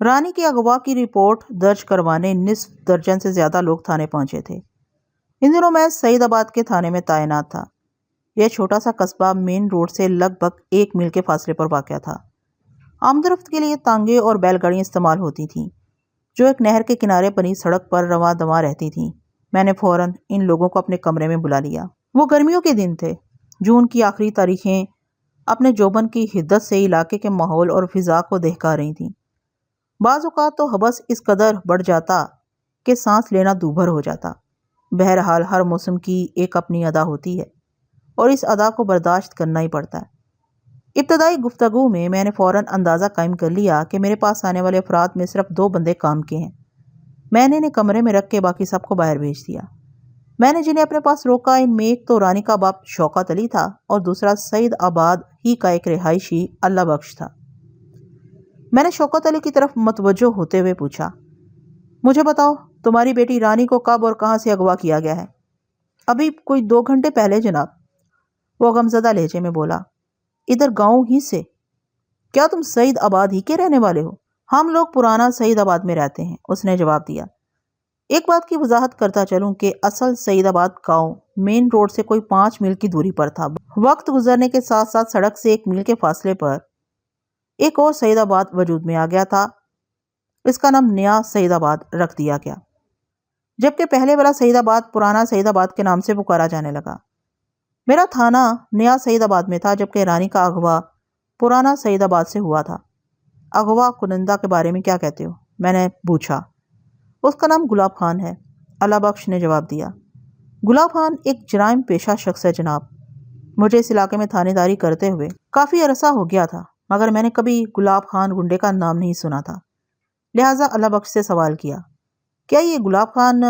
رانی کی اغوا کی رپورٹ درج کروانے نصف درجن سے زیادہ لوگ تھانے پہنچے تھے۔ ان دنوں میں سعید آباد کے تھانے میں تعینات تھا۔ یہ چھوٹا سا قصبہ مین روڈ سے لگ بھگ 1 میل کے فاصلے پر واقع تھا۔ آمد و رفت کے لیے تانگے اور بیل گاڑیاں استعمال ہوتی تھیں جو ایک نہر کے کنارے بنی سڑک پر رواں دواں رہتی تھیں۔ میں نے فوراً ان لوگوں کو اپنے کمرے میں بلا لیا۔ وہ گرمیوں کے دن تھے۔ جون کی آخری تاریخیں اپنے جوبن کی حدت سے علاقے کے ماحول اور فضا کو دہکا رہی تھیں۔ بعض اوقات تو حبس اس قدر بڑھ جاتا کہ سانس لینا دوبھر ہو جاتا۔ بہرحال ہر موسم کی ایک اپنی ادا ہوتی ہے اور اس ادا کو برداشت کرنا ہی پڑتا ہے۔ ابتدائی گفتگو میں نے فوراً اندازہ قائم کر لیا کہ میرے پاس آنے والے افراد میں صرف 2 بندے کام کے ہیں۔ میں نے انہیں کمرے میں رکھ کے باقی سب کو باہر بھیج دیا۔ میں نے جنہیں اپنے پاس روکا ان میں ایک تو رانی کا باپ شوکت علی تھا اور دوسرا سعید آباد ہی کا ایک رہائشی اللہ بخش تھا۔ میں نے شوکت علی کی طرف متوجہ ہوتے ہوئے پوچھا، مجھے بتاؤ تمہاری بیٹی رانی کو کب اور کہاں سے اغوا کیا گیا ہے؟ ابھی کوئی 2 گھنٹے پہلے جناب، وہ غمزدہ لہجے میں بولا۔ ادھر گاؤں ہی سے؟ کیا تم سعید آباد ہی کے رہنے والے ہو؟ ہم لوگ پرانا سعید آباد میں رہتے ہیں، اس نے جواب دیا۔ ایک بات کی وضاحت کرتا چلوں کہ اصل سعید آباد گاؤں مین روڈ سے کوئی 5 میل کی دوری پر تھا۔ وقت گزرنے کے ساتھ ساتھ سڑک سے 1 میل کے فاصلے پر ایک اور سعید آباد وجود میں آ گیا تھا۔ اس کا نام نیا سعید آباد رکھ دیا گیا، جبکہ پہلے والا سعید آباد پرانا سعید آباد کے نام سے پکارا جانے لگا۔ میرا تھانہ نیا سعید آباد میں تھا، جبکہ رانی کا اغوا پرانا سعید آباد سے ہوا تھا۔ اغوا کنندہ کے بارے میں کیا کہتے ہو؟ میں نے پوچھا۔ اس کا نام گلاب خان ہے، اللہ بخش نے جواب دیا۔ گلاب خان ایک جرائم پیشہ شخص ہے جناب۔ مجھے اس علاقے میں تھانے داری کرتے ہوئے کافی عرصہ ہو گیا تھا، مگر میں نے کبھی گلاب خان گنڈے کا نام نہیں سنا تھا۔ لہٰذا اللہ بخش سے سوال کیا، کیا یہ گلاب خان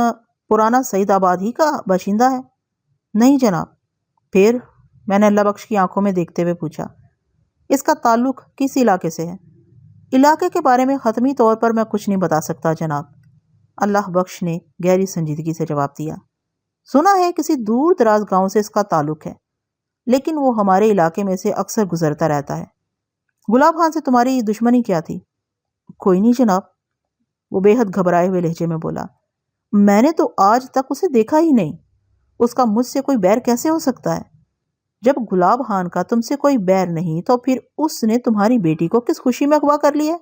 پرانا سعید آباد ہی کا باشندہ ہے؟ نہیں جناب۔ پھر؟ میں نے اللہ بخش کی آنکھوں میں دیکھتے ہوئے پوچھا۔ اس کا تعلق کس علاقے سے ہے؟ علاقے کے بارے میں حتمی طور پر میں کچھ نہیں بتا سکتا جناب، اللہ بخش نے گہری سنجیدگی سے جواب دیا۔ سنا ہے کسی دور دراز گاؤں سے اس کا تعلق ہے، لیکن وہ ہمارے علاقے میں سے اکثر گزرتا رہتا ہے۔ گلاب خان سے تمہاری دشمنی کیا تھی؟ کوئی نہیں جناب، وہ بے حد گھبرائے ہوئے لہجے میں بولا۔ میں نے تو آج تک اسے دیکھا ہی نہیں، اس کا مجھ سے کوئی بیر کیسے ہو سکتا ہے؟ جب گلاب خان کا تم سے کوئی بیر نہیں تو پھر اس نے تمہاری بیٹی کو کس خوشی میں اغوا کر لیا؟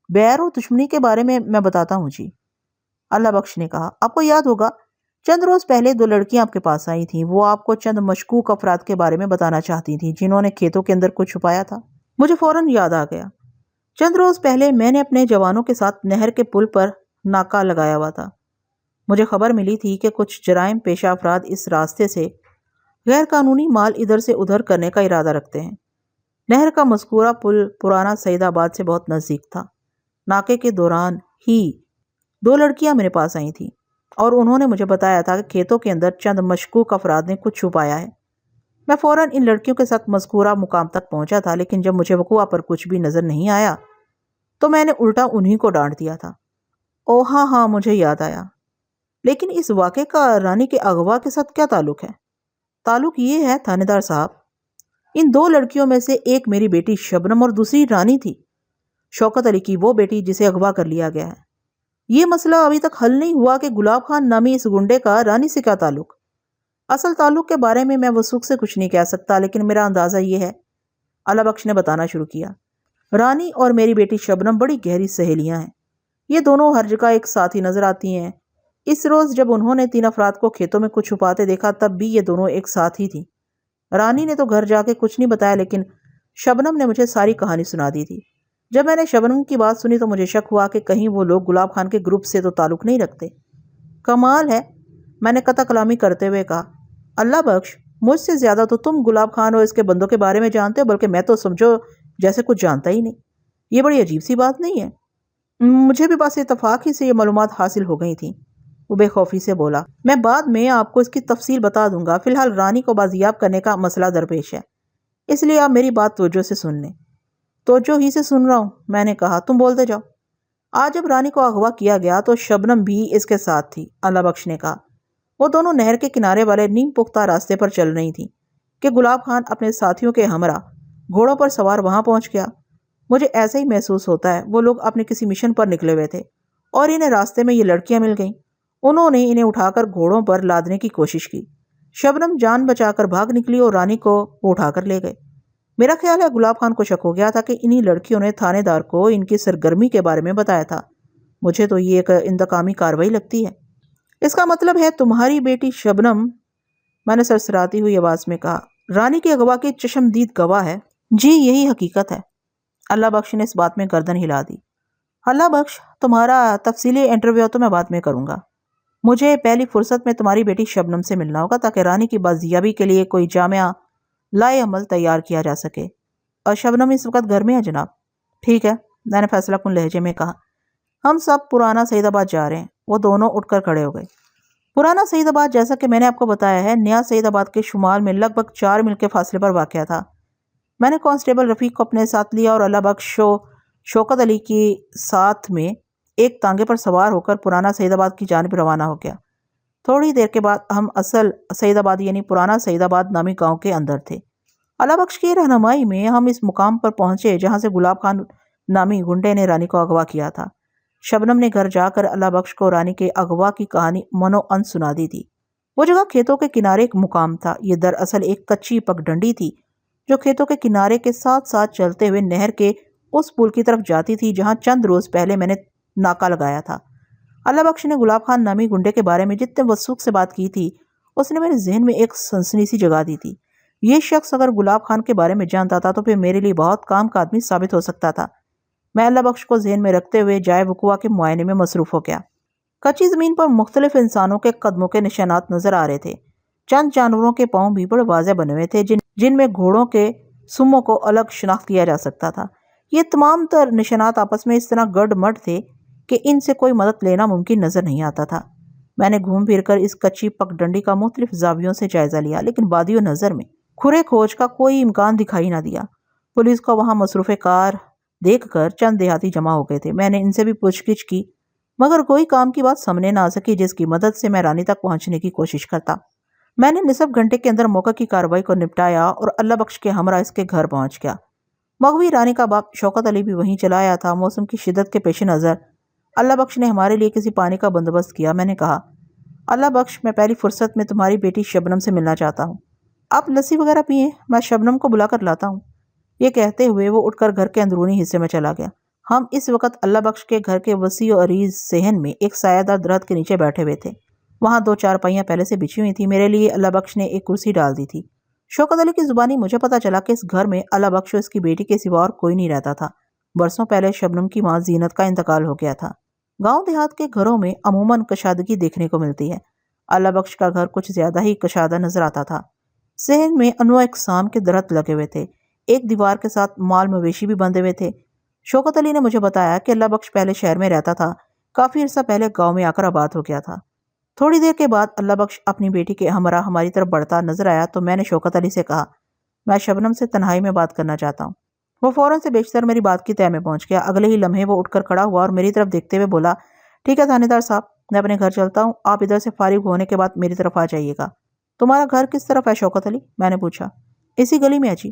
بیر اور دشمنی کے بارے میں بتاتا ہوں جی، اللہ بخش نے کہا۔ آپ کو یاد ہوگا چند روز پہلے 2 لڑکیاں آپ کے پاس آئی تھیں، وہ آپ کو چند مشکوک افراد کے بارے میں بتانا چاہتی تھیں جنہوں نے کھیتوں کے اندر کچھ چھپایا تھا۔ مجھے فوراً یاد آ گیا۔ چند روز پہلے میں نے اپنے جوانوں کے ساتھ نہر کے پل پر ناکہ لگایا ہوا تھا۔ مجھے خبر ملی تھی کہ کچھ جرائم پیشہ افراد اس راستے سے غیر قانونی مال ادھر سے ادھر کرنے کا ارادہ رکھتے ہیں۔ نہر کا مذکورہ پل پرانا سعید آباد سے بہت نزدیک تھا۔ ناکے کے دوران ہی 2 لڑکیاں میرے پاس آئی تھیں اور انہوں نے مجھے بتایا تھا کہ کھیتوں کے اندر چند مشکوک افراد نے کچھ چھپایا ہے۔ میں فوراً ان لڑکیوں کے ساتھ مذکورہ مقام تک پہنچا تھا، لیکن جب مجھے وقوع پر کچھ بھی نظر نہیں آیا تو میں نے الٹا انہی کو ڈانٹ دیا تھا۔ او ہاں مجھے یاد آیا۔ لیکن اس واقعے کا رانی کے اغوا کے ساتھ کیا تعلق ہے؟ تعلق یہ ہے تھانے دار صاحب، ان 2 لڑکیوں میں سے ایک میری بیٹی شبنم اور دوسری رانی تھی، شوکت علی کی وہ بیٹی جسے اغوا کر لیا گیا ہے۔ یہ مسئلہ ابھی تک حل نہیں ہوا کہ گلاب خان نامی اس گنڈے کا رانی سے کیا تعلق۔ اصل تعلق کے بارے میں وثوق سے کچھ نہیں کہہ سکتا، لیکن میرا اندازہ یہ ہے، اللہ بخش نے بتانا شروع کیا۔ رانی اور میری بیٹی شبنم بڑی گہری سہیلیاں ہیں۔ یہ دونوں ہر جگہ ایک ساتھ ہی نظر آتی ہیں۔ اس روز جب انہوں نے 3 افراد کو کھیتوں میں کچھ چھپاتے دیکھا تب بھی یہ دونوں ایک ساتھ ہی تھی۔ رانی نے تو گھر جا کے کچھ نہیں بتایا، لیکن شبنم نے مجھے ساری کہانی سنا دی تھی۔ جب میں نے شبنم کی بات سنی تو مجھے شک ہوا کہ کہیں وہ لوگ گلاب خان کے گروپ سے تو تعلق نہیں رکھتے۔ کمال ہے، میں نے قطع کلامی کرتے ہوئے کہا۔ اللہ بخش، مجھ سے زیادہ تو تم گلاب خان اور اس کے بندوں کے بارے میں جانتے ہو، بلکہ میں تو سمجھو جیسے کچھ جانتا ہی نہیں۔ یہ بڑی عجیب سی بات نہیں ہے؟ مجھے بھی بس اتفاق ہی سے یہ معلومات حاصل ہو گئی تھیں، وہ بے خوفی سے بولا۔ میں بعد میں آپ کو اس کی تفصیل بتا دوں گا، فی الحال رانی کو بازیاب کرنے کا مسئلہ درپیش ہے، اس لیے آپ میری بات توجہ سے سن لیں۔ توجہ ہی سے سن رہا ہوں، میں نے کہا، تم بولتے جاؤ۔ آج جب رانی کو اغوا کیا گیا تو شبنم بھی اس کے ساتھ تھی، اللہ بخش نے کہا۔ وہ دونوں نہر کے کنارے والے نیم پختہ راستے پر چل رہی تھیں کہ گلاب خان اپنے ساتھیوں کے ہمراہ گھوڑوں پر سوار وہاں پہنچ گیا۔ مجھے ایسا ہی محسوس ہوتا ہے وہ لوگ اپنے کسی مشن پر نکلے ہوئے تھے اور انہیں راستے میں یہ لڑکیاں مل گئیں۔ انہوں نے انہیں اٹھا کر گھوڑوں پر لادنے کی کوشش کی۔ شبنم جان بچا کر بھاگ نکلی اور رانی کو وہ اٹھا کر لے گئے۔ میرا خیال ہے گلاب خان کو شک ہو گیا تھا کہ انہی لڑکیوں نے تھانے دار کو ان کی سرگرمی کے بارے میں بتایا تھا۔ مجھے تو یہ ایک انتقامی کارروائی لگتی ہے۔ اس کا مطلب ہے تمہاری بیٹی شبنم، میں نے سرسراتی ہوئی آواز میں کہا، رانی کے اغوا کی چشمدید گواہ ہے۔ جی یہی حقیقت ہے۔ اللہ بخش نے اس بات میں گردن ہلا دی۔ اللہ بخش، تمہارا تفصیلی انٹرویو تو میں بعد میں کروں گا۔ مجھے پہلی فرصت میں تمہاری بیٹی شبنم سے ملنا ہوگا تاکہ رانی کی بازیابی کے لیے کوئی جامع لائے عمل تیار کیا جا سکے۔ اور شبنم اس وقت گھر میں ہے جناب؟ ٹھیک ہے، میں نے فیصلہ کن لہجے میں کہا۔ ہم سب پرانا سعید آباد جا رہے ہیں۔ وہ دونوں اٹھ کر کھڑے ہو گئے۔ پرانا سعید آباد، جیسا کہ میں نے آپ کو بتایا ہے، نیا سعید آباد کے شمال میں لگ بھگ 4 میل کے فاصلے پر واقع تھا۔ میں نے کانسٹیبل رفیق کو اپنے ساتھ لیا اور اللہ بخش و شوکت علی کی ساتھ میں ایک تانگے پر سوار ہو کر پرانا سعید آباد کی جانب روانہ ہو گیا۔ تھوڑی دیر کے بعد ہم اصل سعید آباد یعنی پرانا سعید آباد نامی گاؤں کے اندر تھے۔ اللہ بخش کی رہنمائی میں ہم اس مقام پر پہنچے جہاں سے گلاب خان نامی گنڈے نے رانی کو اغوا کیا تھا۔ شبنم نے گھر جا کر اللہ بخش کو رانی کے اغوا کی کہانی منو ان سنا دی تھی۔ وہ جگہ کھیتوں کے کنارے ایک مقام تھا۔ یہ دراصل ایک کچی پگ ڈنڈی تھی جو کھیتوں کے کنارے کے ساتھ ساتھ چلتے ہوئے نہر کے اس پل کی طرف جاتی تھی جہاں چند روز پہلے میں نے ناکہ لگایا تھا۔ اللہ بخش نے گلاب خان نامی گنڈے کے بارے میں جتنے وثوق سے بات کی تھی اس نے میرے ذہن میں ایک سنسنی سی جگا دی تھی۔ یہ شخص اگر گلاب خان کے بارے میں جانتا تھا تو پھر میرے لیے بہت کام کا آدمی ثابت ہو سکتا تھا۔ میں اللہ بخش کو ذہن میں رکھتے ہوئے جائے وقوع کے معائنے میں مصروف ہو گیا۔ کچی زمین پر مختلف انسانوں کے قدموں کے نشانات نظر آ رہے تھے۔ چند جانوروں کے پاؤں بھی بڑے واضح بنے ہوئے تھے جن میں گھوڑوں کے سموں کو الگ شناخت کیا جا سکتا تھا۔ یہ تمام تر نشانات آپس میں اس طرح گڈ مڈ تھے کہ ان سے کوئی مدد لینا ممکن نظر نہیں آتا تھا۔ میں نے گھوم پھر کر اس کچی پگ ڈنڈی کا مختلف زاویوں سے جائزہ لیا لیکن بادی و نظر میں کھرے کھوج کا کوئی امکان دکھائی نہ دیا۔ پولیس کو وہاں مصروف کار دیکھ کر چند دیہاتی جمع ہو گئے تھے۔ میں نے ان سے بھی پوچھ گچھ کی مگر کوئی کام کی بات سامنے نہ آ سکی جس کی مدد سے میں رانی تک پہنچنے کی کوشش کرتا۔ میں نے نصف گھنٹے کے اندر موقع کی کارروائی کو نپٹایا اور اللہ بخش کے ہمراہ اس کے گھر پہنچ گیا۔ مغوی رانی کا باپ شوکت علی بھی وہیں چلا آیا تھا۔ موسم کی شدت کے پیش نظر اللہ بخش نے ہمارے لیے کسی پانی کا بندوبست کیا۔ میں نے کہا، اللہ بخش، میں پہلی فرصت میں تمہاری بیٹی شبنم سے ملنا چاہتا ہوں۔ آپ لسی وغیرہ پئیں، میں شبنم کو بلا کر لاتا ہوں۔ یہ کہتے ہوئے وہ اٹھ کر گھر کے اندرونی حصے میں چلا گیا۔ ہم اس وقت اللہ بخش کے گھر کے وسیع و عریض صحن میں ایک سایہ دار درخت کے نیچے بیٹھے ہوئے تھے۔ وہاں 2 چارپائیاں پہلے سے بچھی ہوئی تھیں۔ میرے لیے اللہ بخش نے ایک کرسی ڈال دی تھی۔ شوکت علی کی زبانی مجھے پتا چلا کہ اس گھر میں اللہ بخش و اس کی بیٹی کے سوا اور کوئی نہیں رہتا تھا۔ برسوں پہلے شبنم کی ماں زینت کا انتقال ہو گیا تھا۔ گاؤں دیہات کے گھروں میں عموماً کشادگی دیکھنے کو ملتی ہے۔ اللہ بخش کا گھر کچھ زیادہ ہی کشادہ نظر آتا تھا۔ صحن میں انواع اقسام کے درخت لگے ہوئے تھے۔ ایک دیوار کے ساتھ مال مویشی بھی بندھے ہوئے تھے۔ شوکت علی نے مجھے بتایا کہ اللہ بخش پہلے شہر میں رہتا تھا، کافی عرصہ پہلے گاؤں میں آ کر آباد ہو گیا تھا۔ تھوڑی دیر کے بعد اللہ بخش اپنی بیٹی کے ہمراہ ہماری طرف بڑھتا نظر آیا تو میں نے شوکت علی سے کہا، میں شبنم سے تنہائی میں بات کرنا چاہتا ہوں۔ وہ فوراً سے بیشتر میری بات کی تہہ میں پہنچ گیا۔ اگلے ہی لمحے وہ اٹھ کر کھڑا ہوا اور میری طرف دیکھتے ہوئے بولا، ٹھیک ہے تھانے دار صاحب، میں اپنے گھر چلتا ہوں، آپ ادھر سے فارغ ہونے کے بعد میری طرف آ جائیے گا۔ تمہارا گھر کس طرف ہے شوکت علی؟ میں نے پوچھا۔ اسی گلی میں ہے جی،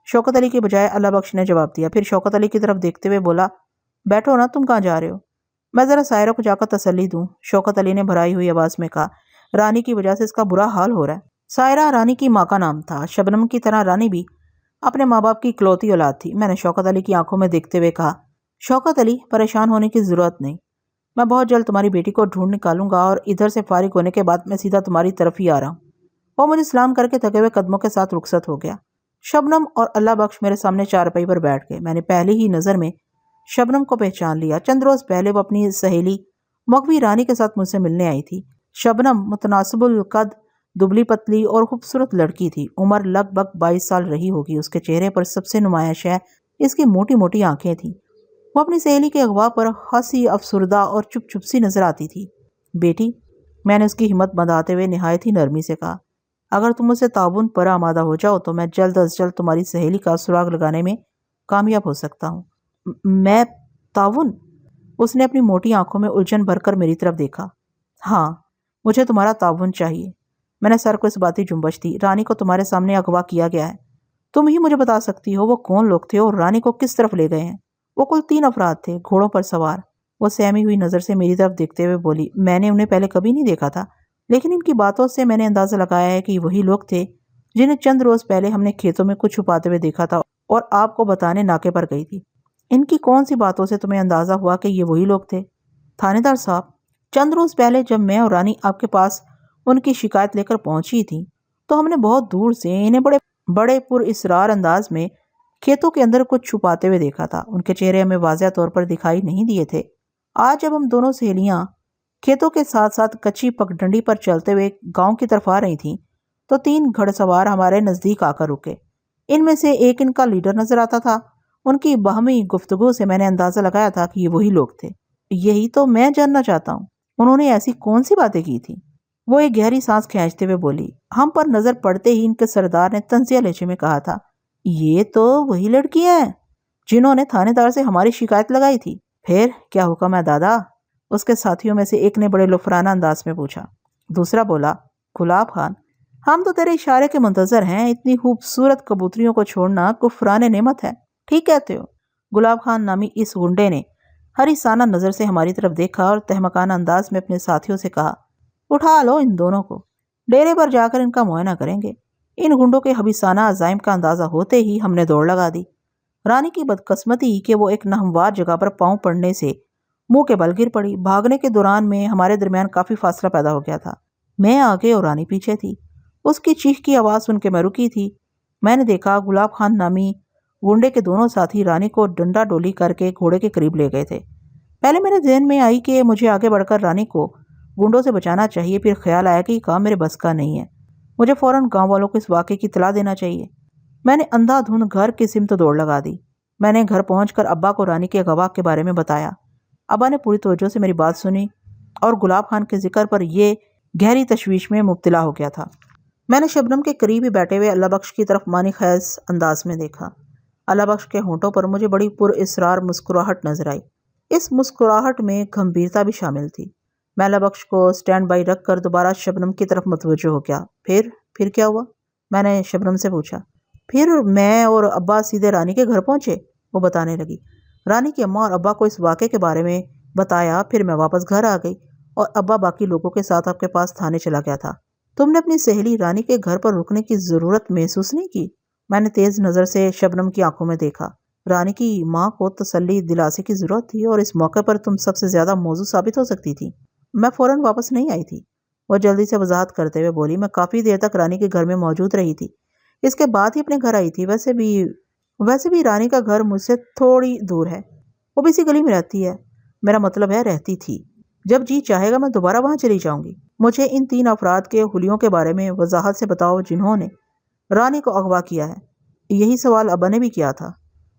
شوکت علی کی بجائے اللہ بخش نے جواب دیا۔ پھر شوکت علی کی طرف دیکھتے ہوئے بولا، بیٹھو نا، تم کہاں جا رہے ہو؟ میں ذرا سائرہ کو جا کر تسلی دوں، شوکت علی نے بھرائی ہوئی آواز میں کہا، رانی کی وجہ سے اس کا برا حال ہو رہا ہے۔ سائرہ رانی کی ماں کا نام تھا۔ شبنم کی طرح رانی بھی اپنے ماں باپ کی اکلوتی اولاد تھی۔ میں نے شوکت علی کی آنکھوں میں دیکھتے ہوئے کہا، شوکت علی، پریشان ہونے کی ضرورت نہیں، میں بہت جلد تمہاری بیٹی کو ڈھونڈ نکالوں گا اور ادھر سے فارغ ہونے کے بعد میں سیدھا تمہاری طرف ہی آ رہا ہوں۔ وہ مجھے سلام کر کے تھکے ہوئے قدموں کے ساتھ رخصت ہو گیا۔ شبنم اور اللہ بخش میرے سامنے چارپائی پر بیٹھ گئے۔ میں نے پہلی ہی نظر میں شبنم کو پہچان لیا۔ چند روز پہلے وہ اپنی سہیلی مغوی رانی کے ساتھ مجھ سے ملنے آئی تھی۔ شبنم متناسب القد، دبلی پتلی اور خوبصورت لڑکی تھی۔ عمر لگ بھگ 22 سال رہی ہوگی۔ اس کے چہرے پر سب سے نمایاں شے اس کی موٹی موٹی آنکھیں تھیں۔ وہ اپنی سہیلی کے اغوا پر خاصی افسردہ اور چپ چپ سی نظر آتی تھی۔ بیٹی، میں نے اس کی ہمت بندھاتے ہوئے نہایت ہی نرمی سے کہا، اگر تم مجھ سے تعاون پر آمادہ ہو جاؤ تو میں جلد از جلد تمہاری سہیلی کا سراغ لگانے میں کامیاب ہو سکتا ہوں۔ میں تعاون؟ اس نے اپنی موٹی آنکھوں میں الجھن بھر کر میری طرف دیکھا۔ ہاں، مجھے تمہارا تعاون چاہیے۔ میں نے سر کو اس باتی جنبش دی۔ رانی کو تمہارے سامنے اغوا کیا گیا ہے، تم ہی مجھے بتا سکتی ہو وہ کون لوگ تھے اور رانی کو کس طرف لے گئے ہیں؟ وہ کل 3 افراد تھے، گھوڑوں پر سوار۔ وہ سہمی ہوئی نظر سے میری طرف دیکھتے ہوئے بولی، میں نے انہیں پہلے کبھی نہیں دیکھا تھا، لیکن ان کی باتوں سے میں نے اندازہ لگایا ہے کہ یہ وہی لوگ تھے جنہیں چند روز پہلے ہم نے کھیتوں میں کچھ چھپاتے ہوئے دیکھا تھا اور آپ کو بتانے ناکے پر گئی تھی۔ ان کی کون سی باتوں سے تمہیں اندازہ ہوا کہ یہ وہی لوگ تھے؟ تھانے دار صاحب، چند روز پہلے جب میں اور رانی آپ کے پاس ان کی شکایت لے کر پہنچی تھی تو ہم نے بہت دور سے انہیں بڑے پر اسرار انداز میں کھیتوں کے اندر کچھ چھپاتے ہوئے دیکھا تھا۔ ان کے چہرے ہمیں واضح طور پر دکھائی نہیں دیے تھے۔ آج جب ہم دونوں سہیلیاں کھیتوں کے ساتھ ساتھ کچی پگڈنڈی پر چلتے ہوئے گاؤں کی طرف آ رہی تھیں تو 3 گھڑ سوار ہمارے نزدیک آ کر رکے۔ ان میں سے ایک ان کا لیڈر نظر آتا تھا۔ ان کی باہمی گفتگو سے میں نے اندازہ لگایا تھا کہ یہ وہی لوگ تھے۔ یہی تو میں جاننا چاہتا ہوں، انہوں نے ایسی کون سی باتیں کی تھی؟ وہ ایک گہری سانس کھینچتے ہوئے بولی۔ ہم پر نظر پڑتے ہی ان کے سردار نے طنزیہ لہجے میں کہا تھا، یہ تو وہی لڑکیاں ہیں جنہوں نے تھانے دار سے ہماری شکایت لگائی تھی۔ پھر کیا حکم ہے دادا؟ اس کے ساتھیوں میں سے ایک نے بڑے لفرانہ انداز میں پوچھا۔ دوسرا بولا، گلاب خان، ہم تو تیرے اشارے کے منتظر ہیں، اتنی خوبصورت کبوتریوں کو چھوڑنا کفران نعمت ہے۔ ٹھیک کہتے ہو۔ گلاب خان نامی اس گنڈے نے حریصانہ نظر سے ہماری طرف دیکھا اور تہمکانہ انداز میں اپنے ساتھیوں سے کہا، اٹھا لو ان دونوں کو، ڈیرے پر جا کر ان کا معائنہ کریں گے۔ ان گنڈوں کے حبیثانہ عزائم کا اندازہ ہوتے ہی ہم نے دوڑ لگا دی۔ رانی کی بدقسمتی کہ وہ ایک ناہموار جگہ پر پاؤں پڑنے سے منہ کے بل گر پڑی۔ بھاگنے کے دوران میں ہمارے درمیان کافی فاصلہ پیدا ہو گیا تھا۔ میں آگے اور رانی پیچھے تھی۔ اس کی چیخ کی آواز سن کے میں رکی تھی۔ میں نے دیکھا گلاب خان نامی گنڈے کے دونوں ساتھی رانی کو ڈنڈا ڈولی کر کے گھوڑے کے قریب لے گئے تھے۔ پہلے میرے ذہن میں آئی کہ مجھے آگے بڑھ کر رانی کو گنڈوں سے بچانا چاہیے، پھر خیال آیا کہ یہ کام میرے بس کا نہیں ہے، مجھے فوراً گاؤں والوں کو اس واقعے کی اطلاع دینا چاہیے۔ میں نے اندھا دھند گھر کی سمت دوڑ لگا دی۔ میں نے گھر پہنچ کر ابا کو رانی کے اغوا کے بارے میں بتایا۔ ابا نے پوری توجہ سے میری بات سنی اور گلاب خان کے ذکر پر یہ گہری تشویش میں مبتلا ہو گیا تھا۔ میں نے شبنم کے قریب ہی بیٹھے ہوئے اللہ بخش کی طرف معنی خیز انداز میں دیکھا۔ اللہ بخش کے ہونٹوں پر مجھے بڑی پر اسرار مسکراہٹ نظر آئی۔ اس مسکراہٹ میں گمبھیرتا بھی شامل تھی۔ میں اللہ بخش کو سٹینڈ بائی رکھ کر دوبارہ شبنم کی طرف متوجہ ہو گیا۔ پھر کیا ہوا؟ میں نے شبنم سے پوچھا۔ پھر میں اور ابا سیدھے رانی کے گھر پہنچے، وہ بتانے لگی۔ رانی کی اماں اور ابا کو اس واقعے کے بارے میں بتایا، پھر میں واپس گھر آ گئی اور ابا باقی لوگوں کے ساتھ آپ کے پاس تھانے چلا گیا تھا۔ تم نے اپنی سہیلی رانی کے گھر پر رکنے کی ضرورت محسوس نہیں کی؟ میں نے تیز نظر سے شبنم کی آنکھوں میں دیکھا۔ رانی کی ماں کو تسلی دلانے کی ضرورت تھی اور اس موقع پر تم سب سے زیادہ موزوں ثابت ہو سکتی تھی۔ میں فوراً واپس نہیں آئی تھی، وہ جلدی سے وضاحت کرتے ہوئے بولی۔ میں کافی دیر تک رانی کے گھر میں موجود رہی تھی، اس کے بعد ہی اپنے گھر آئی تھی۔ ویسے بھی رانی کا گھر مجھ سے تھوڑی دور ہے، وہ بھی اسی گلی میں رہتی ہے، میرا مطلب ہے رہتی تھی۔ جب جی چاہے گا میں دوبارہ وہاں چلی جاؤں گی۔ مجھے ان 3 افراد کے حلیوں کے بارے میں وضاحت سے بتاؤ جنہوں نے رانی کو اغوا کیا ہے۔ یہی سوال ابا نے بھی کیا تھا۔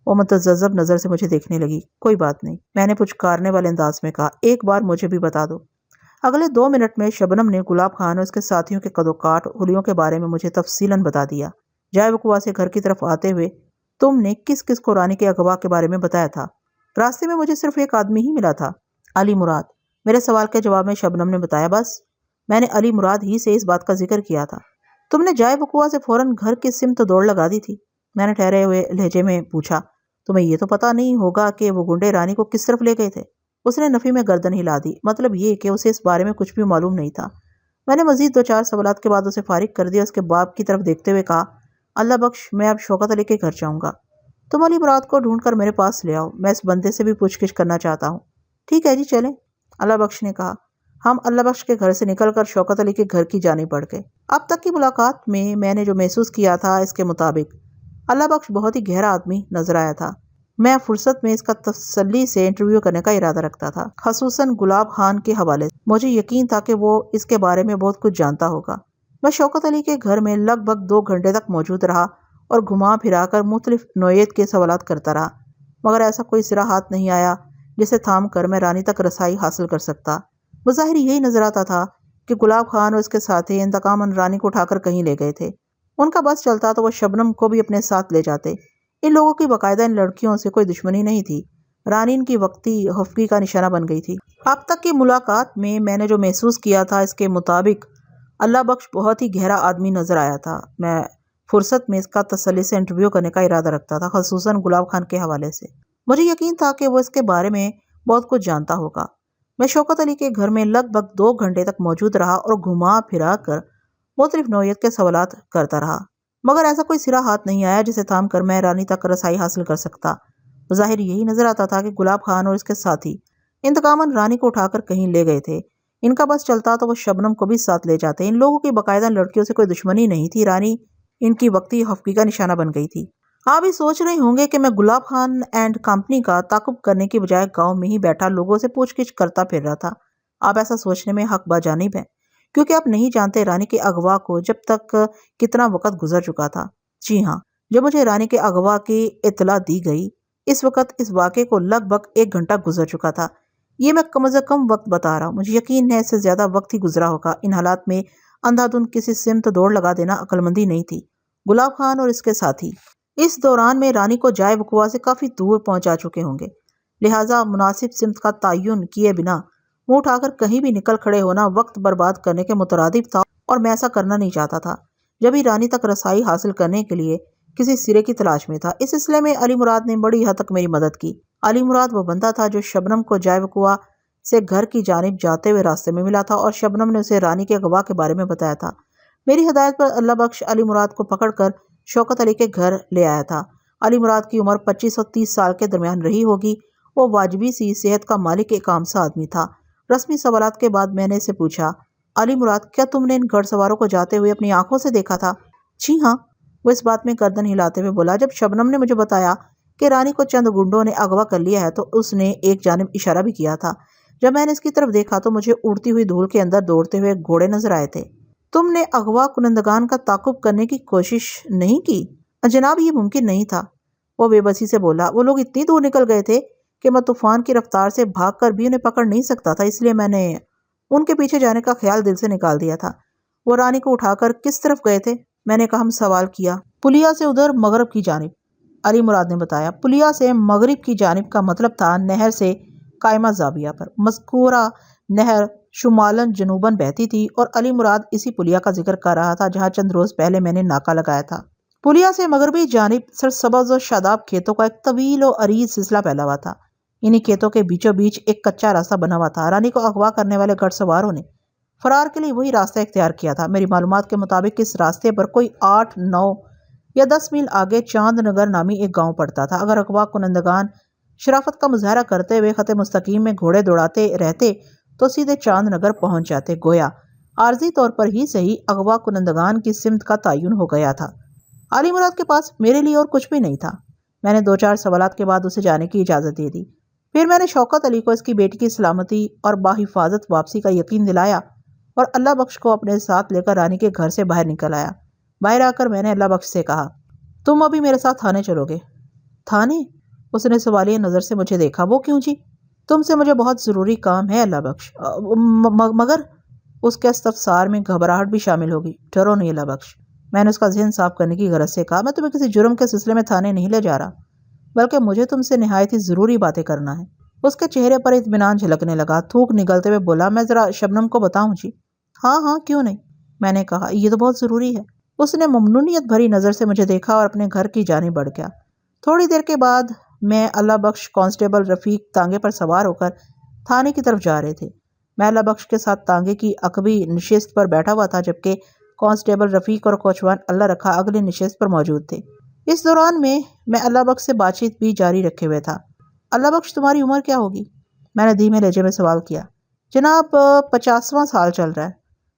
وہ متذبذب نظر سے مجھے دیکھنے لگی۔ کوئی بات نہیں، میں نے پچکارنے والے انداز میں کہا، ایک بار مجھے بھی بتا دو۔ اگلے 2 منٹ میں شبنم نے گلاب خان اور اس کے ساتھیوں کے قد و کاٹ حلیوں کے بارے میں مجھے تفصیلاً بتا دیا۔ جائے وقوع سے گھر کی طرف آتے ہوئے تم نے کس کس کو رانی کے اغوا کے بارے میں بتایا تھا؟ راستے میں مجھے صرف ایک آدمی ہی ملا تھا، علی مراد۔ میرے سوال کے جواب میں شبنم نے بتایا، بس میں نے علی مراد ہی سے اس بات کا ذکر کیا تھا۔ تم نے جائے وقوع سے فوراً گھر کی سمت دوڑ لگا دی تھی؟ میں نے ٹھہرے ہوئے لہجے میں پوچھا۔ تمہیں یہ تو پتہ نہیں ہوگا کہ وہ گنڈے رانی کو کس طرف لے گئے تھے؟ اس نے نفی میں گردن ہلا دی، مطلب یہ کہ اسے اس بارے میں کچھ بھی معلوم نہیں تھا۔ میں نے مزید 2-4 سوالات کے بعد اسے فارغ کر دیا۔ اس کے باپ کی طرف دیکھتے ہوئے کہا، اللہ بخش، میں اب شوکت علی کے گھر جاؤں گا، تم علی مراد کو ڈھونڈ کر میرے پاس لے آؤ، میں اس بندے سے بھی پوچھ گچھ کرنا چاہتا ہوں۔ ٹھیک ہے جی، چلیں، اللہ بخش نے کہا۔ ہم اللہ بخش کے گھر سے نکل کر شوکت علی کے گھر کی جانب بڑھ گئے۔ اب تک کی ملاقات میں نے جو محسوس کیا تھا اس کے مطابق اللہ بخش بہت ہی گہرا آدمی نظر آیا تھا۔ میں فرصت میں اس کا تسلی سے انٹرویو کرنے کا ارادہ رکھتا تھا، خصوصاً گلاب خان کے حوالے سے۔ مجھے یقین تھا کہ وہ اس کے بارے میں بہت کچھ جانتا ہوگا۔ میں شوکت علی کے گھر میں لگ بھگ 2 گھنٹے تک موجود رہا اور گھما پھرا کر مختلف نوعیت کے سوالات کرتا رہا، مگر ایسا کوئی سرا ہاتھ نہیں آیا جسے تھام کر میں رانی تک رسائی حاصل کر سکتا۔ بظاہر یہی نظر آتا تھا کہ گلاب خان اور اس کے ساتھی انتقاماً رانی کو اٹھا کر کہیں لے گئے تھے۔ ان کا بس چلتا تو وہ شبنم کو بھی اپنے ساتھ لے جاتے۔ ان لوگوں کی باقاعدہ ان لڑکیوں سے کوئی دشمنی نہیں تھی۔ رانی ان کی وقتی خفگی کا نشانہ بن گئی تھی۔ اب تک کی ملاقات میں نے جو محسوس کیا تھا اس کے مطابق اللہ بخش بہت ہی گہرا آدمی نظر آیا تھا۔ میں فرصت میں اس کا تسلی سے انٹرویو کرنے کا ارادہ رکھتا تھا، خصوصاً گلاب خان کے حوالے سے۔ مجھے یقین تھا کہ وہ اس کے بارے میں بہت کچھ جانتا ہوگا۔ میں شوکت علی کے گھر میں لگ بھگ 2 گھنٹے تک موجود رہا اور گھما پھرا کر مختلف نوعیت کے سوالات کرتا رہا، مگر ایسا کوئی سرا ہاتھ نہیں آیا جسے تھام کر میں رانی تک رسائی حاصل کر سکتا۔ بظاہر یہی نظر آتا تھا کہ گلاب خان اور اس کے ساتھی انتقاماً رانی کو اٹھا کر کہیں لے گئے تھے۔ ان کا بس چلتا تو وہ شبنم کو بھی ساتھ لے جاتے۔ ان لوگوں کی باقاعدہ لڑکیوں سے کوئی دشمنی نہیں تھی، رانی ان کی وقتی خفگی کا نشانہ بن گئی تھی۔ آپ بھی سوچ رہے ہوں گے کہ میں گلاب خان اینڈ کمپنی کا تعاقب کرنے کی بجائے گاؤں میں ہی بیٹھا لوگوں سے پوچھ گچھ کرتا پھر رہا تھا۔ آپ ایسا سوچنے میں حق بجانب ہیں، کیونکہ آپ نہیں جانتے رانی کے اغوا کو جب تک کتنا وقت گزر چکا تھا۔ جی ہاں، جب مجھے رانی کے اغوا کی اطلاع دی گئی اس وقت اس واقعے کو لگ بھگ 1 گھنٹہ گزر چکا تھا۔ یہ میں کم از کم وقت بتا رہا ہوں، مجھے یقین ہے اس سے زیادہ وقت ہی گزرا ہوگا۔ ان حالات میں اندھا دھند کسی سمت دوڑ لگا دینا عقل مندی نہیں تھی۔ گلاب خان اور اس کے ساتھی اس دوران میں رانی کو جائے وقوع سے کافی دور پہنچا چکے ہوں گے، لہٰذا مناسب سمت کا تعین کیے بنا منہ اٹھا کر کہیں بھی نکل کھڑے ہونا وقت برباد کرنے کے مترادف تھا، اور میں ایسا کرنا نہیں چاہتا تھا جب ہی رانی تک رسائی حاصل کرنے کے لیے کسی سرے کی تلاش میں تھا۔ اس سلسلے میں علی مراد نے بڑی حد تک میری مدد کی۔ علی مراد وہ بندہ تھا جو شبنم کو جائے وقوع سے گھر کی جانب جاتے ہوئے راستے میں ملا تھا، اور شبنم نے اسے رانی کے اغوا کے بارے میں بتایا تھا۔ میری ہدایت پر اللہ بخش علی مراد کو پکڑ کر شوکت علی کے گھر لے آیا تھا۔ علی مراد کی عمر 25 اور 30 سال کے درمیان رہی ہوگی۔ وہ واجبی سی صحت کا مالک ایک عام سا آدمی تھا۔ رسمی سوالات کے بعد میں نے اسے پوچھا، علی مراد، کیا تم نے ان گھڑ سواروں کو جاتے ہوئے اپنی آنکھوں سے دیکھا تھا؟ جی ہاں، وہ اس بات میں گردن ہلاتے ہوئے بولا۔ جب شبنم نے مجھے بتایا کہ رانی کو چند گنڈوں نے اغوا کر لیا ہے تو اس نے ایک جانب اشارہ بھی کیا تھا۔ جب میں نے اس کی طرف دیکھا تو مجھے اڑتی ہوئی دھول کے اندر دوڑتے ہوئے گھوڑے نظر آئے تھے۔ تم نے اغوا کنندگان کا تعاقب کرنے کی کوشش نہیں کی؟ جناب، یہ ممکن نہیں تھا، وہ بے بسی سے بولا۔ وہ لوگ اتنی دور نکل گئے تھے کہ میں طوفان کی رفتار سے بھاگ کر بھی انہیں پکڑ نہیں سکتا تھا، اس لیے میں نے ان کے پیچھے جانے کا خیال دل سے نکال دیا تھا۔ وہ رانی کو اٹھا کر کس طرف گئے تھے؟ میں نے کہم سوال کیا۔ پلیا سے ادھر مغرب کی جانب، علی مراد نے بتایا۔ پلیا سے مغرب کی جانب کا مطلب تھا نہر سے قائمہ زاویہ پر۔ مذکورہ نہر شمالاً جنوباً بہتی تھی، اور علی مراد اسی پلیا کا ذکر کر رہا تھا جہاں چند روز پہلے میں نے ناکہ لگایا تھا۔ پلیا سے مغربی جانب سرسبز و شاداب کھیتوں کا ایک طویل و عریض سلسلہ پھیلا ہوا تھا۔ انہی کھیتوں کے بیچوں بیچ ایک کچا راستہ بنا ہوا تھا۔ رانی کو اغوا کرنے والے گھڑ سواروں نے فرار کے لیے وہی راستہ اختیار کیا تھا۔ میری معلومات کے مطابق اس راستے پر کوئی 8، 9 یا 10 میل آگے چاند نگر نامی ایک گاؤں پڑتا تھا۔ اگر اغوا کنندگان شرافت کا مظاہرہ کرتے ہوئے خط مستقیم میں گھوڑے دوڑاتے رہتے تو سیدھے چاند نگر پہنچ جاتے، گویا عارضی طور پر ہی صحیح اغوا کنندگان کی سمت کا تعین ہو گیا تھا۔ علی مراد کے پاس میرے لیے اور کچھ بھی نہیں تھا۔ میں نے 2-4 سوالات کے بعد اسے جانے کی اجازت دے دی۔ پھر میں نے شوکت علی کو اس کی بیٹی کی سلامتی اور باحفاظت واپسی کا یقین دلایا، اور اللہ بخش کو اپنے ساتھ لے کر رانی کے گھر سے باہر نکل آیا۔ باہر آ کر میں نے اللہ بخش سے کہا، تم ابھی میرے ساتھ تھانے چلو گے؟ تھانے؟ اس نے سوالیہ نظر سے مجھے دیکھا۔ وہ کیوں جی؟ تم سے مجھے بہت ضروری کام ہے اللہ بخش۔ مگر اس کے استفسار میں گھبراہٹ بھی شامل ہوگی۔ ڈرو نہیں اللہ بخش، میں نے اس کا ذہن صاف کرنے کی غرض سے کہا، میں تمہیں کسی جرم کے سلسلے میں تھانے نہیں لے جا رہا، بلکہ مجھے تم سے نہایت ہی ضروری باتیں کرنا ہے۔ اس کے چہرے پر اطمینان جھلکنے لگا۔ تھوک نگلتے ہوئے بولا، میں ذرا شبنم کو بتاؤں جی؟ ہاں ہاں، کیوں نہیں، میں نے کہا، یہ تو بہت ضروری ہے۔ اس نے ممنونیت بھری نظر سے مجھے دیکھا اور اپنے گھر کی جانب بڑھ گیا۔ تھوڑی دیر کے بعد میں اللہ بخش کانسٹیبل رفیق تانگے پر سوار ہو کر تھانے کی طرف جا رہے تھے۔ میں اللہ بخش کے ساتھ تانگے کی عقبی نشست پر بیٹھا ہوا تھا، جبکہ کانسٹیبل رفیق اور کوچوان اللہ رکھا اگلی نشست پر موجود تھے۔ اس دوران میں اللہ بخش سے بات چیت بھی جاری رکھے ہوئے تھا۔ اللہ بخش، تمہاری عمر کیا ہوگی؟ میں نے دھیمے لہجے میں سوال کیا۔ جناب، 50واں سال چل رہا ہے،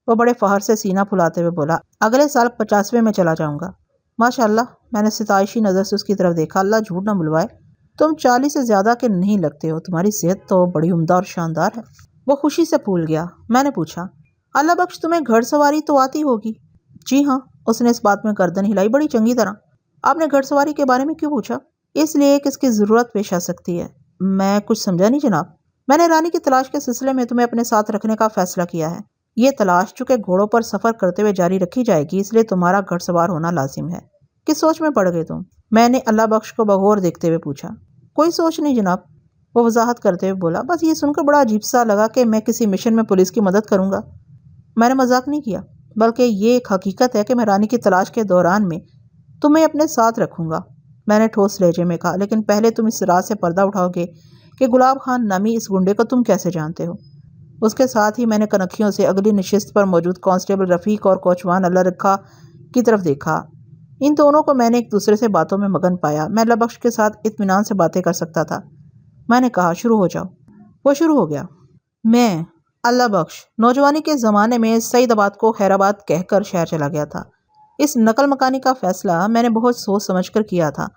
وہ بڑے فخر سے سینہ پھلاتے ہوئے بولا۔ اگلے سال 50ویں میں چلا جاؤں گا۔ ماشاء اللہ، میں نے ستائشی نظر سے اس کی طرف دیکھا۔ اللہ جھوٹ نہ بلوائے، تم 40 سے زیادہ کے نہیں لگتے ہو، تمہاری صحت تو بڑی عمدہ اور شاندار ہے۔ وہ خوشی سے پھول گیا۔ میں نے پوچھا، اللہ بخش، تمہیں گھڑ سواری تو آتی ہوگی؟ جی ہاں، اس نے اس بات میں گردن ہلائی، بڑی چنگی طرح۔ آپ نے گھڑ سواری کے بارے میں کیوں پوچھا؟ اس لیے کہ اس کی ضرورت پیش آ سکتی ہے۔ میں کچھ سمجھا نہیں جناب۔ میں نے رانی کی تلاش کے سلسلے میں تمہیں اپنے ساتھ رکھنے کا فیصلہ کیا ہے۔ یہ تلاش چونکہ گھوڑوں پر سفر کرتے ہوئے جاری رکھی جائے گی، اس لیے تمہارا گھڑ سوار ہونا لازم ہے۔ کس سوچ میں پڑ گئے تم؟ میں نے اللہ بخش کو بغور دیکھتے ہوئے پوچھا۔ کوئی سوچ نہیں جناب، وہ وضاحت کرتے ہوئے بولا، بس یہ سن کر بڑا عجیب سا لگا کہ میں کسی مشن میں پولیس کی مدد کروں گا۔ میں نے مذاق نہیں کیا، بلکہ یہ ایک حقیقت ہے کہ میں رانی کی تلاش کے دوران میں تمہیں اپنے ساتھ رکھوں گا، میں نے ٹھوس لہجے میں کہا، لیکن پہلے تم اس راز سے پردہ اٹھاؤ گے کہ گلاب خان نامی اس گنڈے کو تم کیسے جانتے ہو؟ اس کے ساتھ ہی میں نے کنکھیوں سے اگلی نشست پر موجود کانسٹیبل رفیق اور کوچوان اللہ رکھا کی طرف دیکھا۔ ان دونوں کو میں نے ایک دوسرے سے باتوں میں مگن پایا۔ میں اللہ بخش کے ساتھ اطمینان سے باتیں کر سکتا تھا۔ میں نے کہا، شروع ہو جاؤ۔ وہ شروع ہو گیا۔ میں اللہ بخش نوجوانی کے زمانے میں سعید آباد کو خیر آباد کہہ کر شہر چلا گیا تھا۔ اس نقل مکانی کا فیصلہ میں نے بہت سوچ سمجھ کر کیا تھا۔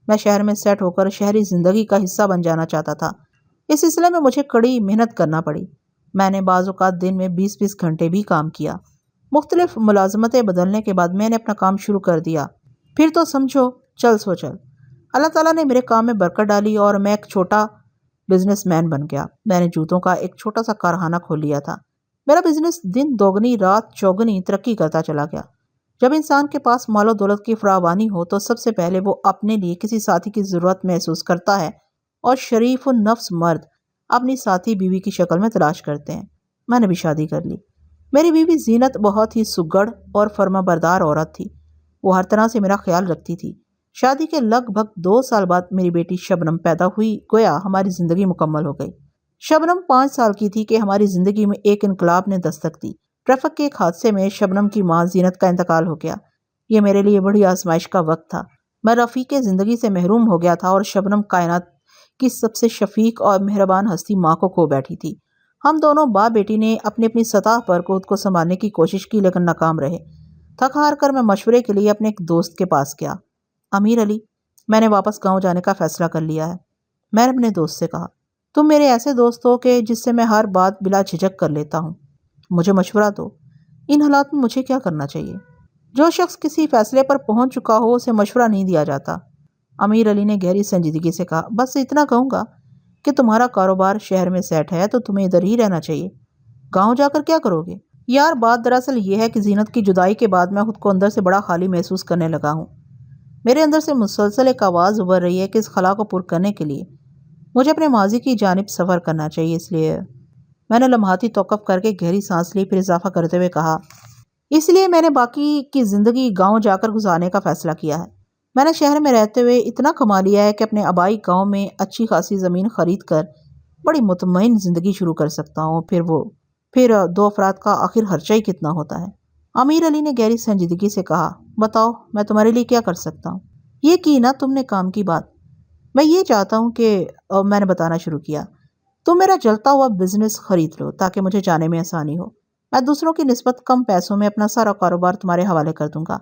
میں شہر میں سیٹ ہو کر شہری زندگی کا حصہ بن جانا چاہتا تھا۔ اس سلسلے میں مجھے کڑی محنت کرنا پڑی۔ میں نے بعض اوقات دن میں 20-20 گھنٹے بھی کام کیا۔ مختلف ملازمتیں بدلنے کے بعد میں نے اپنا کام شروع کر دیا۔ پھر تو سمجھو چل سو چل۔ اللہ تعالیٰ نے میرے کام میں برکت ڈالی اور میں ایک چھوٹا بزنس مین بن گیا۔ میں نے جوتوں کا ایک چھوٹا سا کارخانہ کھول لیا تھا۔ میرا بزنس دن دوگنی رات چوگنی ترقی کرتا چلا گیا۔ جب انسان کے پاس مال و دولت کی فراوانی ہو تو سب سے پہلے وہ اپنے لیے کسی ساتھی کی ضرورت محسوس کرتا ہے، اور شریف النفس مرد اپنی ساتھی بیوی کی شکل میں تلاش کرتے ہیں۔ میں نے بھی شادی کر لی۔ میری بیوی زینت بہت ہی سگڑ اور فرما بردار عورت تھی۔ وہ ہر طرح سے میرا خیال رکھتی تھی۔ شادی کے لگ بھگ 2 سال بعد میری بیٹی شبنم پیدا ہوئی، گویا ہماری زندگی مکمل ہو گئی۔ شبنم 5 سال کی تھی کہ ہماری زندگی میں ایک انقلاب نے دستک دی۔ ٹریفک کے ایک حادثے میں شبنم کی ماں زینت کا انتقال ہو گیا۔ یہ میرے لیے بڑی آزمائش کا وقت تھا۔ میں رفیق زندگی سے محروم ہو گیا تھا اور شبنم کائنات کی سب سے شفیق اور مہربان ہستی ماں کو کھو بیٹھی تھی۔ ہم دونوں باپ بیٹی نے اپنی اپنی سطح پر خود کو سنبھالنے کی کوشش کی، لیکن ناکام رہے۔ تھک ہار کر میں مشورے کے لیے اپنے ایک دوست کے پاس گیا۔ امیر علی، میں نے واپس گاؤں جانے کا فیصلہ کر لیا ہے۔ میں نے اپنے دوست سے کہا، تم میرے ایسے دوست ہو کہ جس سے میں ہر بات بلا جھجک کر لیتا ہوں۔ مجھے مشورہ دو، ان حالات میں مجھے کیا کرنا چاہیے؟ جو شخص کسی فیصلے پر پہنچ چکا ہو اسے مشورہ نہیں دیا جاتا۔ امیر علی نے گہری سنجیدگی سے کہا، بس اتنا کہوں گا کہ تمہارا کاروبار شہر میں سیٹ ہے تو تمہیں ادھر ہی رہنا چاہیے۔ گاؤں جا کر کیا کرو گے؟ یار بات دراصل یہ ہے کہ زینت کی جدائی کے بعد میں خود کو اندر سے بڑا خالی محسوس کرنے لگا ہوں۔ میرے اندر سے مسلسل ایک آواز ابھر رہی ہے کہ اس خلا کو پر کرنے کے لیے مجھے اپنے ماضی کی جانب سفر کرنا چاہیے۔ اس لیے میں نے لمحاتی توقف کر کے گہری سانس لی، پھر اضافہ کرتے ہوئے کہا، اس لیے میں نے باقی کی زندگی گاؤں جا کر گزارنے کا فیصلہ کیا ہے۔ میں نے شہر میں رہتے ہوئے اتنا کما لیا ہے کہ اپنے آبائی گاؤں میں اچھی خاصی زمین خرید کر بڑی مطمئن زندگی شروع کر سکتا ہوں۔ پھر 2 افراد کا آخر خرچہ ہی کتنا ہوتا ہے؟ امیر علی نے گہری سنجیدگی سے کہا، بتاؤ میں تمہارے لیے کیا کر سکتا ہوں؟ یہ کی نا تم نے کام کی بات۔ میں یہ چاہتا ہوں کہ میں نے بتانا شروع کیا، تم میرا جلتا ہوا بزنس خرید لو تاکہ مجھے جانے میں آسانی ہو۔ میں دوسروں کی نسبت کم پیسوں میں اپنا سارا کاروبار تمہارے حوالے کر دوں گا۔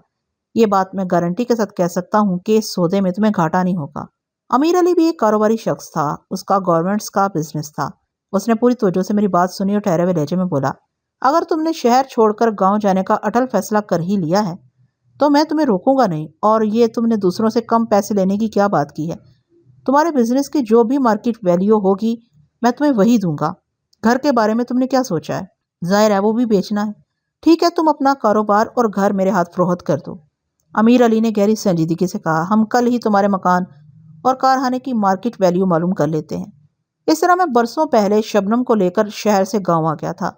یہ بات میں گارنٹی کے ساتھ کہہ سکتا ہوں کہ اس سودے میں تمہیں گھاٹا نہیں ہوگا۔ امیر علی بھی ایک کاروباری شخص تھا۔ اس کا گورنمنٹس کا بزنس تھا۔ اس نے پوری توجہ سے میری بات سنی اور ٹھہرے ہوئے لہجے میں بولا، اگر تم نے شہر چھوڑ کر گاؤں جانے کا اٹل فیصلہ کر ہی لیا ہے تو میں تمہیں روکوں گا نہیں۔ اور یہ تم نے دوسروں سے کم پیسے لینے کی کیا بات کی ہے؟ تمہارے بزنس کی جو بھی مارکیٹ ویلیو ہوگی میں تمہیں وہی دوں گا۔ گھر کے بارے میں تم نے کیا سوچا ہے؟ ظاہر ہے وہ بھی بیچنا ہے۔ ٹھیک ہے، تم اپنا کاروبار اور گھر میرے ہاتھ فروخت کر دو۔ امیر علی نے گہری سنجیدگی سے کہا، ہم کل ہی تمہارے مکان اور کارخانے کی مارکیٹ ویلیو معلوم کر لیتے ہیں۔ اس طرح میں برسوں پہلے شبنم کو لے کر شہر سے گاؤں آ گیا تھا۔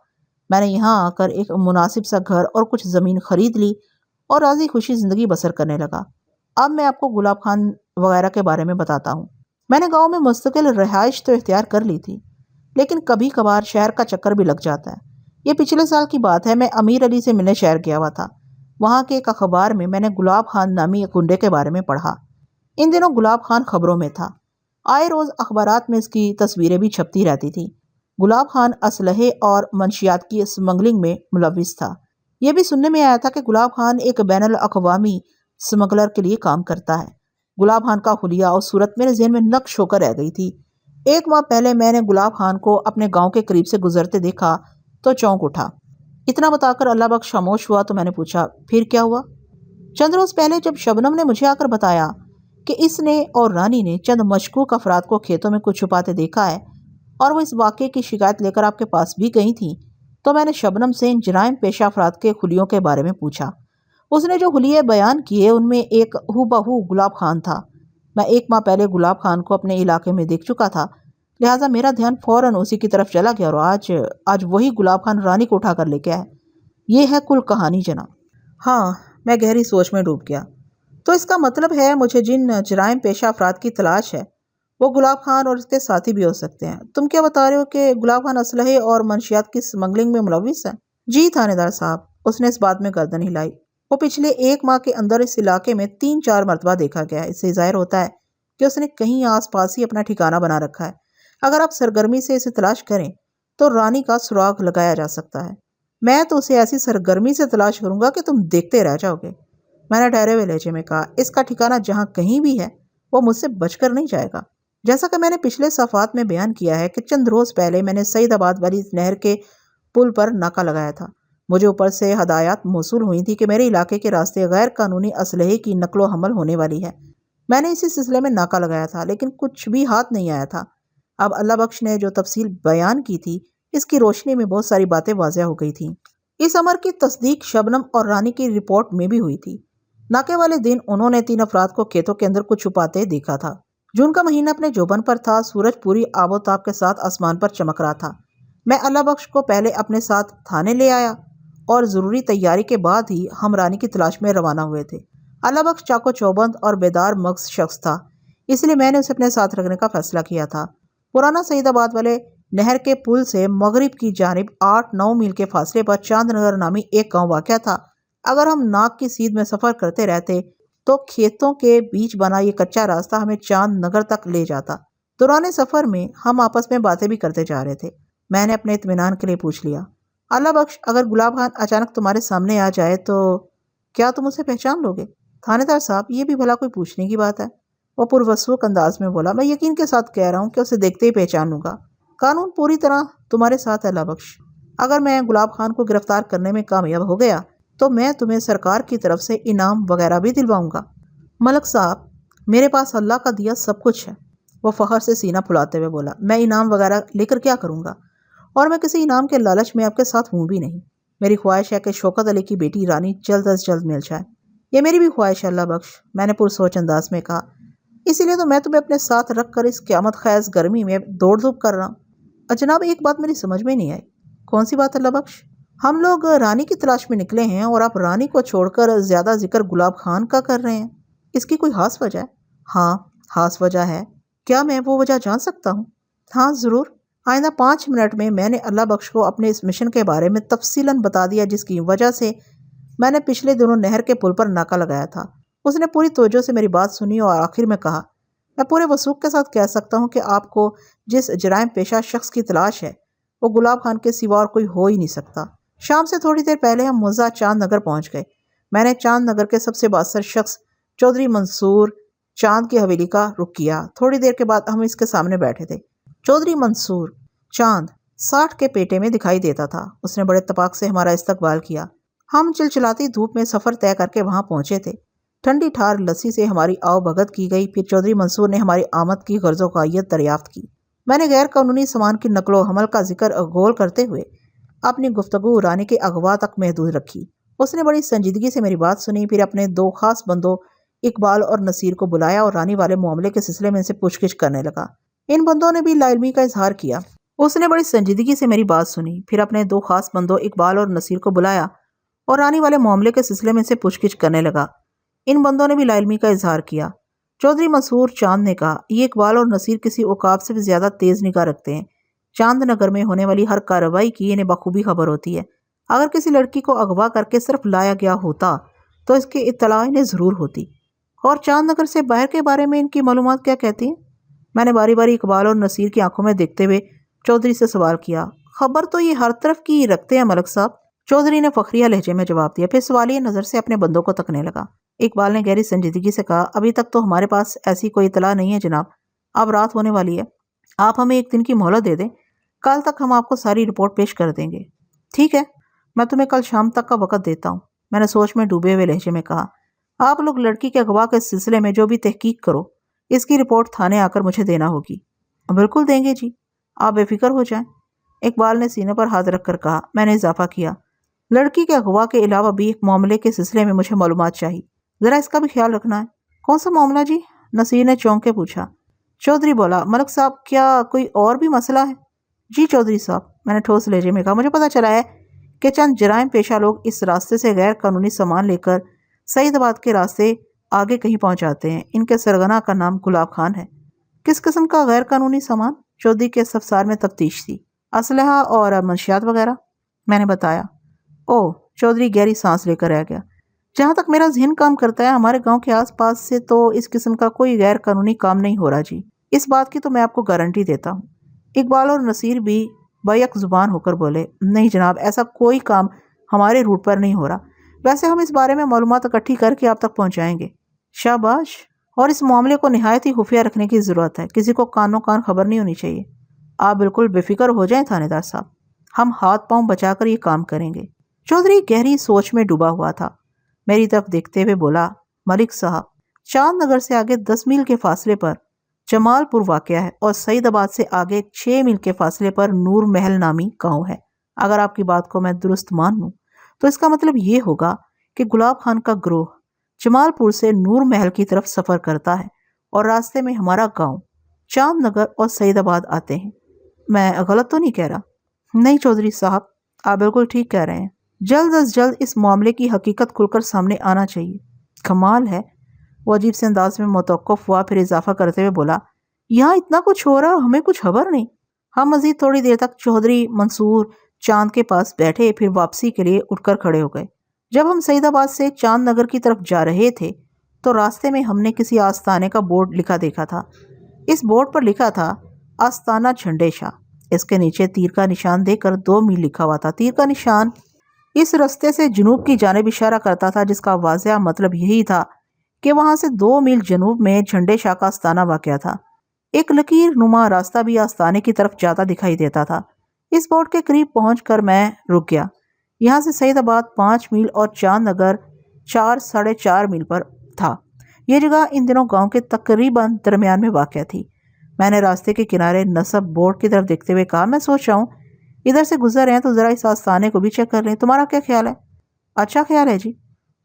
میں نے یہاں آ کر ایک مناسب سا گھر اور کچھ زمین خرید لی اور راضی خوشی زندگی بسر کرنے لگا۔ اب میں آپ کو گلاب خان وغیرہ کے بارے میں بتاتا ہوں۔ میں نے گاؤں میں مستقل رہائش تو اختیار کر لی تھی، لیکن کبھی کبھار شہر کا چکر بھی لگ جاتا ہے۔ یہ پچھلے سال کی بات ہے۔ میں امیر علی سے ملنے شہر گیا ہوا تھا۔ وہاں کے ایک اخبار میں نے گلاب خان نامی ایک گنڈے کے بارے میں پڑھا۔ ان دنوں گلاب خان خبروں میں تھا۔ آئے روز اخبارات میں اس کی تصویریں بھی چھپتی رہتی تھیں۔ گلاب خان اسلحے اور منشیات کی اسمگلنگ میں ملوث تھا۔ یہ بھی سننے میں آیا تھا کہ گلاب خان ایک بین الاقوامی اسمگلر کے لیے کام کرتا ہے۔ گلاب خان کا حلیہ اور صورت میرے ذہن میں نقش ہو کر رہ گئی تھی۔ 1 ماہ پہلے میں نے گلاب خان کو اپنے گاؤں کے قریب سے گزرتے دیکھا تو چونک اٹھا۔ اتنا بتا کر اللہ بخش خاموش ہوا تو میں نے پوچھا، پھر کیا ہوا؟ چند روز پہلے جب شبنم نے مجھے آ کر بتایا کہ اس نے اور رانی نے چند مشکوک افراد کو کھیتوں میں کچھ چھپاتے دیکھا ہے اور وہ اس واقعے کی شکایت لے کر آپ کے پاس بھی گئی تھیں، تو میں نے شبنم سے ان جرائم پیشہ افراد کے خلیوں کے بارے میں پوچھا۔ اس نے جو خلیے بیان کیے ان میں ایک ہو بہو گلاب خان تھا۔ میں 1 ماہ پہلے گلاب خان کو اپنے علاقے میں دیکھ چکا تھا، لہٰذا میرا دھیان فوراً اسی کی طرف چلا گیا اور آج وہی گلاب خان رانی کو اٹھا کر لے کے آئے۔ یہ ہے کل کہانی جناب۔ ہاں، میں گہری سوچ میں ڈوب گیا۔ تو اس کا مطلب ہے مجھے جن جرائم پیشہ افراد کی تلاش ہے وہ گلاب خان اور اس کے ساتھی بھی ہو سکتے ہیں۔ تم کیا بتا رہے ہو کہ گلاب خان اسلحے اور منشیات کی سمگلنگ میں ملوث ہے؟ جی تھانے دار صاحب، اس نے اس بات میں گردن ہلائی۔ وہ پچھلے 1 ماہ کے اندر اس علاقے میں 3-4 مرتبہ دیکھا گیا ہے۔ اس سے ظاہر ہوتا ہے کہ اس نے کہیں آس پاس ہی اپنا ٹھکانہ بنا رکھا ہے۔ اگر آپ سرگرمی سے اسے تلاش کریں تو رانی کا سراغ لگایا جا سکتا ہے۔ میں تو اسے ایسی سرگرمی سے تلاش کروں گا کہ تم دیکھتے رہ جاؤ گے، میں نے ٹھہرے ہوئے لہجے میں کہا۔ اس کا ٹھکانہ جہاں کہیں بھی ہے وہ مجھ سے بچ کر نہیں جائے گا۔ جیسا کہ میں نے پچھلے صفحات میں بیان کیا ہے کہ چند روز پہلے میں نے سعید آباد والی نہر کے پل پر ناکہ لگایا تھا۔ مجھے اوپر سے ہدایات موصول ہوئی تھی کہ میرے علاقے کے راستے غیر قانونی اسلحے کی نقل و حمل ہونے والی ہے۔ میں نے اسی سلسلے میں ناکہ لگایا تھا لیکن کچھ بھی ہاتھ نہیں آیا تھا۔ اب اللہ بخش نے جو تفصیل بیان کی تھی اس کی روشنی میں بہت ساری باتیں واضح ہو گئی تھیں۔ اس امر کی تصدیق شبنم اور رانی کی رپورٹ میں بھی ہوئی تھی۔ ناکے والے دن انہوں نے 3 افراد کو کھیتوں کے اندر کچھ چھپاتے دیکھا تھا۔ جون کا مہینہ اپنے جوبن پر تھا، سورج پوری آب و تاب کے ساتھ آسمان پر چمک رہا تھا۔ میں اللہ بخش کو پہلے اپنے ساتھ تھانے لے آیا اور ضروری تیاری کے بعد ہی ہم رانی کی تلاش میں روانہ ہوئے تھے۔ اللہ بخش چاق و چوبند اور بیدار مغز شخص تھا، اس لیے میں نے اسے اپنے ساتھ رکھنے کا فیصلہ کیا تھا۔ پرانا سعید آباد والے نہر کے پل سے مغرب کی جانب 8-9 میل کے فاصلے پر چاند نگر نامی ایک گاؤں واقع تھا۔ اگر ہم ناک کی سیدھ میں سفر کرتے رہتے تو کھیتوں کے بیچ بنا یہ کچا راستہ ہمیں چاند نگر تک لے جاتا۔ دوران سفر میں ہم آپس میں باتیں بھی کرتے جا رہے تھے۔ میں نے اپنے اطمینان کے لیے پوچھ لیا، اللہ بخش اگر گلاب خان اچانک تمہارے سامنے آ جائے تو کیا تم اسے پہچان لو گے؟ تھانے دار صاحب، یہ بھی بھلا کوئی پوچھنے کی بات ہے؟ وہ پروسوک انداز میں بولا۔ میں یقین کے ساتھ کہہ رہا ہوں کہ اسے دیکھتے ہی پہچان لوں گا۔ قانون پوری طرح تمہارے ساتھ ہے اللہ بخش۔ اگر میں گلاب خان کو گرفتار کرنے میں کامیاب ہو گیا تو میں تمہیں سرکار کی طرف سے انعام وغیرہ بھی دلواؤں گا۔ ملک صاحب، میرے پاس اللہ کا دیا سب کچھ ہے، وہ فخر سے سینہ پھلاتے ہوئے بولا۔ میں انعام وغیرہ لے کر کیا کروں گا؟ اور میں کسی انعام کے لالچ میں آپ کے ساتھ ہوں بھی نہیں۔ میری خواہش ہے کہ شوکت علی کی بیٹی رانی جلد از جلد مل جائے۔ یہ میری بھی خواہش ہے اللہ بخش، میں نے پرسوچ انداز میں کہا۔ اسی لیے تو میں تمہیں اپنے ساتھ رکھ کر اس قیامت خیز گرمی میں دوڑ دھوپ کر رہا ہوں۔ جناب، ایک بات میری سمجھ میں نہیں آئی۔ کون سی بات اللہ بخش؟ ہم لوگ رانی کی تلاش میں نکلے ہیں اور آپ رانی کو چھوڑ کر زیادہ ذکر گلاب خان کا کر رہے ہیں۔ اس کی کوئی خاص وجہ ہے؟ ہاں، خاص وجہ ہے۔ کیا میں وہ وجہ جان سکتا ہوں؟ ہاں ضرور۔ آئندہ 5 منٹ میں نے اللہ بخش کو اپنے اس مشن کے بارے میں تفصیلاً بتا دیا جس کی وجہ سے میں نے پچھلے دنوں نہر کے پل پر ناکہ لگایا تھا۔ اس نے پوری توجہ سے میری بات سنی اور آخر میں کہا، میں پورے وثوق کے ساتھ کہہ سکتا ہوں کہ آپ کو جس جرائم پیشہ شخص کی تلاش ہے وہ گلاب خان کے سوا اور کوئی ہو ہی نہیں سکتا۔ شام سے تھوڑی دیر پہلے ہم مزہ چاند نگر پہنچ گئے۔ میں نے چاند نگر کے سب سے بااثر شخص چودھری منصور چاند کی حویلی کا رخ کیا۔ تھوڑی دیر کے بعد ہم اس کے سامنے بیٹھے تھے۔ چودھری منصور چاند 60 کے پیٹے میں دکھائی دیتا تھا۔ اس نے بڑے اتفاق سے ہمارا استقبال کیا۔ ہم چلچلاتی دھوپ میں سفر طے کر کے وہاں پہنچے تھے۔ ٹھنڈی ٹھار لسی سے ہماری آؤ بھگت کی گئی، پھر چودھری منصور نے ہماری آمد کی غرض و غائیت دریافت کی۔ میں نے غیر قانونی سامان کی نقل و حمل کا ذکر غول کرتے ہوئے اپنی گفتگو رانی کے اغوا تک محدود رکھی۔ اس نے بڑی سنجیدگی سے میری بات سنی، پھر اپنے 2 خاص بندوں اقبال اور نصیر کو بلایا اور رانی والے معاملے کے سلسلے میں ان سے پوچھ گچھ کرنے لگا۔ ان بندوں نے بھی لا علمی کا اظہار کیا۔ اس نے بڑی سنجیدگی سے میری بات سنی، پھر اپنے 2 خاص بندوں اقبال اور نصیر کو بلایا اور رانی والے معاملے کے سلسلے میں ان سے پوچھ گچھ کرنے لگا۔ ان بندوں نے بھی لا علمی کا اظہار کیا۔ چودھری منصور چاند نے کہا، یہ اقبال اور نصیر کسی اوقاف سے بھی زیادہ تیز نگاہ رکھتے ہیں۔ چاند نگر میں ہونے والی ہر کارروائی کی انہیں بخوبی خبر ہوتی ہے۔ اگر کسی لڑکی کو اغوا کر کے صرف لایا گیا ہوتا تو اس کی اطلاع انہیں ضرور ہوتی۔ اور چاند نگر سے باہر کے بارے میں ان کی معلومات کیا کہتی ہیں؟ میں نے باری باری اقبال اور نصیر کی آنکھوں میں دیکھتے ہوئے چودھری سے سوال کیا۔ خبر تو یہ ہر طرف کی رکھتے ہیں ملک صاحب، چودھری نے فخریہ لہجے میں جواب دیا، پھر سوالیہ نظر سے اپنے بندوں کو تکنے لگا۔ اقبال نے گہری سنجیدگی سے کہا، ابھی تک تو ہمارے پاس ایسی کوئی اطلاع نہیں ہے جناب، اب رات ہونے والی ہے، آپ ہمیں 1 دن کی مہلت دے دیں، کل تک ہم آپ کو ساری رپورٹ پیش کر دیں گے۔ ٹھیک ہے، میں تمہیں کل شام تک کا وقت دیتا ہوں، میں نے سوچ میں ڈوبے ہوئے لہجے میں کہا۔ آپ لوگ لڑکی کے اغوا کے سلسلے میں جو بھی تحقیق کرو اس کی رپورٹ تھانے آ کر مجھے دینا ہوگی۔ بالکل دیں گے جی، آپ بے فکر ہو جائیں، اقبال نے سینے پر ہاتھ رکھ کر کہا۔ میں نے اضافہ کیا، لڑکی کے اغوا کے علاوہ بھی ایک معاملے کے سلسلے میں مجھے معلومات چاہیے، ذرا اس کا بھی خیال رکھنا ہے۔ کون سا معاملہ جی؟ نصیر نے چونک کے پوچھا۔ چودھری بولا، ملک صاحب کیا کوئی اور بھی مسئلہ ہے؟ جی چودھری صاحب، میں نے ٹھوس لہجے میں کہا، مجھے پتہ چلا ہے کہ چند جرائم پیشہ لوگ اس راستے سے غیر قانونی سامان لے کر سعید آباد کے راستے آگے کہیں پہنچاتے ہیں۔ ان کے سرگنا کا نام گلاب خان ہے۔ کس قسم کا غیر قانونی سامان؟ چودھری کے استفسار میں تفتیش تھی۔ اسلحہ اور منشیات وغیرہ، میں نے بتایا۔ اوہ، چودھری گہری سانس لے کر رہ گیا۔ جہاں تک میرا ذہن کام کرتا ہے ہمارے گاؤں کے آس پاس سے تو اس قسم کا کوئی غیر قانونی کام نہیں ہو رہا جی، اس بات کی تو میں آپ کو گارنٹی دیتا ہوں۔ اقبال اور نصیر بھی بیک زبان ہو کر بولے، نہیں جناب، ایسا کوئی کام ہمارے روٹ پر نہیں ہو رہا۔ ویسے ہم اس بارے میں معلومات اکٹھی کر کے آپ تک پہنچائیں گے۔ شاباش، اور اس معاملے کو نہایت ہی خفیہ رکھنے کی ضرورت ہے، کسی کو کانوں کان خبر نہیں ہونی چاہیے۔ آپ بالکل بے فکر ہو جائیں تھانے دار صاحب، ہم ہاتھ پاؤں بچا کر یہ کام کریں گے۔ چودھری گہری سوچ میں ڈوبا ہوا تھا، میری طرف دیکھتے ہوئے بولا، ملک صاحب، چاند نگر سے آگے 10 میل کے فاصلے پر جمال پور واقع ہے اور سعید آباد سے آگے 6 میل کے فاصلے پر نور محل نامی گاؤں ہے۔ اگر آپ کی بات کو میں درست مان لوں تو اس کا مطلب یہ ہوگا کہ گلاب خان کا گروہ جمال پور سے نور محل کی طرف سفر کرتا ہے اور راستے میں ہمارا گاؤں چاند نگر اور سعید آباد آتے ہیں۔ میں غلط تو نہیں کہہ رہا؟ نہیں چودھری صاحب، آپ بالکل ٹھیک کہہ رہے ہیں۔ جلد از جلد اس معاملے کی حقیقت کھل کر سامنے آنا چاہیے۔ کمال ہے، وہ عجیب سے انداز میں متوقف ہوا، پھر اضافہ کرتے ہوئے بولا، یہاں اتنا کچھ ہو رہا ہے اور ہمیں کچھ خبر نہیں۔ ہم مزید تھوڑی دیر تک چودھری منصور چاند کے پاس بیٹھے، پھر واپسی کے لیے اٹھ کر کھڑے ہو گئے۔ جب ہم سعید آباد سے چاند نگر کی طرف جا رہے تھے تو راستے میں ہم نے کسی آستانے کا بورڈ لکھا دیکھا تھا۔ اس بورڈ پر لکھا تھا آستانہ جھنڈے شاہ۔ اس کے نیچے تیر کا نشان دے کر 2 میل لکھا ہوا تھا۔ تیر کا نشان اس رستے سے جنوب کی جانب اشارہ کرتا تھا، جس کا واضح مطلب یہی تھا کہ وہاں سے 2 میل جنوب میں جھنڈے شاہ کا آستانہ واقع تھا۔ ایک لکیر نما راستہ بھی آستانے کی طرف جاتا دکھائی دیتا تھا۔ اس بورڈ کے قریب پہنچ کر میں رک گیا۔ یہاں سے سعید آباد 5 میل اور چاند نگر 4 ساڑھے 4 میل پر تھا۔ یہ جگہ ان دنوں گاؤں کے تقریباً درمیان میں واقع تھی۔ میں نے راستے کے کنارے نصب بورڈ کی طرف دیکھتے ہوئے کہا، میں سوچ رہا ہوں ادھر سے گزر رہے ہیں تو ذرا اس آستانے کو بھی چیک کر لیں، تمہارا کیا خیال ہے؟ اچھا خیال ہے جی،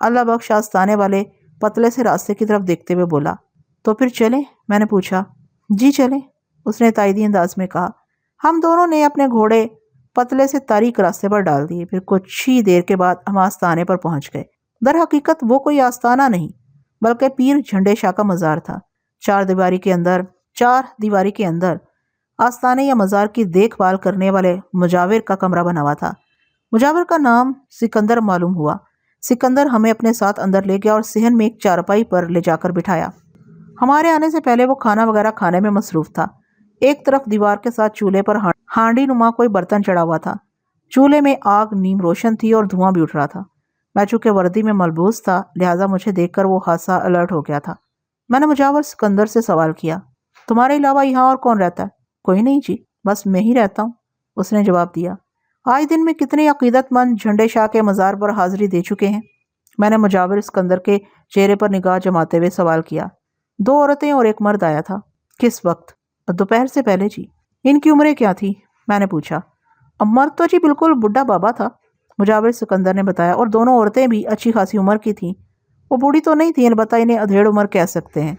اللہ بخش آستانے والے پتلے سے راستے کی طرف دیکھتے ہوئے بولا۔ تو پھر چلیں؟ میں نے پوچھا۔ جی چلیں، اس نے تائیدی انداز میں کہا۔ ہم دونوں نے اپنے گھوڑے پتلے سے تاریک راستے پر ڈال دیے، پھر کچھ ہی دیر کے بعد ہم آستانے پر پہنچ گئے۔ در حقیقت وہ کوئی آستانہ نہیں بلکہ پیر جھنڈے شاہ کا مزار تھا۔ 4 دیواری کے اندر آستانے یا مزار کی دیکھ بھال کرنے والے مجاور کا کمرہ بنا ہوا تھا۔ مجاور کا نام سکندر معلوم ہوا۔ سکندر ہمیں اپنے ساتھ اندر لے گیا اور صحن میں ایک چارپائی پر لے جا کر بٹھایا۔ ہمارے آنے سے پہلے وہ کھانا وغیرہ کھانے میں مصروف تھا۔ ایک طرف دیوار کے ساتھ چولہے پر ہانڈی نما کوئی برتن چڑھا ہوا تھا۔ چولہے میں آگ نیم روشن تھی اور دھواں بھی اٹھ رہا تھا۔ میں چونکہ وردی میں ملبوس تھا لہٰذا مجھے دیکھ کر وہ خاصا الرٹ ہو گیا تھا۔ میں نے مجاور سکندر سے سوال کیا، تمہارے علاوہ یہاں اور کون رہتا ہے؟ کوئی نہیں جی، بس میں ہی رہتا ہوں، اس نے جواب دیا۔ آج دن میں کتنے عقیدت مند جھنڈے شاہ کے مزار پر حاضری دے چکے ہیں؟ میں نے مجاور سکندر کے چہرے پر نگاہ جماتے ہوئے سوال کیا۔ 2 عورتیں اور ایک مرد آیا تھا۔ کس وقت؟ دوپہر سے پہلے جی۔ ان کی عمریں کیا تھی؟ میں نے پوچھا۔ مرد تو جی بالکل بڈھا بابا تھا، مجاور سکندر نے بتایا، اور دونوں عورتیں بھی اچھی خاصی عمر کی تھیں۔ وہ بوڑھی تو نہیں تھی، البتہ انہیں ادھیڑ عمر کہہ سکتے ہیں۔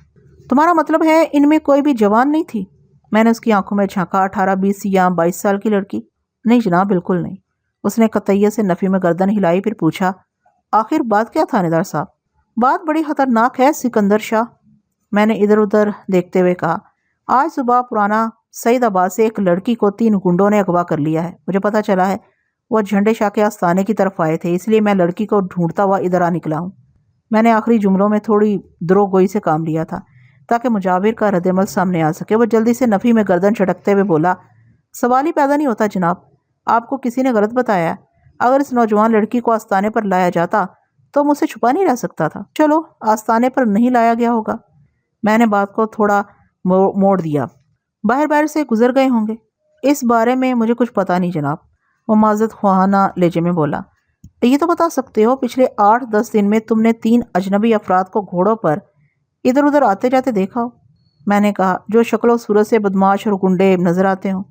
تمہارا مطلب ہے ان میں کوئی بھی جوان نہیں تھی؟ میں نے اس کی آنکھوں میں جھانکا۔ 18-20 یا 22 سال کی لڑکی؟ نہیں جناب، بالکل نہیں، اس نے قطعیت سے نفی میں گردن ہلائی، پھر پوچھا، آخر بات کیا تھانے دار صاحب؟ بات بڑی خطرناک ہے سکندر شاہ، میں نے ادھر ادھر دیکھتے ہوئے کہا۔ آج صبح پرانا سعید آباد سے ایک لڑکی کو 3 گنڈوں نے اغوا کر لیا ہے۔ مجھے پتہ چلا ہے وہ جھنڈے شاہ کے آستانے کی طرف آئے تھے، اس لیے میں لڑکی کو ڈھونڈتا ہوا ادھر آ نکلا ہوں۔ میں نے آخری جملوں میں تھوڑی دروغ گوئی سے کام لیا تھا تاکہ مجاور کا رد عمل سامنے آ سکے۔ وہ جلدی سے نفی میں گردن چٹکتے ہوئے بولا، سوال ہی پیدا نہیں ہوتا جناب، آپ کو کسی نے غلط بتایا ہے۔ اگر اس نوجوان لڑکی کو آستانے پر لایا جاتا تو مجھ سے چھپا نہیں رہ سکتا تھا۔ چلو، آستانے پر نہیں لایا گیا ہوگا، میں نے بات کو تھوڑا موڑ دیا، باہر سے گزر گئے ہوں گے۔ اس بارے میں مجھے کچھ پتا نہیں جناب، وہ معذرت خواہانہ لہجے میں بولا۔ یہ تو بتا سکتے ہو پچھلے 8-10 دن میں تم نے 3 اجنبی افراد کو گھوڑوں پر ادھر ادھر آتے جاتے دیکھا ہو؟ میں نے کہا، جو شکل و صورت سے بدماش اور گنڈے نظر آتے ہوں۔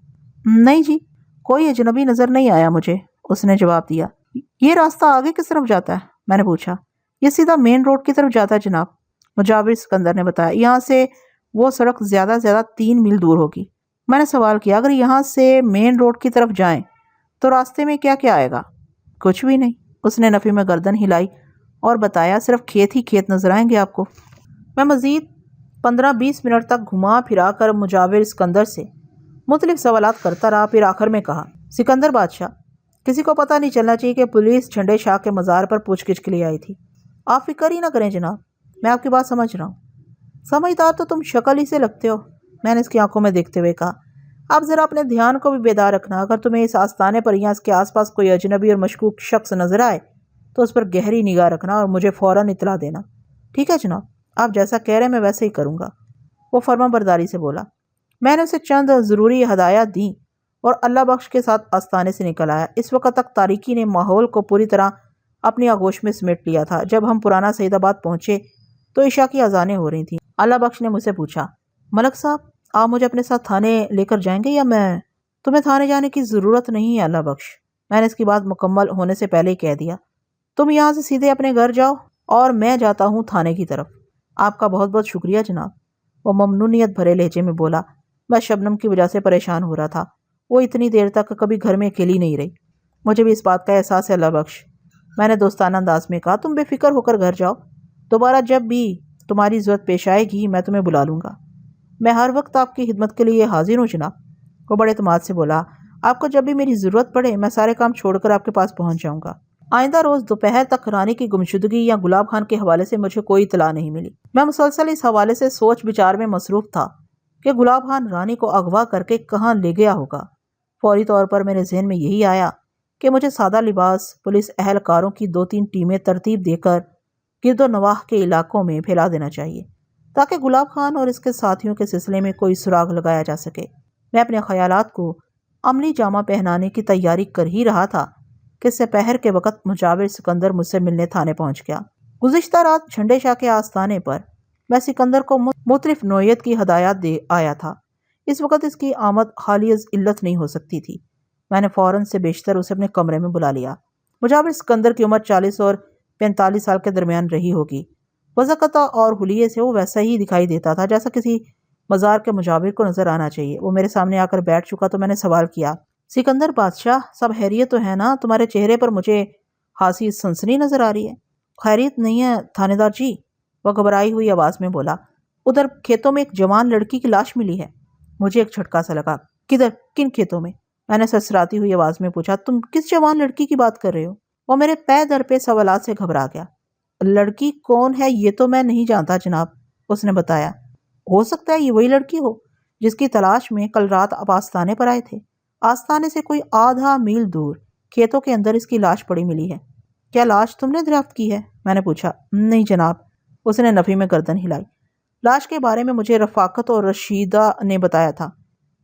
نہیں جی، کوئی اجنبی نظر نہیں آیا مجھے، اس نے جواب دیا۔ یہ راستہ آگے کس طرف جاتا ہے؟ میں نے پوچھا۔ یہ سیدھا مین روڈ کی طرف جاتا ہے جناب، مجاور سکندر نے بتایا۔ یہاں سے وہ سڑک زیادہ سے زیادہ 3 میل دور ہوگی۔ میں نے سوال کیا، اگر یہاں سے مین روڈ کی طرف جائیں تو راستے میں کیا کیا آئے گا؟ کچھ بھی نہیں، اس نے نفی میں گردن ہلائی اور بتایا، صرف کھیت ہی کھیت نظر آئیں گے آپ کو۔ میں مزید 15-20 منٹ تک گھما پھرا کر مجاور اسکندر سے مختلف سوالات کرتا رہا، پھر آخر میں کہا، سکندر بادشاہ، کسی کو پتہ نہیں چلنا چاہیے کہ پولیس جھنڈے شاہ کے مزار پر پوچھ گچھ کے لیے آئی تھی۔ آپ فکر ہی نہ کریں جناب، میں آپ کی بات سمجھ رہا ہوں۔ سمجھدار تو تم شکل ہی سے لگتے ہو، میں نے اس کی آنکھوں میں دیکھتے ہوئے کہا۔ آپ ذرا اپنے دھیان کو بھی بیدار رکھنا، اگر تمہیں اس آستانے پر یا اس کے آس پاس کوئی اجنبی اور مشکوک شخص نظر آئے تو اس پر گہری نگاہ رکھنا اور مجھے فوراً اطلاع دینا۔ ٹھیک ہے جناب، آپ جیسا کہہ رہے ہیں میں ویسے ہی کروں گا، وہ فرما برداری سے بولا۔ میں نے اسے چند ضروری ہدایات دیں اور اللہ بخش کے ساتھ آستانے سے نکل آیا۔ اس وقت تک تاریکی نے ماحول کو پوری طرح اپنی آغوش میں سمیٹ لیا تھا۔ جب ہم پرانا سعید آباد پہنچے تو عشاء کی اذانیں ہو رہی تھیں۔ اللہ بخش نے مجھ سے پوچھا، ملک صاحب، آپ مجھے اپنے ساتھ تھانے لے کر جائیں گے یا میں؟ تمہیں تھانے جانے کی ضرورت نہیں ہے اللہ بخش، میں نے اس کی بات مکمل ہونے سے پہلے ہی کہہ دیا۔ تم یہاں سے سیدھے اپنے گھر جاؤ اور میں جاتا ہوں تھانے کی طرف۔ آپ کا بہت بہت شکریہ جناب، وہ ممنونیت بھرے لہجے میں بولا۔ میں شبنم کی وجہ سے پریشان ہو رہا تھا، وہ اتنی دیر تک کبھی گھر میں اکیلی نہیں رہی۔ مجھے بھی اس بات کا احساس ہے اللہ بخش، میں نے دوستانہ انداز میں کہا۔ تم بے فکر ہو کر گھر جاؤ، دوبارہ جب بھی تمہاری ضرورت پیش آئے گی میں تمہیں بلا لوں گا۔ میں ہر وقت آپ کی خدمت کے لیے حاضر ہوں جناب، وہ بڑے اعتماد سے بولا۔ آپ کو جب بھی میری ضرورت پڑے میں سارے کام چھوڑ کر آپ کے پاس پہنچ جاؤں گا۔ آئندہ روز دوپہر تک رانی کی گمشدگی یا گلاب خان کے حوالے سے مجھے کوئی اطلاع نہیں ملی۔ میں مسلسل اس حوالے سے سوچ بچار میں مصروف تھا کہ گلاب خان رانی کو اغوا کر کے کہاں لے گیا ہوگا۔ فوری طور پر میرے ذہن میں یہی آیا کہ مجھے سادہ لباس پولیس اہلکاروں کی 2-3 ٹیمیں ترتیب دے کر گرد و نواح کے علاقوں میں پھیلا دینا چاہیے تاکہ گلاب خان اور اس کے ساتھیوں کے سلسلے میں کوئی سراغ لگایا جا سکے۔ میں اپنے خیالات کو عملی جامہ پہنانے کی تیاری کر ہی رہا تھا کہ سپہر کے وقت مجاور سکندر مجھ سے ملنے تھانے پہنچ گیا۔ گزشتہ رات جھنڈے شاہ کے آستانے پر میں سکندر کو مختلف نوعیت کی ہدایات دے آیا تھا۔ اس وقت اس کی آمد خالی از علت نہیں ہو سکتی تھی۔ میں نے فوراً سے بیشتر اسے اپنے کمرے میں بلا لیا۔ مجاور سکندر کی عمر 40 اور 45 سال کے درمیان رہی ہوگی۔ وضاقتہ اور حلیے سے وہ ویسا ہی دکھائی دیتا تھا جیسا کسی مزار کے مجاور کو نظر آنا چاہیے۔ وہ میرے سامنے آ کر بیٹھ چکا تو میں نے سوال کیا، سکندر بادشاہ، سب خیریت تو ہے نا؟ تمہارے چہرے پر مجھے خاصی سنسنی نظر آ رہی ہے۔ خیریت نہیں ہے تھانے دار جی، وہ گھبرائی ہوئی آواز میں بولا۔ ادھر کھیتوں میں ایک جوان لڑکی کی لاش ملی ہے۔ مجھے ایک جھٹکا سا لگا۔ کدھر؟ کن کھیتوں میں؟ میں نے سرسراتی ہوئی آواز میں پوچھا۔ تم کس جوان لڑکی کی بات کر رہے ہو؟ وہ میرے پے در پہ سوالات سے گھبرا گیا۔ لڑکی کون ہے یہ تو میں نہیں جانتا جناب، اس نے بتایا۔ ہو سکتا ہے یہ وہی لڑکی ہو جس کی تلاش میں کل رات آپ آستانے پر آئے تھے۔ آستانے سے کوئی آدھا میل دور کھیتوں کے اندر اس کی لاش پڑی ملی ہے۔ کیا لاش تم نے دریافت کی ہے؟ میں نے پوچھا۔ نہیں جناب، اس نے نفی میں گردن ہلائی۔ لاش کے بارے میں مجھے رفاقت اور رشیدہ نے بتایا تھا۔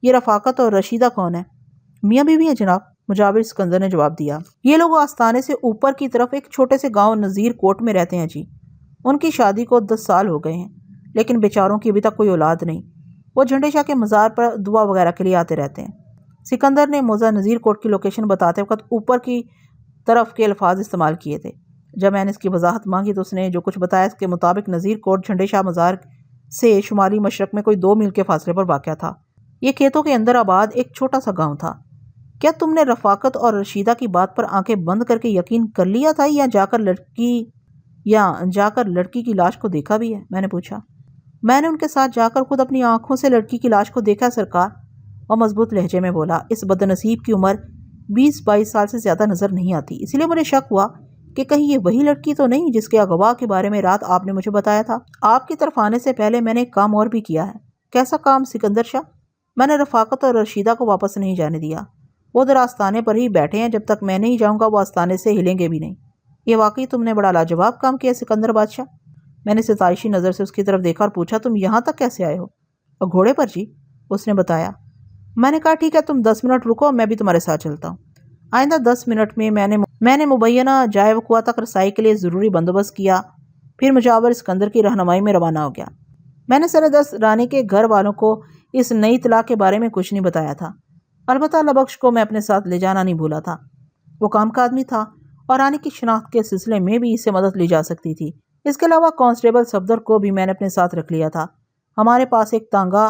یہ رفاقت اور رشیدہ کون ہے؟ میاں بیوی ہیں جناب، مجاور سکندر نے جواب دیا۔ یہ لوگ آستانے سے اوپر کی طرف ایک چھوٹے سے گاؤں نذیر کوٹ میں رہتے ہیں جی۔ ان کی شادی کو 10 سال ہو گئے ہیں، لیکن بیچاروں کی ابھی تک کوئی اولاد نہیں۔ وہ جھنڈے شاہ کے مزار پر دعا وغیرہ کے لیے آتے رہتے ہیں۔ سکندر نے موزہ نذیر کوٹ کی لوکیشن بتاتے وقت اوپر کی طرف کے الفاظ استعمال کیے تھے۔ جب میں نے اس کی وضاحت مانگی تو اس نے جو کچھ بتایا اس کے مطابق نذیر کوٹ جھنڈے شاہ مزار سے شمالی مشرق میں کوئی 2 میل کے فاصلے پر واقع تھا۔ یہ کھیتوں کے اندر آباد ایک چھوٹا سا گاؤں تھا۔ کیا تم نے رفاقت اور رشیدہ کی بات پر آنکھیں بند کر کے یقین کر لیا تھا یا جا کر لڑکی کی لاش کو دیکھا بھی ہے؟ میں نے پوچھا۔ میں نے ان کے ساتھ جا کر خود اپنی آنکھوں سے لڑکی کی لاش کو دیکھا سرکار، وہ مضبوط لہجے میں بولا۔ اس بدنصیب کی عمر 20-22 سال سے زیادہ نظر نہیں آتی، اسی لیے مجھے شک ہوا کہ کہیں یہ وہی لڑکی تو نہیں جس کے اغوا کے بارے میں رات آپ نے مجھے بتایا تھا۔ آپ کی طرف آنے سے پہلے میں نے ایک کام اور بھی کیا ہے۔ کیسا کام سکندر شاہ؟ میں نے رفاقت اور رشیدہ کو واپس نہیں جانے دیا۔ وہ ادھر آستانے پر ہی بیٹھے ہیں، جب تک میں نہیں جاؤں گا وہ آستانے سے ہلیں گے بھی نہیں۔ یہ واقعی تم نے بڑا لاجواب کام کیا سکندر بادشاہ۔ میں نے ستائشی نظر سے اس کی طرف دیکھا اور پوچھا، تم یہاں تک کیسے آئے ہو؟ اور گھوڑے پر جی، اس نے بتایا۔ میں نے کہا ٹھیک ہے، تم 10 منٹ رکو، میں بھی تمہارے ساتھ چلتا ہوں۔ آئندہ 10 منٹ میں میں نے مبینہ جائے وقوع تک رسائی کے لیے ضروری بندوبست کیا، پھر مجاور سکندر کی رہنمائی میں روانہ ہو گیا۔ میں نے سردست رانی کے گھر والوں کو اس نئی اطلاع کے بارے میں کچھ نہیں بتایا تھا، البتہ اللہ بخش کو میں اپنے ساتھ لے جانا نہیں بھولا تھا۔ وہ کام کا آدمی تھا اور رانی کی شناخت کے سلسلے میں بھی اس سے مدد لی جا سکتی تھی۔ اس کے علاوہ کانسٹیبل صفدر کو بھی میں نے اپنے ساتھ رکھ لیا تھا۔ ہمارے پاس ایک تانگا،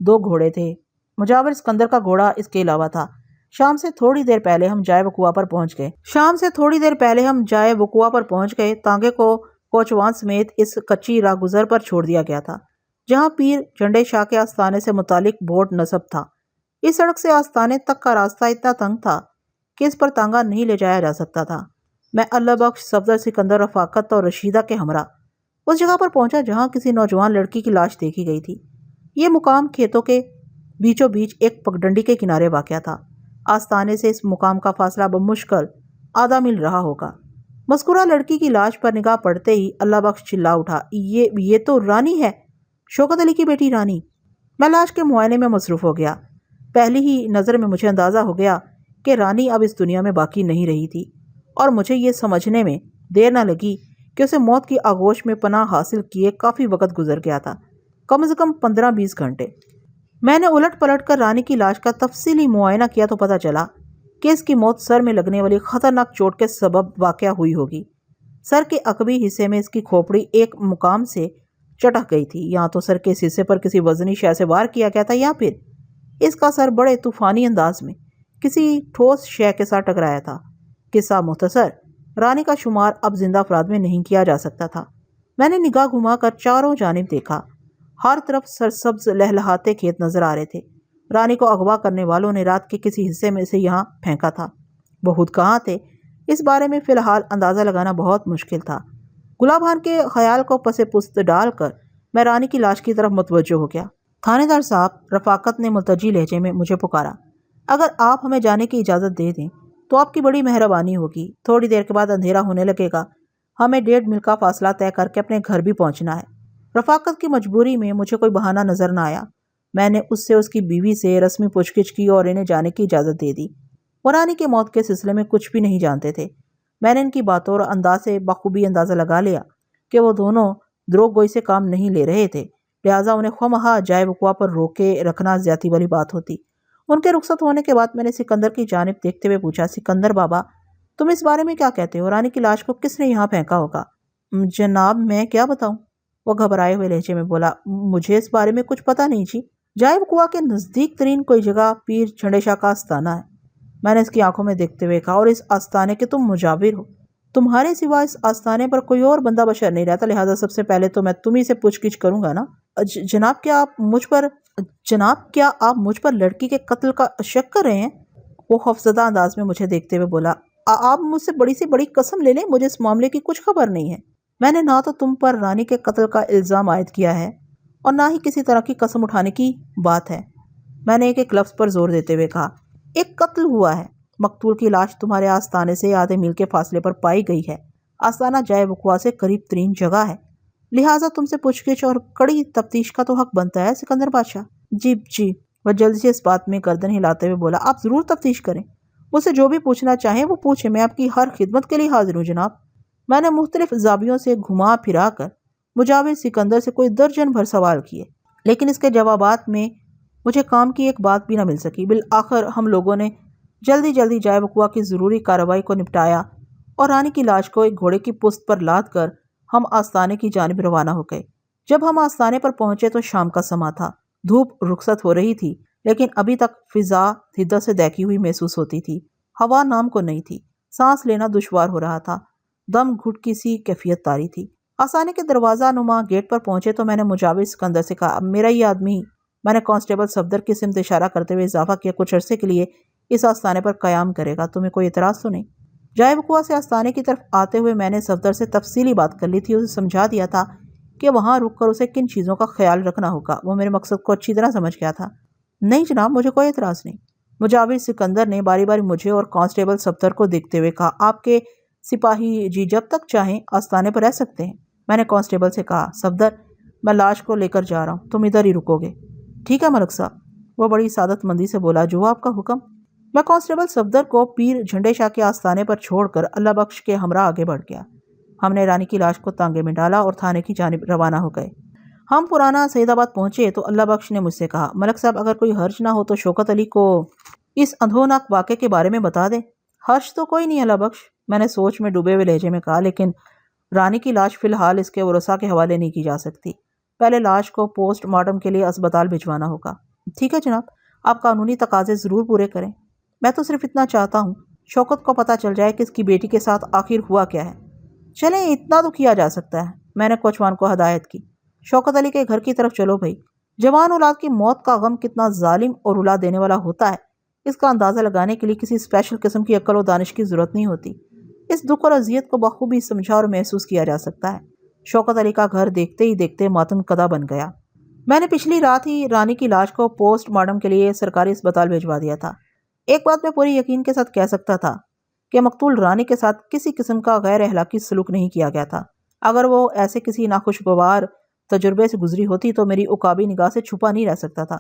2 گھوڑے تھے۔ مجاور سکندر کا گھوڑا اس کے علاوہ تھا۔ شام سے تھوڑی دیر پہلے ہم جائے وقوع پر پہنچ گئے۔ تانگے کو کوچوان سمیت اس کچی راہ گزر پر چھوڑ دیا گیا تھا جہاں پیر جھنڈے شاہ کے آستانے سے متعلق بورڈ نصب تھا۔ اس سڑک سے آستانے تک کا راستہ اتنا تنگ تھا کہ اس پر تانگا نہیں لے جایا جا سکتا تھا۔ میں اللہ بخش، صفدر، سکندر، رفاقت اور رشیدہ کے ہمراہ اس جگہ پر پہنچا جہاں کسی نوجوان لڑکی کی لاش دیکھی گئی تھی۔ یہ مقام کھیتوں کے بیچوں بیچ ایک پگڈنڈی کے کنارے واقع تھا۔ آستانے سے اس مقام کا فاصلہ بمشکل آدھا میل رہا ہوگا۔ مذکورہ لڑکی کی لاش پر نگاہ پڑتے ہی اللہ بخش چلا اٹھا، یہ تو رانی ہے، شوکت علی کی بیٹی رانی۔ میں لاش کے معائنے میں مصروف ہو گیا۔ پہلی ہی نظر میں مجھے اندازہ ہو گیا کہ رانی اب اس دنیا میں باقی نہیں رہی تھی، اور مجھے یہ سمجھنے میں دیر نہ لگی کہ اسے موت کی آغوش میں پناہ حاصل کیے کافی وقت گزر گیا تھا، کم از کم 15-20 گھنٹے۔ میں نے الٹ پلٹ کر رانی کی لاش کا تفصیلی معائنہ کیا تو پتہ چلا کہ اس کی موت سر میں لگنے والی خطرناک چوٹ کے سبب واقع ہوئی ہوگی۔ سر کے عقبی حصے میں اس کی کھوپڑی ایک مقام سے چٹک گئی تھی۔ یا تو سر کے اس حصے پر کسی وزنی شے سے وار کیا گیا تھا، یا پھر اس کا سر بڑے طوفانی انداز میں کسی ٹھوس شے کے ساتھ ٹکرایا تھا۔ قصہ مختصر، رانی کا شمار اب زندہ افراد میں نہیں کیا جا سکتا تھا۔ میں نے نگاہ گھما کر چاروں جانب دیکھا۔ ہر طرف سرسبز لہلہاتے کھیت نظر آ رہے تھے۔ رانی کو اغوا کرنے والوں نے رات کے کسی حصے میں سے یہاں پھینکا تھا۔ بہت کہاں تھے، اس بارے میں فی الحال اندازہ لگانا بہت مشکل تھا۔ گلاب خان کے خیال کو پس پست ڈال کر میں رانی کی لاش کی طرف متوجہ ہو گیا۔ تھانے دار صاحب، رفاقت نے ملتجی لہجے میں مجھے پکارا، اگر آپ ہمیں جانے کی اجازت دے دیں تو آپ کی بڑی مہربانی ہوگی۔ تھوڑی دیر کے بعد اندھیرا ہونے لگے گا، ہمیں 1.5 میل کا فاصلہ طے کر کے اپنے گھر بھی پہنچنا ہے۔ رفاقت کی مجبوری میں مجھے کوئی بہانہ نظر نہ آیا۔ میں نے اس سے، اس کی بیوی سے رسمی پوچھ گچھ کی اور انہیں جانے کی اجازت دے دی۔ وہ رانی کی موت کے سلسلے میں کچھ بھی نہیں جانتے تھے۔ میں نے ان کی باتوں اور انداز سے بخوبی اندازہ لگا لیا کہ وہ دونوں دروغ گوئی سے کام نہیں لے رہے تھے، لہٰذا انہیں خواہ جائے وقوع پر روکے رکھنا زیادتی والی بات ہوتی۔ ان کے رخصت ہونے کے بعد میں نے سکندر کی جانب دیکھتے ہوئے پوچھا، سکندر بابا، تم اس بارے میں کیا کہتے ہو؟ رانی کی لاش کو کس نے یہاں پھینکا ہوگا؟ جناب، میں کیا بتاؤں؟ وہ گھبرائے ہوئے لہجے میں بولا، مجھے اس بارے میں کچھ پتہ نہیں جی۔ جائے وقوع کے نزدیک ترین کوئی جگہ پیر جھنڈے شاہ کا آستانہ ہے۔ میں نے اس کی آنکھوں میں دیکھتے ہوئے کہا، اور اس آستانے کے تم مجاور ہو، تمہارے سوا اس آستانے پر کوئی اور بندہ بشر نہیں رہتا، لہٰذا سب سے پہلے تو میں تمہیں سے پوچھ گچھ کروں گا نا۔ جناب، کیا آپ مجھ پر لڑکی کے قتل کا شک کر رہے ہیں؟ وہ خوفزدہ انداز میں مجھے دیکھتے ہوئے بولا، آپ مجھ سے بڑی سی بڑی قسم لے لیں، مجھے اس معاملے کی کچھ خبر نہیں ہے۔ میں نے نہ تو تم پر رانی کے قتل کا الزام عائد کیا ہے اور نہ ہی کسی طرح کی قسم اٹھانے کی بات ہے۔ میں نے ایک لفظ پر زور دیتے ہوئے کہا، ایک قتل ہوا ہے۔ مقتول کی لاش تمہارے آستانے سے آدھے میل کے فاصلے پر پائی گئی ہے۔ آستانہ جائے وقوع سے قریب ترین جگہ ہے، لہٰذا تم سے پوچھ گچھ اور کڑی تفتیش کا تو حق بنتا ہے سکندر بادشاہ۔ جی۔ وہ جلدی سے اس بات میں گردن ہلاتے ہوئے بولا، آپ ضرور تفتیش کریں، مجھ سے جو بھی پوچھنا چاہیں وہ پوچھیں، میں آپ کی ہر خدمت کے لیے حاضر ہوں جناب۔ میں نے مختلف زاویوں سے گھما پھرا کر مجاور سکندر سے کوئی درجن بھر سوال کیے، لیکن اس کے جوابات میں مجھے کام کی ایک بات بھی نہ مل سکی۔ بالآخر ہم لوگوں نے جلدی جائے وقوع کی ضروری کارروائی کو نپٹایا اور رانی کی لاش کو ایک گھوڑے کی پشت پر لاد کر ہم آستانے کی جانب روانہ ہو گئے۔ جب ہم آستانے پر پہنچے تو شام کا سماں تھا، دھوپ رخصت ہو رہی تھی، لیکن ابھی تک فضا حدت سے دیکھی ہوئی محسوس ہوتی تھی۔ ہوا نام کو نہیں تھی، سانس لینا دشوار ہو رہا تھا، دم گھٹکی سی کیفیت طاری تھی۔ آستانے کے دروازہ نما گیٹ پر پہنچے تو میں نے مجاور سکندر سے کہا، میرا یہ آدمی، میں نے کانسٹیبل صفدر کی سمت اشارہ کرتے ہوئے اضافہ کیا، کچھ عرصے کے لیے اس آستانے پر قیام کرے گا، تمہیں کوئی اعتراض تو نہیں؟ جائے وقوع سے آستانے کی طرف آتے ہوئے میں نے صفدر سے تفصیلی بات کر لی تھی، اسے سمجھا دیا تھا کہ وہاں رک کر اسے کن چیزوں کا خیال رکھنا ہوگا۔ وہ میرے مقصد کو اچھی طرح سمجھ گیا تھا۔ نہیں جناب، مجھے کوئی اعتراض نہیں۔ مجاور سکندر نے باری باری مجھے اور کانسٹیبل صفدر کو دیکھتے ہوئے کہا، آپ کے سپاہی جی جب تک چاہیں آستانے پر رہ سکتے ہیں۔ میں نے کانسٹیبل سے کہا، صفدر، میں لاش کو لے کر جا رہا ہوں، تم ادھر ہی رکو گے۔ ٹھیک ہے ملک صاحب، وہ بڑی سعادت مندی سے بولا، جو آپ کا حکم۔ میں کانسٹیبل صفدر کو پیر جھنڈے شاہ کے آستانے پر چھوڑ کر اللہ بخش کے ہمراہ آگے بڑھ گیا۔ ہم نے رانی کی لاش کو تانگے میں ڈالا اور تھانے کی جانب روانہ ہو گئے۔ ہم پرانا سعید آباد پہنچے تو اللہ بخش نے مجھ سے کہا، ملک صاحب، اگر کوئی حرج نہ ہو تو شوکت علی کو اس اندھوناک واقعے کے بارے میں بتا دیں۔ حرج تو کوئی نہیں اللہ بخش، میں نے سوچ میں ڈوبے ہوئے لہجے میں کہا، لیکن رانی کی لاش فی الحال اس کے ورثاء کے حوالے نہیں کی جا سکتی، پہلے لاش کو پوسٹ مارٹم کے لیے اسپتال بھجوانا ہوگا۔ ٹھیک ہے جناب، آپ قانونی تقاضے ضرور پورے کریں، میں تو صرف اتنا چاہتا ہوں شوکت کو پتہ چل جائے کہ اس کی بیٹی کے ساتھ آخر ہوا کیا ہے۔ چلیں اتنا تو کیا جا سکتا ہے، میں نے کوچوان کو ہدایت کی۔ شوکت علی کے گھر کی طرف چلو بھائی۔ جوان اولاد کی موت کا غم کتنا ظالم اور رلا دینے والا ہوتا ہے، اس کا اندازہ لگانے کے لیے کسی اسپیشل قسم کی عقل و دانش کی ضرورت نہیں ہوتی۔ اس دکھ اور اذیت کو بخوبی سمجھا اور محسوس کیا جا سکتا ہے۔ شوکت علی کا گھر دیکھتے ہی دیکھتے ماتم کدہ بن گیا۔ میں نے پچھلی رات ہی رانی کی لاش کو پوسٹ مارٹم کے لیے سرکاری اسپتال بھجوا دیا تھا۔ ایک بات میں پوری یقین کے ساتھ کہہ سکتا تھا کہ مقتول رانی کے ساتھ کسی قسم کا غیر اخلاقی سلوک نہیں کیا گیا تھا۔ اگر وہ ایسے کسی ناخوشگوار تجربے سے گزری ہوتی تو میری عقابی نگاہ سے چھپا نہیں رہ سکتا تھا۔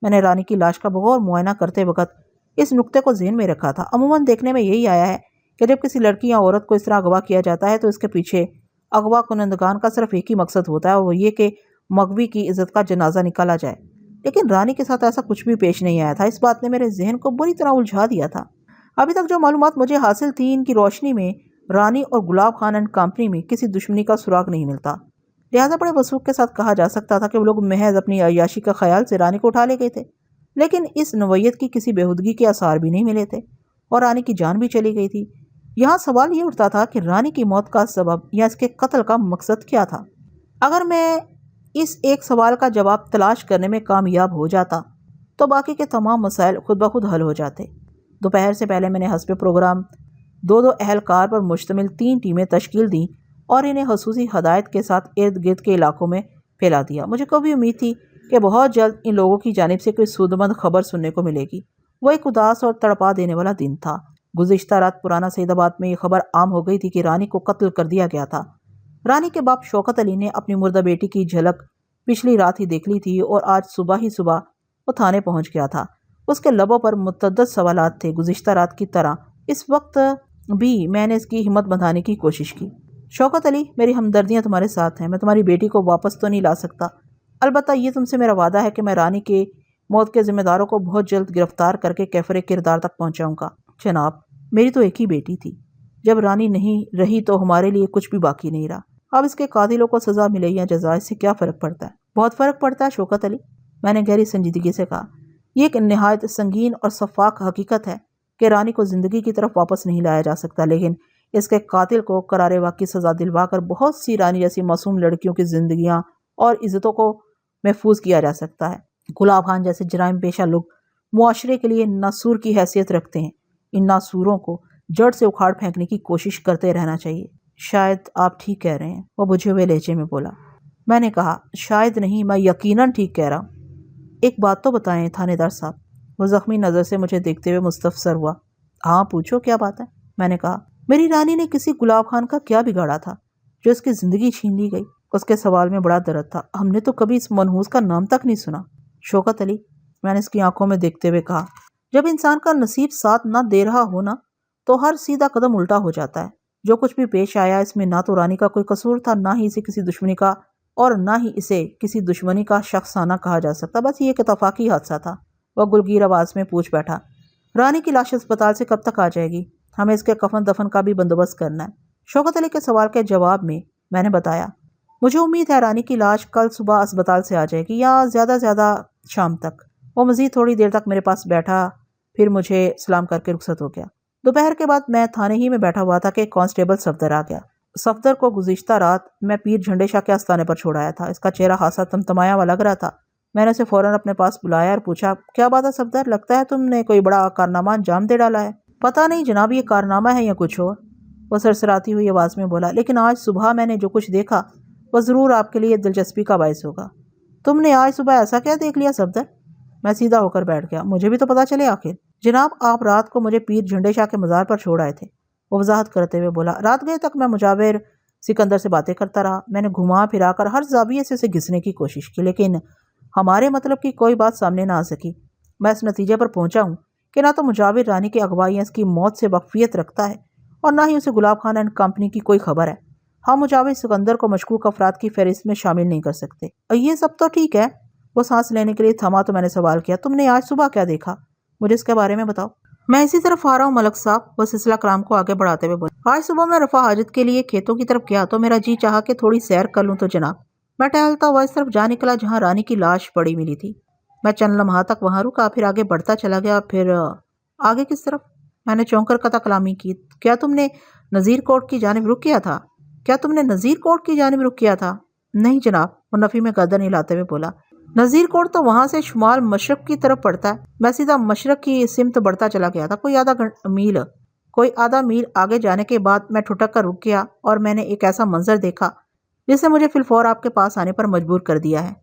میں نے رانی کی لاش کا بغور معائنہ کرتے وقت اس نقطے کو ذہن میں رکھا تھا۔ عموماً دیکھنے میں یہی آیا ہے کہ جب کسی لڑکی یا عورت کو اس طرح اغوا کیا جاتا ہے تو اس کے پیچھے اغوا کنندگان کا صرف ایک ہی مقصد ہوتا ہے، اور وہ یہ کہ مغوی کی عزت کا جنازہ نکالا جائے۔ لیکن رانی کے ساتھ ایسا کچھ بھی پیش نہیں آیا تھا۔ اس بات نے میرے ذہن کو بری طرح الجھا دیا تھا۔ ابھی تک جو معلومات مجھے حاصل تھیں، ان کی روشنی میں رانی اور گلاب خان اینڈ کمپنی میں کسی دشمنی کا سراغ نہیں ملتا۔ لہٰذا بڑے وثوق کے ساتھ کہا جا سکتا تھا کہ وہ لوگ محض اپنی عیاشی کا خیال سے رانی کو اٹھا لے گئے تھے۔ لیکن اس نوعیت کی کسی بےہودگی کے آثار بھی نہیں ملے تھے، اور رانی کی جان بھی چلی گئی تھی۔ یہاں سوال یہ اٹھتا تھا کہ رانی کی موت کا سبب یا اس کے قتل کا مقصد کیا تھا۔ اگر میں اس ایک سوال کا جواب تلاش کرنے میں کامیاب ہو جاتا تو باقی کے تمام مسائل خود بخود حل ہو جاتے۔ دوپہر سے پہلے میں نے حسب پروگرام دو اہلکار پر مشتمل 3 ٹیمیں تشکیل دیں اور انہیں خصوصی ہدایت کے ساتھ ارد گرد کے علاقوں میں پھیلا دیا۔ مجھے کبھی امید تھی کہ بہت جلد ان لوگوں کی جانب سے کوئی سودمند خبر سننے کو ملے گی۔ وہ ایک اداس اور تڑپا دینے والا دن تھا۔ گزشتہ رات پرانا سعید آباد میں یہ خبر عام ہو گئی تھی کہ رانی کو قتل کر دیا گیا تھا۔ رانی کے باپ شوکت علی نے اپنی مردہ بیٹی کی جھلک پچھلی رات ہی دیکھ لی تھی، اور آج صبح ہی وہ تھانے پہنچ گیا تھا۔ اس کے لبوں پر متعدد سوالات تھے۔ گزشتہ رات کی طرح اس وقت بھی میں نے اس کی ہمت بندھانے کی کوشش کی۔ شوکت علی، میری ہمدردیاں تمہارے ساتھ ہیں۔ میں تمہاری بیٹی کو واپس تو نہیں لا سکتا، البتہ یہ تم سے میرا وعدہ ہے کہ میں رانی کے موت کے ذمہ داروں کو بہت جلد گرفتار کر کے کیفر کردار تک پہنچاؤں گا۔ جناب، میری تو ایک ہی بیٹی تھی۔ جب رانی نہیں رہی تو ہمارے لیے کچھ بھی باقی نہیں رہا۔ اب اس کے قاتلوں کو سزا ملے یا جزا، اس سے کیا فرق پڑتا ہے؟ بہت فرق پڑتا ہے شوکت علی، میں نے گہری سنجیدگی سے کہا۔ یہ ایک نہایت سنگین اور شفاف حقیقت ہے کہ رانی کو زندگی کی طرف واپس نہیں لایا جا سکتا، لیکن اس کے قاتل کو قرار واقعی سزا دلوا کر بہت سی رانی جیسی معصوم لڑکیوں کی زندگیاں اور عزتوں کو محفوظ کیا جا سکتا ہے۔ گلاب خان جیسے جرائم پیشہ لوگ معاشرے کے لیے ناسور کی حیثیت رکھتے ہیں۔ ان ناسوروں کو جڑ سے اکھاڑ پھینکنے کی کوشش کرتے رہنا چاہیے۔ شاید آپ ٹھیک کہہ رہے ہیں، وہ بجھے ہوئے لہجے میں بولا۔ میں نے کہا، شاید نہیں، میں یقیناً ٹھیک کہہ رہا ہوں۔ ایک بات تو بتائیں تھانے دار صاحب۔ وہ زخمی نظر سے مجھے دیکھتے ہوئے مستفسر ہوا۔ ہاں پوچھو، کیا بات ہے؟ میں نے کہا، میری رانی نے کسی گلاب خان کا کیا بگاڑا تھا جو اس کی زندگی چھین لی گئی؟ اس کے سوال میں بڑا درد تھا۔ ہم نے تو کبھی اس منحوس کا نام تک نہیں سنا۔ شوکت علی، میں نے اس کی آنکھوں میں دیکھتے ہوئے کہا، جب انسان کا نصیب ساتھ نہ دے رہا ہو نا تو ہر سیدھا قدم الٹا ہو جاتا ہے۔ جو کچھ بھی پیش آیا اس میں نہ تو رانی کا کوئی قصور تھا، نہ ہی اسے کسی دشمنی کا، اور نہ ہی اسے کسی دشمنی کا شخصانہ کہا جا سکتا۔ بس یہ ایک اتفاقی حادثہ تھا۔ وہ گلگیر آواز میں پوچھ بیٹھا، رانی کی لاش اسپتال سے کب تک آ جائے گی؟ ہمیں اس کے کفن دفن کا بھی بندوبست کرنا ہے۔ شوکت علی کے سوال کے جواب میں نے بتایا، مجھے امید ہے رانی کی لاش کل صبح اسپتال سے آ جائے گی، یا زیادہ شام تک۔ وہ مزید تھوڑی دیر تک میرے پاس بیٹھا، پھر مجھے سلام کر کے رخصت ہو گیا۔ دوپہر کے بعد میں تھانے ہی میں بیٹھا ہوا تھا کہ کانسٹیبل صفدر آ گیا۔ صفدر کو گزشتہ رات میں پیر جھنڈے شاہ کے آستانے پر چھوڑایا تھا۔ اس کا چہرہ خاصا تمتمایا ہوا لگ رہا تھا۔ میں نے اسے فوراً اپنے پاس بلایا اور پوچھا، کیا بات ہے صفدر؟ لگتا ہے تم نے کوئی بڑا کارنامہ انجام دے ڈالا ہے۔ پتہ نہیں جناب، یہ کارنامہ ہے یا کچھ اور، وہ سرسراتی ہوئی آواز میں بولا، لیکن آج صبح میں نے جو کچھ دیکھا وہ ضرور آپ کے لیے دلچسپی کا باعث ہوگا۔ تم نے آج صبح ایسا کیا دیکھ لیا صفدر؟ میں سیدھا ہو کر بیٹھ گیا۔ مجھے بھی تو پتہ چلے آخر۔ جناب، آپ رات کو مجھے پیر جھنڈے شاہ کے مزار پر چھوڑ آئے تھے، وہ وضاحت کرتے ہوئے بولا۔ رات گئے تک میں مجاور سکندر سے باتیں کرتا رہا۔ میں نے گھما پھرا کر ہر زاویے سے اسے گھسنے کی کوشش کی، لیکن ہمارے مطلب کی کوئی بات سامنے نہ آ سکی۔ میں اس نتیجے پر پہنچا ہوں کہ نہ تو مجاور رانی کے اغوائی اس کی موت سے واقفیت رکھتا ہے، اور نہ ہی اسے گلاب خان اینڈ کمپنی کی کوئی خبر ہے۔ ہم مجاور سکندر کو مشکوک افراد کی فہرست میں شامل نہیں کر سکتے۔ یہ سب تو ٹھیک ہے۔ وہ سانس لینے کے لیے تھما تو میں نے سوال کیا، تم نے آج صبح کیا دیکھا؟ مجھے اس کے بارے میں بتاؤ۔ میں اسی طرف آ رہا ہوں ملک صاحب، وہ سلسلہ کلام کو آگے بڑھاتے ہوئے بولا۔ آج صبح میں رفع حاجت کے لیے کھیتوں کی طرف گیا تو میرا جی چاہا کہ تھوڑی سیر کر لوں تو جناب میں ٹہلتا ہوا اس طرف جا نکلا جہاں رانی کی لاش پڑی ملی تھی۔ میں چند لمحہ تک وہاں رکا، پھر آگے بڑھتا چلا گیا۔ پھر آگے کس طرف؟ میں نے چونک کر قطع کلامی کی۔ کیا تم نے نذیر کوٹ کی جانب رخ کیا تھا؟ کیا تم نے نذیر کوٹ کی جانب رخ کیا تھا؟ نہیں جناب، وہ نفی میں گردن ہلاتے ہوئے بولا۔ نذیر کوٹ تو وہاں سے شمال مشرق کی طرف پڑتا ہے۔ میں سیدھا مشرق کی سمت بڑھتا چلا گیا تھا۔ کوئی آدھا میل آگے جانے کے بعد میں ٹھٹک کر رک گیا اور میں نے ایک ایسا منظر دیکھا جس نے مجھے فی الفور آپ کے پاس آنے پر مجبور کر دیا ہے۔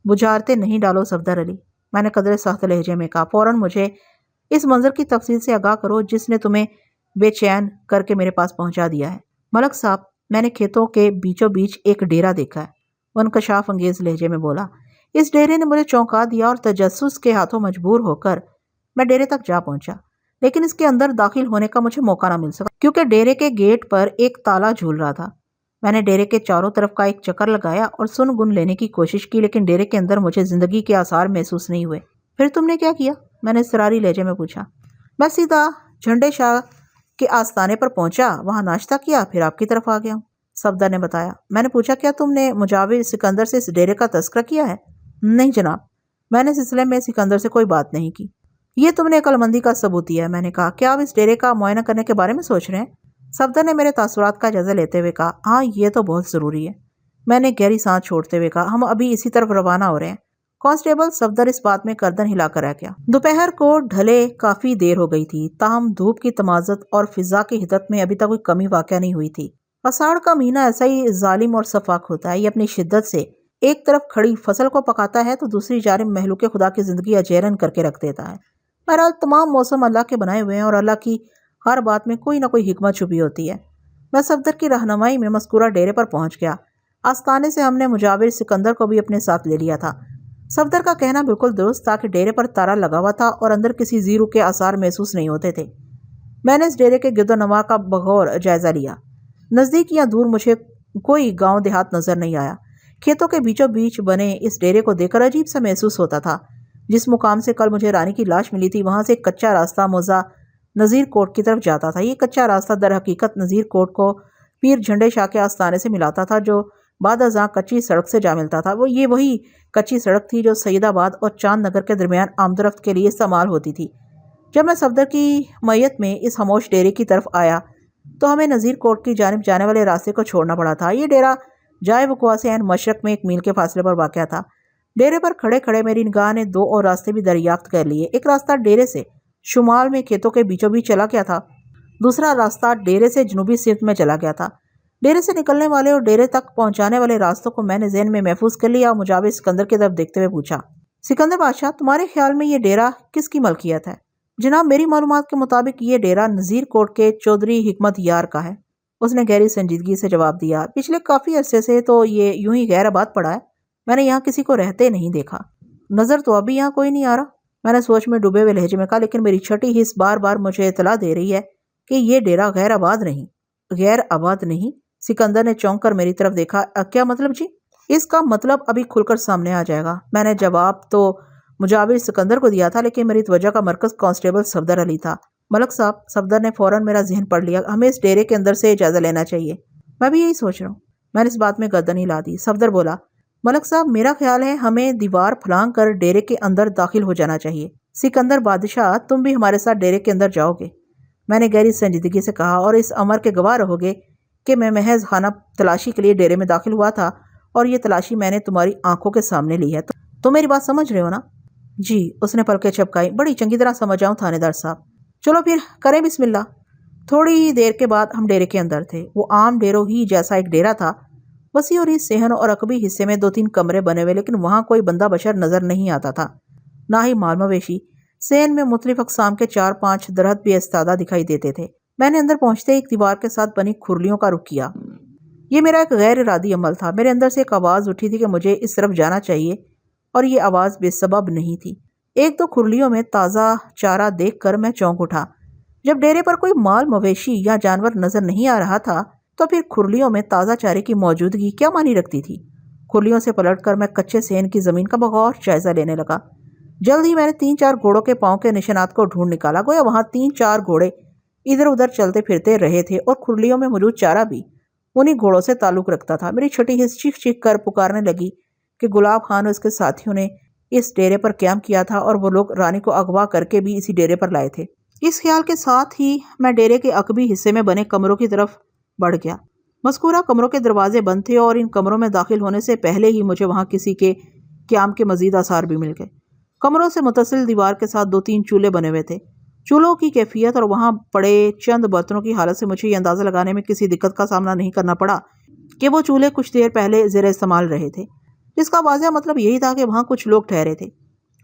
بجھارتے نہیں ڈالو صفدر علی، میں نے قدرے سخت لہجے میں کہا۔ فوراً مجھے اس منظر کی تفصیل سے آگاہ کرو جس نے تمہیں بے چین کر کے میرے پاس پہنچا دیا ہے۔ ملک صاحب، میں نے کھیتوں کے بیچوں بیچ ایک ڈیرا دیکھا ہے، وہ انکشاف انگیز لہجے میں بولا۔ اس ڈیرے نے مجھے چونکا دیا اور تجسس کے ہاتھوں مجبور ہو کر میں ڈیرے تک جا پہنچا، لیکن اس کے اندر داخل ہونے کا مجھے موقع نہ مل سکا کیونکہ ڈیرے کے گیٹ پر ایک تالا جھول رہا تھا۔ میں نے ڈیرے کے چاروں طرف کا ایک چکر لگایا اور سن گن لینے کی کوشش کی، لیکن ڈیرے کے اندر مجھے زندگی کے آثار محسوس نہیں ہوئے۔ پھر تم نے کیا کیا؟ میں نے اضطراری لہجے میں پوچھا۔ میں سیدھا جھنڈے شاہ کے آستانے پر پہنچا، وہاں ناشتہ کیا، پھر آپ کی طرف آ گیا ہوں، صفدر نے بتایا۔ میں نے پوچھا، کیا تم نے مجاور سکندر سے اس ڈیرے کا تذکرہ کیا ہے؟ نہیں جناب، میں نے اس سلسلے میں سکندر سے کوئی بات نہیں کی۔ یہ تم نے عقل مندی کا ثبوت دیا ہے، میں نے کہا۔ کیا آپ اس ڈیرے کا معائنہ کرنے کے بارے میں سوچ رہے ہیں؟ صفدر نے میرے تاثرات کا جائزہ لیتے ہوئے کہا۔ ہاں، یہ تو بہت ضروری ہے، میں نے گہری سانس چھوڑتے ہوئے کہا۔ ہم ابھی اسی طرف روانہ ہو رہے ہیں کانسٹیبل، صفدر اس بات میں گردن ہلا کر رہ گیا۔ دوپہر کو ڈھلے کافی دیر ہو گئی تھی، تاہم دھوپ کی تمازت اور فضا کی حدت میں ابھی تک کوئی کمی واقع نہیں ہوئی تھی۔ آষاڑھ کا مہینہ ایسا ہی ظالم اور سفاک ہوتا ہے، یہ اپنی شدت سے ایک طرف کھڑی فصل کو پکاتا ہے تو دوسری جانب مہلوک خدا کی زندگی اجیرن کر کے رکھ دیتا ہے۔ بہرحال تمام موسم اللہ کے بنائے ہوئے ہیں اور اللہ کی ہر بات میں کوئی نہ کوئی حکمت چھپی ہوتی ہے۔ میں صفدر کی رہنمائی میں مذکورہ ڈیرے پر پہنچ گیا۔ آستانے سے ہم نے مجاور سکندر کو بھی اپنے ساتھ لے لیا تھا۔ صفدر کا کہنا بالکل درست تھا کہ ڈیرے پر تالا لگا ہوا تھا اور اندر کسی زیرو کے آثار محسوس نہیں ہوتے تھے۔ میں نے اس ڈیرے کے گرد و نواح کا بغور جائزہ لیا۔ نزدیک یا دور مجھے کوئی گاؤں دیہات نظر نہیں آیا۔ کھیتوں کے بیچوں بیچ بنے اس ڈیرے کو دیکھ کر عجیب سا محسوس ہوتا تھا۔ جس مقام سے کل مجھے رانی کی لاش ملی تھی وہاں سے ایک کچا راستہ موزہ نذیر کوٹ کی طرف جاتا تھا۔ یہ کچا راستہ در حقیقت نذیر کوٹ کو پیر جھنڈے شاہ کے آستانے سے ملاتا تھا جو بعد ازاں کچی سڑک سے جا ملتا تھا۔ یہ وہی کچی سڑک تھی جو سید آباد اور چاند نگر کے درمیان آمد و رفت کے لیے استعمال ہوتی تھی۔ جب میں صفدر کی میت میں اس خاموش ڈیرے کی طرف آیا تو ہمیں نذیر کوٹ کی جانب جانے والے راستے کو چھوڑنا پڑا تھا۔ یہ ڈیرا جائے وقوع سے عین مشرق میں 1 میل کے فاصلے پر واقع تھا۔ ڈیرے پر کھڑے کھڑے میری نگاہ نے 2 اور راستے بھی دریافت کر لیے۔ ایک راستہ ڈیرے سے شمال میں کھیتوں کے بیچوں بیچ چلا گیا تھا، دوسرا راستہ ڈیرے سے جنوبی سمت میں چلا گیا تھا۔ ڈیرے سے نکلنے والے اور ڈیرے تک پہنچانے والے راستوں کو میں نے ذہن میں محفوظ کر لیا اور مجاور سکندر کی طرف دیکھتے ہوئے پوچھا، سکندر بادشاہ، تمہارے خیال میں یہ ڈیرا کس کی ملکیت ہے؟ جناب، میری معلومات کے مطابق یہ ڈیرا نذیر کوٹ کے چودھری حکمت یار کا ہے، اس نے گہری سنجیدگی سے جواب دیا۔ پچھلے کافی عرصے سے تو یہ یوں ہی غیر آباد پڑا ہے، میں نے یہاں کسی کو رہتے نہیں دیکھا۔ نظر تو ابھی یہاں کوئی نہیں آ رہا، میں نے سوچ میں ڈوبے ہوئے لہجے میں کہا، لیکن میری چھٹی حس بار بار مجھے اطلاع دے رہی ہے کہ یہ ڈیرا غیر آباد نہیں۔ غیر آباد نہیں؟ سکندر نے چونک کر میری طرف دیکھا۔ کیا مطلب جی؟ اس کا مطلب ابھی کھل کر سامنے آ جائے گا۔ میں نے جواب تو مجاور سکندر کو دیا تھا، لیکن میری توجہ کا مرکز کانسٹیبل صفدر علی تھا۔ ملک صاحب، صفدر نے فوراً میرا ذہن پڑھ لیا، ہمیں اس ڈیرے کے اندر سے اجازت لینا چاہیے۔ میں بھی یہی سوچ رہا ہوں، میں نے اس بات میں گردن ہلا دی۔ صفدر بولا، ملک صاحب، میرا خیال ہے ہمیں دیوار پھلانگ کر ڈیرے کے اندر داخل ہو جانا چاہیے۔ سکندر بادشاہ، تم بھی ہمارے ساتھ ڈیرے کے اندر جاؤ گے، میں نے گہری سنجیدگی سے کہا، اور اس امر کے گواہ رہو گے کہ میں محض خانہ تلاشی کے لیے ڈیرے میں داخل ہوا تھا اور یہ تلاشی میں نے تمہاری آنکھوں کے سامنے لی ہے۔ تو میری بات سمجھ رہے ہو نا؟ جی، اس نے پلکیں جھپکائی۔ بڑی چنگی طرح سمجھ آؤں تھانے دار صاحب۔ چلو پھر کریں بسم اللہ۔ تھوڑی ہی دیر کے بعد ہم ڈیرے کے اندر تھے۔ وہ عام ڈیروں ہی جیسا ایک ڈیرا تھا، وسیع اور اس صحن اور عقبی حصے میں 2-3 کمرے بنے ہوئے، لیکن وہاں کوئی بندہ بشر نظر نہیں آتا تھا، نہ ہی مال مویشی۔ صحن میں مختلف اقسام کے 4-5 درخت بھی استادہ دکھائی دیتے تھے۔ میں نے اندر پہنچتے ایک دیوار کے ساتھ بنی کھرلیوں کا رخ کیا۔ یہ میرا ایک غیر ارادی عمل تھا۔ میرے اندر سے ایک آواز اٹھی تھی کہ مجھے اس طرف جانا چاہیے، اور یہ آواز بے سبب نہیں تھی۔ 1-2 کھرلیوں میں تازہ چارہ دیکھ کر میں چونک اٹھا۔ جب ڈیرے پر کوئی مال مویشی یا جانور نظر نہیں آ رہا تھا تو پھر کھرلیوں میں تازہ چارے کی موجودگی کیا معنی رکھتی تھی؟ کھرلیوں سے پلٹ کر میں کچے صحن کی زمین کا بغور جائزہ لینے لگا۔ جلد ہی میں نے 3-4 گھوڑوں کے پاؤں کے نشانات کو ڈھونڈ نکالا، گویا وہاں 3-4 گھوڑے ادھر ادھر چلتے پھرتے رہے تھے اور کھرلیوں میں موجود چارہ بھی انہی گھوڑوں سے تعلق رکھتا تھا۔ میری چھٹی حس چیخ چیخ کر پکارنے لگی کہ گلاب خان اور اس کے ساتھیوں نے اس ڈیرے پر قیام کیا تھا اور وہ لوگ رانی کو اغوا کر کے بھی اسی ڈیرے پر لائے تھے۔ اس خیال کے ساتھ ہی میں ڈیرے کے عقبی حصے میں بنے کمروں کی طرف بڑھ گیا۔ مذکورہ کمروں کے دروازے بند تھے اور ان کمروں میں داخل ہونے سے پہلے ہی مجھے وہاں کسی کے قیام کے مزید آثار بھی مل گئے۔ کمروں سے متصل دیوار کے ساتھ 2-3 چولہے بنے ہوئے تھے۔ چولہوں کی کیفیت اور وہاں پڑے چند برتنوں کی حالت سے مجھے یہ اندازہ لگانے میں کسی دقت کا سامنا نہیں کرنا پڑا کہ وہ چولہے کچھ دیر پہلے زیر استعمال رہے تھے، جس کا واضح مطلب یہی تھا کہ وہاں کچھ لوگ ٹھہرے تھے۔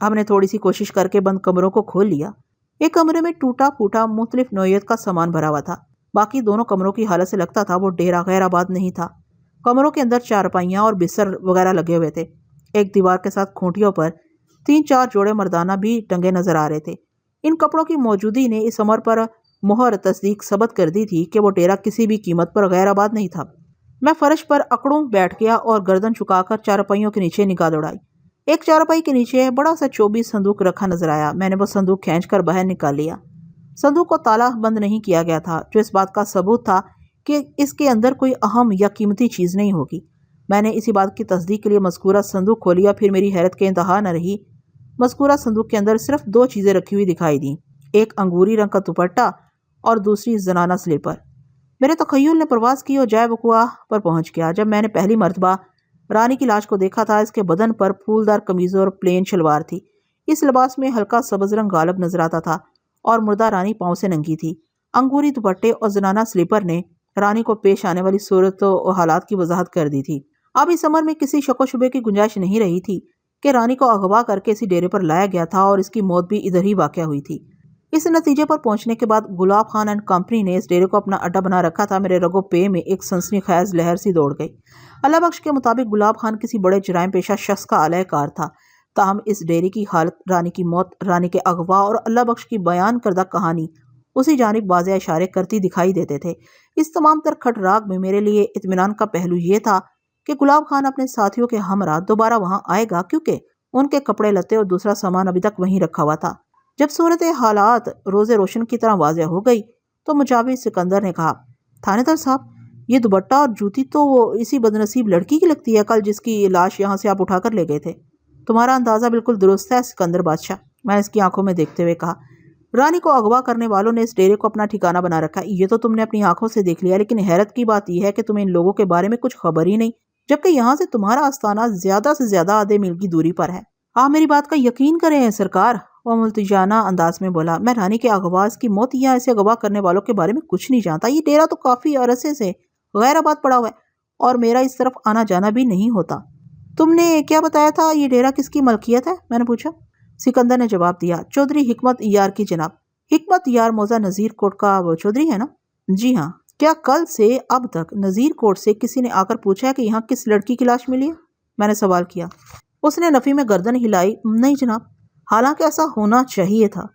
ہم نے تھوڑی سی کوشش کر کے بند کمروں کو کھول لیا۔ ایک کمرے میں ٹوٹا پھوٹا مختلف نوعیت کا سامان بھرا ہوا تھا۔ باقی دونوں کمروں کی حالت سے لگتا تھا وہ ڈیرا غیر آباد نہیں تھا۔ کمروں کے اندر چارپائیاں اور بستر وغیرہ لگے ہوئے تھے۔ ایک دیوار کے ساتھ کھوٹیوں پر 3-4 جوڑے مردانہ بھی ٹنگے نظر آ رہے تھے۔ ان کپڑوں کی موجودگی نے اس امر پر مہر تصدیق ثبت کر دی تھی کہ وہ ڈیرا کسی بھی قیمت پر غیر آباد نہیں تھا۔ میں فرش پر اکڑوں بیٹھ گیا اور گردن چکا کر چارپائیوں کے نیچے نگاہ دوڑائی۔ ایک چارپائی کے نیچے بڑا سا چوبی صندوق رکھا نظر آیا۔ میں نے وہ صندوق کھینچ کر باہر نکال لیا۔ صندوق کو تالا بند نہیں کیا گیا تھا، جو اس بات کا ثبوت تھا کہ اس کے اندر کوئی اہم یا قیمتی چیز نہیں ہوگی۔ میں نے اسی بات کی تصدیق کے لیے مذکورہ صندوق کھولیا۔ پھر میری حیرت کے انتہا نہ رہی۔ مذکورہ صندوق کے اندر صرف 2 چیزیں رکھی ہوئی دکھائی دیں، ایک انگوری رنگ کا دوپٹہ اور دوسری زنانہ سلیپر۔ میرے تخیل نے پرواز کی اور جائے وقوع پر پہنچ گیا جب میں نے پہلی مرتبہ رانی کی لاش کو دیکھا تھا۔ اس کے بدن پر پھولدار قمیض اور پلین شلوار تھی۔ اس لباس میں ہلکا سبز رنگ غالب نظر آتا تھا اور مردہ رانی پاؤں سے ننگی تھی۔ انگوری دوپٹے اور زنانہ سلیپر نے رانی کو پیش آنے والی صورت و حالات کی وضاحت کر دی تھی۔ اب اس امر میں کسی شک و شبے کی گنجائش نہیں رہی تھی کہ رانی کو اغوا کر کے اسی ڈیرے پر لایا گیا تھا اور اس کی موت بھی ادھر ہی واقع ہوئی تھی۔ اس نتیجے پر پہنچنے کے بعد گلاب خان اینڈ کمپنی نے اس ڈیرے کو اپنا اڈا بنا رکھا تھا۔ میرے رگو پے میں ایک سنسنی خیز لہر سی دوڑ گئی۔ اللہ بخش کے مطابق گلاب خان کسی بڑے جرائم پیشہ شخص کا اعلی کار تھا، تاہم اس ڈیرے کی حالت، رانی کی موت، رانی کے اغوا اور اللہ بخش کی بیان کردہ کہانی اسی جانب واضح اشارے کرتی دکھائی دیتے تھے۔ اس تمام تر کھٹ راگ میں میرے لیے اطمینان کا پہلو یہ تھا کہ گلاب خان اپنے ساتھیوں کے ہمراہ دوبارہ وہاں آئے گا، کیونکہ ان کے کپڑے لتے اور دوسرا سامان ابھی تک وہیں رکھا ہوا تھا۔ جب صورت حالات روز روشن کی طرح واضح ہو گئی تو مجاور سکندر نے کہا، تھانے دار صاحب، یہ دوپٹہ اور جوتی تو وہ اسی بدنصیب لڑکی کی لگتی ہے کل جس کی لاش یہاں سے آپ اٹھا کر لے گئے تھے۔ تمہارا اندازہ بالکل درست ہے سکندر بادشاہ، میں نے اس کی آنکھوں میں دیکھتے ہوئے کہا۔ رانی کو اغوا کرنے والوں نے اس ڈیرے کو اپنا ٹھکانہ بنا رکھا ہے، یہ تو تم نے اپنی آنکھوں سے دیکھ لیا، لیکن حیرت کی بات یہ ہے کہ تمہیں ان لوگوں کے بارے میں کچھ خبر ہی نہیں، جبکہ یہاں سے تمہارا آستانہ زیادہ سے زیادہ آدھے میل کی دوری پر ہے۔ آپ میری بات کا یقین کریں سرکار، وہ ملتجانہ انداز میں بولا، میں رانی کے اغوا، اس کی موت یا اسے اغوا کرنے والوں کے بارے میں کچھ نہیں جانتا۔ یہ ڈیرا تو کافی عرصے سے غیر آباد پڑا ہوا ہے اور میرا اس طرف آنا جانا بھی نہیں ہوتا۔ تم نے کیا بتایا تھا یہ ڈیرا کس کی ملکیت ہے؟ میں نے پوچھا۔ سکندر نے جواب دیا، چودھری حکمت یار کی جناب۔ حکمت یار موزہ نذیر کوٹ کا وہ چودھری ہے نا؟ جی ہاں۔ کیا کل سے اب تک نذیر کوٹ سے کسی نے آ کر پوچھا ہے کہ یہاں کس لڑکی کی لاش ملی ہے؟ میں نے سوال کیا۔ اس نے نفی میں گردن ہلائی، نہیں جناب، حالانکہ ایسا ہونا چاہیے تھا۔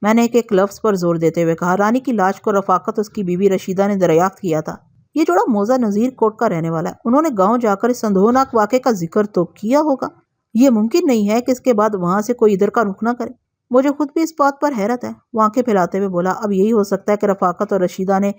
میں نے ایک لفظ پر زور دیتے ہوئے کہا، رانی کی لاش کو رفاقت اس کی بیوی رشیدہ نے دریافت کیا تھا۔ یہ جوڑا موزہ نذیر کوٹ کا رہنے والا ہے، انہوں نے گاؤں جا کر اس اندھوناک واقعے کا ذکر تو کیا ہوگا۔ یہ ممکن نہیں ہے کہ اس کے بعد وہاں سے کوئی ادھر کا رخ نہ کرے۔ مجھے خود بھی اس بات پر حیرت ہے، وہ آنکھیں پھیلاتے ہوئے بولا، اب یہی ہو سکتا ہے کہ رفاقت اور رشیدہ نے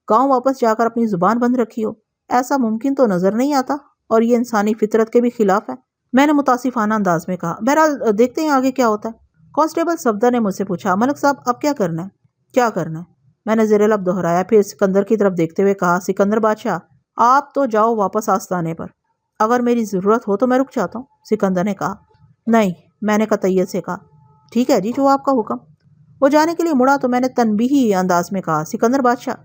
گاؤں واپس جا کر اپنی زبان بند رکھی ہو۔ ایسا ممکن تو نظر نہیں آتا اور یہ انسانی فطرت کے بھی خلاف ہے، میں نے متاسفانہ انداز میں کہا۔ بہرحال دیکھتے ہیں آگے کیا ہوتا ہے۔ کانسٹیبل صفدر نے مجھ سے پوچھا، ملک صاحب اب کیا کرنا ہے؟ کیا کرنا ہے؟ میں نے زیر لب دہرایا، پھر سکندر کی طرف دیکھتے ہوئے کہا، سکندر بادشاہ آپ تو جاؤ واپس آستانے پر، اگر میری ضرورت ہو تو میں رک جاتا ہوں۔ سکندر نے کہا، نہیں، میں نے قطعیت سے کہا، ٹھیک ہے جی، جو آپ کا حکم۔ وہ جانے کے لیے مڑا تو میں نے تنبیہی انداز میں کہا، سکندر بادشاہ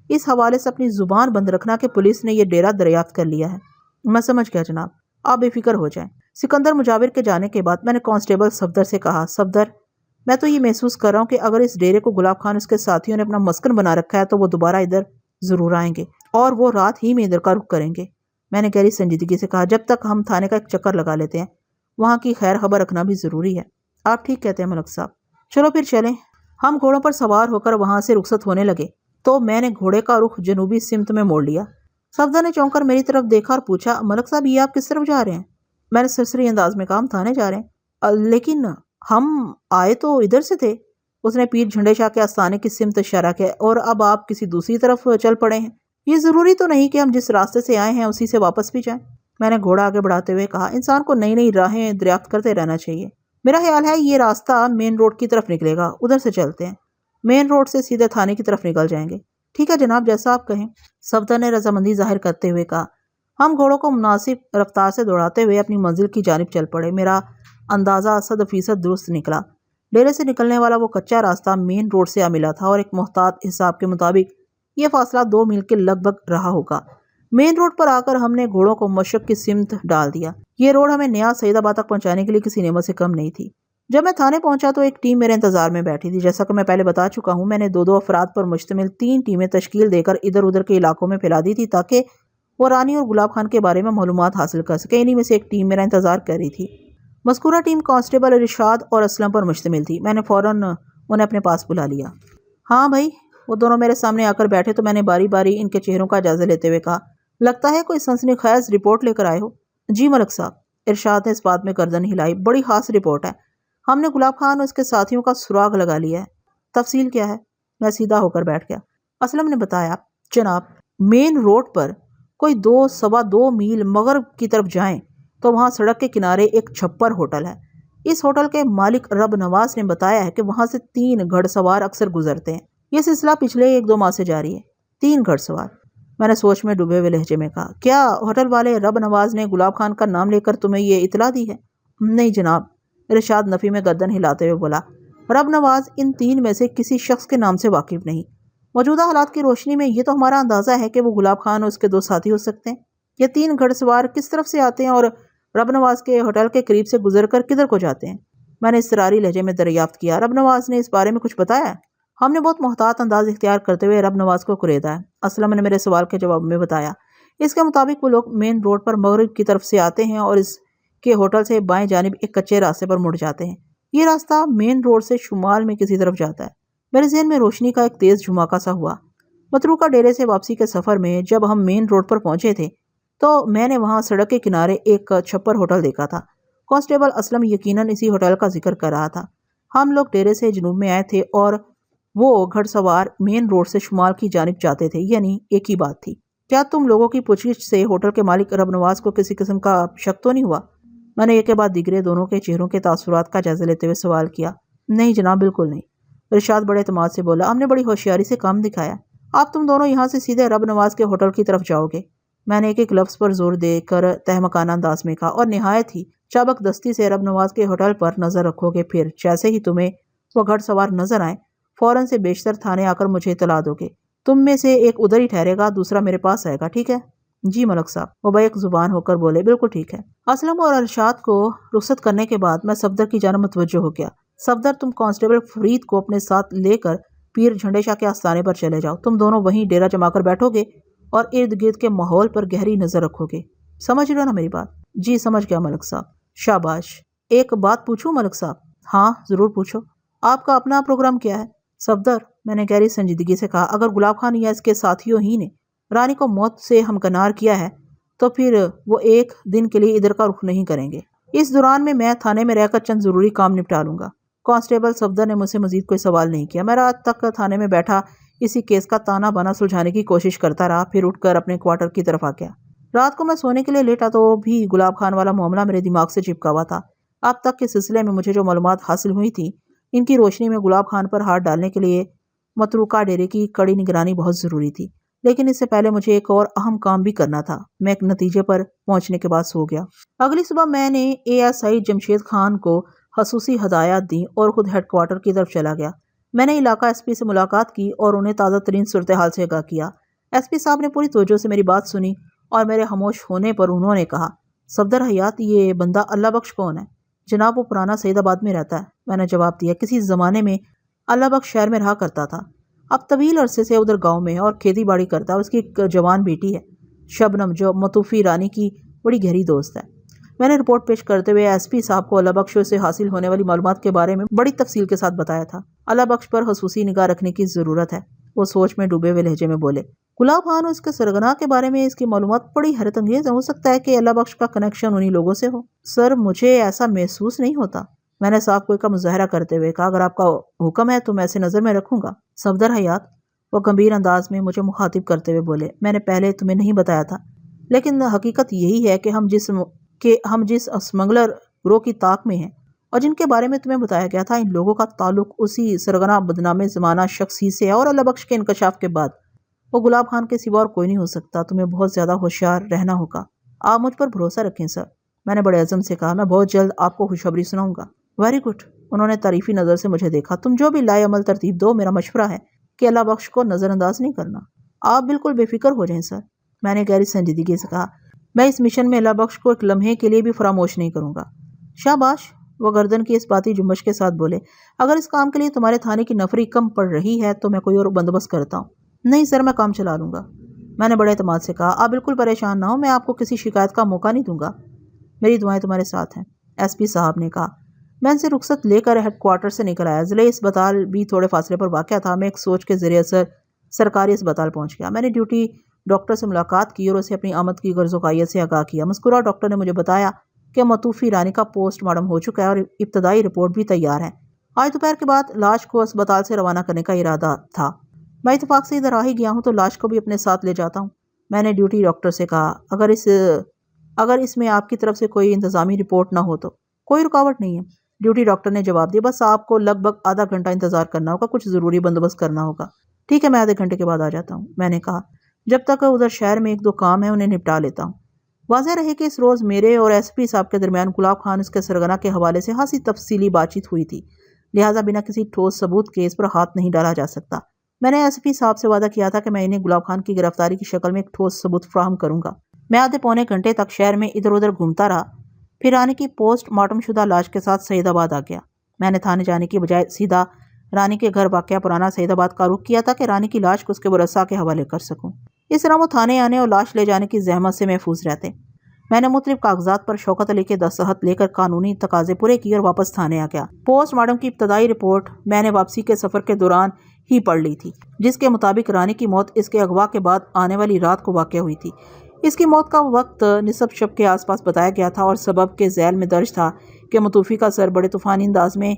اس حوالے سے اپنی زبان بند رکھنا کہ پولیس نے یہ ڈیرا دریافت کر لیا ہے۔ میں سمجھ گیا جناب، آپ بے فکر ہو جائیں۔ سکندر مجاور کے جانے کے بعد میں نے کانسٹیبل صفدر سے کہا، صفدر میں تو یہ محسوس کر رہا ہوں کہ اگر اس ڈیرے کو گلاب خان اس کے ساتھیوں نے اپنا مسکن بنا رکھا ہے تو وہ دوبارہ ادھر ضرور آئیں گے اور وہ رات ہی میں ادھر کا رخ کریں گے۔ میں نے گہری سنجیدگی سے کہا، جب تک ہم تھانے کا ایک چکر لگا لیتے ہیں، وہاں کی خیر خبر رکھنا بھی ضروری ہے۔ آپ ٹھیک کہتے ہیں ملک صاحب، چلو پھر چلیں۔ ہم گھوڑوں پر سوار ہو کر وہاں سے رخصت ہونے لگے تو میں نے گھوڑے کا رخ جنوبی سمت میں موڑ لیا۔ صفدر نے چونک کر میری طرف دیکھا اور پوچھا، ملک صاحب یہ آپ کس طرف جا رہے ہیں؟ میں نے سرسری انداز میں کہا، ہم تھانے جا رہے ہیں۔ لیکن ہم آئے تو ادھر سے تھے۔ اس نے پیر جھنڈے شاہ کے آستانے کی سمت اشارہ کیا، اور اب آپ کسی دوسری طرف چل پڑے ہیں۔ یہ ضروری تو نہیں کہ ہم جس راستے سے آئے ہیں اسی سے واپس بھی جائیں۔ میں نے گھوڑا آگے بڑھاتے ہوئے کہا، انسان کو نئی نئی راہیں دریافت کرتے رہنا چاہیے۔ میرا خیال ہے یہ راستہ مین روڈ کی طرف نکلے گا، ادھر سے چلتے ہیں۔ مین روڈ سے سیدھے تھانے کی طرف نکل جائیں گے۔ ٹھیک ہے جناب، جیسا آپ کہیں، صفدر نے رضامندی ظاہر کرتے ہوئے کہا۔ ہم گھوڑوں کو مناسب رفتار سے دوڑاتے ہوئے اپنی منزل کی جانب چل پڑے۔ میرا اندازہ 100% درست نکلا۔ ڈیرے سے نکلنے والا وہ کچا راستہ مین روڈ سے آ ملا تھا اور ایک محتاط حساب کے مطابق یہ فاصلہ 2 میل کے لگ بھگ رہا ہوگا۔ مین روڈ پر آ کر ہم نے گھوڑوں کو مشرق کی سمت ڈال دیا۔ یہ روڈ ہمیں نیا سعید آباد تک پہنچانے کے لیے کسی نعمت سے کم نہیں تھی۔ جب میں تھانے پہنچا تو ایک ٹیم میرے انتظار میں بیٹھی تھی۔ جیسا کہ میں پہلے بتا چکا ہوں، میں نے 2 افراد پر مشتمل 3 ٹیمیں تشکیل دے کر ادھر ادھر کے علاقوں میں پھیلا دی تھی تاکہ وہ رانی اور گلاب خان کے بارے میں معلومات حاصل کر سکے۔ انہی میں سے ایک ٹیم میرا انتظار کر رہی تھی۔ مذکورہ ٹیم کانسٹیبل ارشاد اور اسلم پر مشتمل تھی۔ میں نے فوراً انہیں اپنے پاس بلا لیا۔ ہاں بھائی، وہ دونوں میرے سامنے آ کر بیٹھے تو میں نے باری باری ان کے چہروں کا جائزہ لیتے ہوئے کہا، لگتا ہے کوئی سنسنی خیز رپورٹ لے کر آئے ہو۔ جی ملک صاحب، ارشاد نے اس بات میں گردن ہلائی، بڑی خاص رپورٹ ہے۔ ہم نے گلاب خان اور اس کے ساتھیوں کا سراغ لگا لیا ہے۔ تفصیل کیا ہے؟ میں سیدھا ہو کر بیٹھ گیا۔ اسلم نے بتایا، جناب، مین روڈ پر کوئی 2.25 میل مغرب کی طرف جائیں تو وہاں سڑک کے کنارے ایک چھپر ہوٹل ہے۔ اس ہوٹل کے مالک رب نواز نے بتایا ہے کہ وہاں سے 3 گھڑ سوار اکثر گزرتے ہیں۔ یہ سلسلہ پچھلے 1-2 ماہ سے جاری ہے۔ 3 گھڑ سوار؟ میں نے سوچ میں ڈوبے ہوئے لہجے میں کہا، کیا ہوٹل والے رب نواز نے گلاب خان کا نام لے کر تمہیں یہ اطلاع دی ہے؟ نہیں جناب، ارشاد نفی میں گردن ہلاتے ہوئے بولا، رب نواز ان 3 میں سے کسی شخص کے نام سے واقف نہیں۔ موجودہ حالات کی روشنی میں یہ تو ہمارا اندازہ ہے کہ وہ گلاب خان اور اس کے 2 ساتھی ہو سکتے ہیں۔ یہ 3 گھڑ سوار کس طرف سے آتے ہیں اور رب نواز کے ہوٹل کے قریب سے گزر کر کدھر کو جاتے ہیں؟ میں نے اضطراری لہجے میں دریافت کیا۔ رب نواز نے اس بارے میں کچھ بتایا ہے؟ ہم نے بہت محتاط انداز اختیار کرتے ہوئے رب نواز کو کریدا ہے۔ اسلم نے میرے سوال کے جواب میں بتایا، اس کے مطابق وہ لوگ مین روڈ پر مغرب کی طرف سے آتے ہیں اور اس کے ہوٹل سے بائیں جانب ایک کچے راستے پر مڑ جاتے ہیں۔ یہ راستہ مین روڈ سے شمال میں کسی طرف جاتا ہے۔ میرے ذہن میں روشنی کا ایک تیز جھماکا سا ہوا۔ متروکہ ڈیرے سے واپسی کے سفر میں جب ہم مین روڈ پر پہنچے تھے تو میں نے وہاں سڑک کے کنارے ایک چھپر ہوٹل دیکھا تھا۔ کانسٹیبل اسلم یقیناً اسی ہوٹل کا ذکر کر رہا تھا۔ ہم لوگ ڈیرے سے جنوب میں آئے تھے اور وہ گھڑ سوار مین روڈ سے شمال کی جانب جاتے تھے، یعنی ایک ہی بات تھی۔ کیا تم لوگوں کی پوچھ گچھ سے ہوٹل کے مالک رب نواز کو کسی قسم کا شک تو نہیں ہوا؟ میں نے ایک کے بعد دیگرے دونوں کے چہروں کے تاثرات کا جائزہ لیتے ہوئے سوال کیا۔ نہیں جناب، بالکل نہیں، ارشاد بڑے اعتماد سے بولا، ہم نے بڑی ہوشیاری سے کام دکھایا۔ اب تم دونوں یہاں سے سیدھے رب نواز کے ہوٹل کی طرف جاؤ گے۔ میں نے ایک لفظ پر زور دے کر تہمکانہ انداز میں کہا، اور نہایت ہی چابک دستی سے رب نواز کے ہوٹل پر نظر رکھو گے۔ پھر جیسے ہی تمہیں وہ گھڑ سوار نظر آئیں فوراً سے بیشتر تھانے آ کر مجھے اطلاع دو گے۔ تم میں سے ایک ادھر ہی ٹھہرے گا، دوسرا میرے پاس آئے گا، ٹھیک ہے؟ جی ملک صاحب، وہ بیک زبان ہو کر بولے، بالکل ٹھیک ہے۔ اسلم اور ارشاد کو رخصت کرنے کے بعد میں صفدر کی جانب متوجہ ہو گیا۔ صفدر، تم کانسٹیبل فرید کو اپنے ساتھ لے کر پیر جھنڈے شاہ کے آستانے پر چلے جاؤ۔ تم دونوں وہیں ڈیرا جما کر بیٹھو گے اور ارد گرد کے ماحول پر گہری نظر رکھو گے۔ سمجھ رہے ہو نا میری بات؟ جی سمجھ گیا ملک صاحب۔ شاباش۔ ایک بات پوچھوں ملک صاحب؟ ہاں ضرور پوچھو۔ آپ کا اپنا پروگرام کیا ہے؟ صفدر، میں نے گہری سنجیدگی سے کہا، اگر گلاب خان یا اس کے ساتھیوں ہی نے رانی کو موت سے ہمکنار کیا ہے تو پھر وہ ایک دن کے لیے ادھر کا رخ نہیں کریں گے۔ اس دوران میں تھانے میں رہ کر چند ضروری کام نپٹا لوں گا۔ کانسٹیبل صفدر نے مجھ سے مزید کوئی سوال نہیں کیا۔ میں رات تک تھانے میں بیٹھا اسی کیس کا تانا بانا سلجھانے کی کوشش کرتا رہا، پھر اٹھ کر اپنے کوارٹر کی طرف آ گیا۔ رات کو میں سونے کے لیے لیٹا تو بھی گلاب خان والا معاملہ میرے دماغ سے چپکا ہوا تھا۔ اب تک کے سلسلے میں مجھے جو معلومات حاصل ہوئی تھی، ان کی روشنی میں گلاب خان پر ہاتھ ڈالنے کے لیے متروکہ ڈیرے کی کڑی نگرانی بہت ضروری تھی، لیکن اس سے پہلے مجھے ایک اور اہم کام بھی کرنا تھا۔ میں ایک نتیجے پر پہنچنے کے بعد سو گیا۔ اگلی صبح میں نے ASI جمشید خان کو خصوصی ہدایات دیں اور خود ہیڈ کوارٹر کی طرف چلا گیا۔ میں نے علاقہ SP سے ملاقات کی اور انہیں تازہ ترین صورتحال سے آگاہ کیا۔ SP صاحب نے پوری توجہ سے میری بات سنی اور میرے خاموش ہونے پر انہوں نے کہا، صفدر حیات، یہ بندہ اللہ بخش کون ہے؟ جناب، وہ پرانا سعید آباد میں رہتا ہے۔ میں نے جواب دیا، کسی زمانے میں اللہ بخش شہر میں رہا کرتا تھا، اب طویل عرصے سے ادھر گاؤں میں ہے اور کھیتی باڑی کرتا ہے۔ اس کی ایک جوان بیٹی ہے شبنم، جو متوفی رانی کی بڑی گہری دوست ہے۔ میں نے رپورٹ پیش کرتے ہوئے SP صاحب کو اللہ بخش سے حاصل ہونے والی معلومات کے بارے میں بڑی تفصیل کے ساتھ بتایا تھا۔ اللہ بخش پر خصوصی نگاہ رکھنے کی ضرورت ہے، وہ سوچ میں ڈوبے ہوئے لہجے میں بولے۔ گلاب خان اور اس کے سرغنہ کے بارے میں اس کی معلومات بڑی حیرت انگیز ہے، ہو سکتا ہے کہ اللہ بخش کا کنیکشن انہی لوگوں سے ہو۔ سر، مجھے ایسا محسوس نہیں ہوتا، میں نے صاف کوئی کا مظاہرہ کرتے ہوئے کہا، اگر آپ کا حکم ہے تو میں اسے نظر میں رکھوں گا۔ صفدر حیات، وہ گمبھیر انداز میں مجھے مخاطب کرتے ہوئے بولے، میں نے پہلے تمہیں نہیں بتایا تھا، لیکن حقیقت یہی ہے کہ ہم جس اسمگلر گروہ کی طاق میں ہیں اور جن کے بارے میں تمہیں بتایا گیا تھا، ان لوگوں کا تعلق اسی سرغنہ بدنام زمانہ شخص ہی سے ہے، اور اللہ بخش کے انکشاف کے بعد وہ گلاب خان کے سوا اور کوئی نہیں ہو سکتا، تمہیں بہت زیادہ ہوشیار رہنا ہوگا۔ آپ مجھ پر بھروسہ رکھیں سر، میں نے بڑے عزم سے کہا۔ میں بہت جلد آپ کو خوشخبری سناؤں گا۔ ویری گڈ، انہوں نے تعریفی نظر سے مجھے دیکھا۔ تم جو بھی لائے عمل ترتیب دو، میرا مشورہ ہے کہ اللہ بخش کو نظر انداز نہیں کرنا۔ آپ بالکل بے فکر ہو جائیں سر، میں نے گہری سنجیدگی سے کہا۔ میں اس مشن میں اللہ بخش کو ایک لمحے کے لیے بھی فراموش نہیں کروں گا۔ شاباش، وہ گردن کی اس باتی جنبش کے ساتھ بولے۔ اگر اس کام کے لیے تمہارے تھانے کی نفری کم پڑ رہی ہے تو میں کوئی اور بندوبست کرتا ہوں۔ نہیں سر، میں کام چلا لوں گا، میں نے بڑے اعتماد سے کہا۔ آپ بالکل پریشان نہ ہو، میں آپ کو کسی شکایت کا موقع نہیں دوں گا۔ میری دعائیں تمہارے ساتھ ہیں، ایس پی صاحب نے کہا۔ میں ان سے رخصت لے کر ہیڈ کوارٹر سے نکل آیا۔ ضلعی اسپتال بھی تھوڑے فاصلے پر واقع تھا۔ میں ایک سوچ کے زیر اثر سرکاری اسپتال پہنچ گیا۔ میں نے ڈیوٹی ڈاکٹر سے ملاقات کی اور اسے اپنی آمد کی غرض و غایت سے آگاہ کیا۔ مذکورہ ڈاکٹر نے مجھے بتایا کہ متوفی رانی کا پوسٹ مارٹم ہو چکا ہے اور ابتدائی رپورٹ بھی تیار ہے۔ آج دوپہر کے بعد لاش کو اسپتال سے روانہ کرنے کا ارادہ تھا۔ میں اتفاق سے ادھر آ ہی گیا ہوں تو لاش کو بھی اپنے ساتھ لے جاتا ہوں، میں نے ڈیوٹی ڈاکٹر سے کہا۔ اگر اس میں آپ کی طرف سے کوئی انتظامی رپورٹ نہ ہو تو کوئی رکاوٹ نہیں ہے، ڈیوٹی ڈاکٹر نے جواب دیا۔ بس آپ کو لگ بھگ آدھا گھنٹہ انتظار کرنا ہوگا، کچھ ضروری بندوبست کرنا ہوگا۔ ٹھیک ہے، میں آدھے گھنٹے کے بعد آ جاتا ہوں، میں نے کہا۔ جب تک ادھر شہر میں ایک دو کام ہیں انہیں نپٹا لیتا ہوں۔ واضح رہے کہ اس روز میرے اور ایس پی صاحب کے درمیان گلاب خان اس کے سرغنہ کے حوالے سے خاصی تفصیلی بات چیت ہوئی تھی، لہٰذا بنا کسی ٹھوس ثبوت کے اس پر ہاتھ نہیں ڈالا جا سکتا۔ میں نے ایس پی صاحب سے وعدہ کیا تھا کہ میں انہیں گلاب خان کی گرفتاری کی شکل میں ایک ٹھوس ثبوت فراہم کروں گا۔ میں آدھے پونے گھنٹے تک شہر میں ادھر ادھر گھومتا رہا، پھر رانی کی پوسٹ مارٹم شدہ لاش کے ساتھ سعید آباد آ گیا۔ میں نے تھانے جانے کی بجائے سیدھا رانی کے گھر واقع پرانا سعید آباد کا رخ کیا تھا کہ رانی کی لاش کو اس کے ورثاء کے حوالے کر سکوں۔ اس طرح وہ تھانے آنے اور لاش لے جانے کی زحمت سے محفوظ رہتے۔ میں نے مختلف کاغذات پر شوکت علی کے دستخط لے کر قانونی تقاضے پورے کیے اور واپس تھانے آ گیا۔ پوسٹ مارٹم کی ابتدائی رپورٹ میں نے واپسی کے سفر کے دوران ہی پڑھ لی تھی، جس کے مطابق رانی کی موت اس کے اغوا کے بعد آنے والی رات کو واقع ہوئی تھی۔ اس کی موت کا وقت نصف شب کے آس پاس بتایا گیا تھا اور سبب کے ذیل میں درج تھا کہ متوفی کا سر بڑے طوفانی انداز میں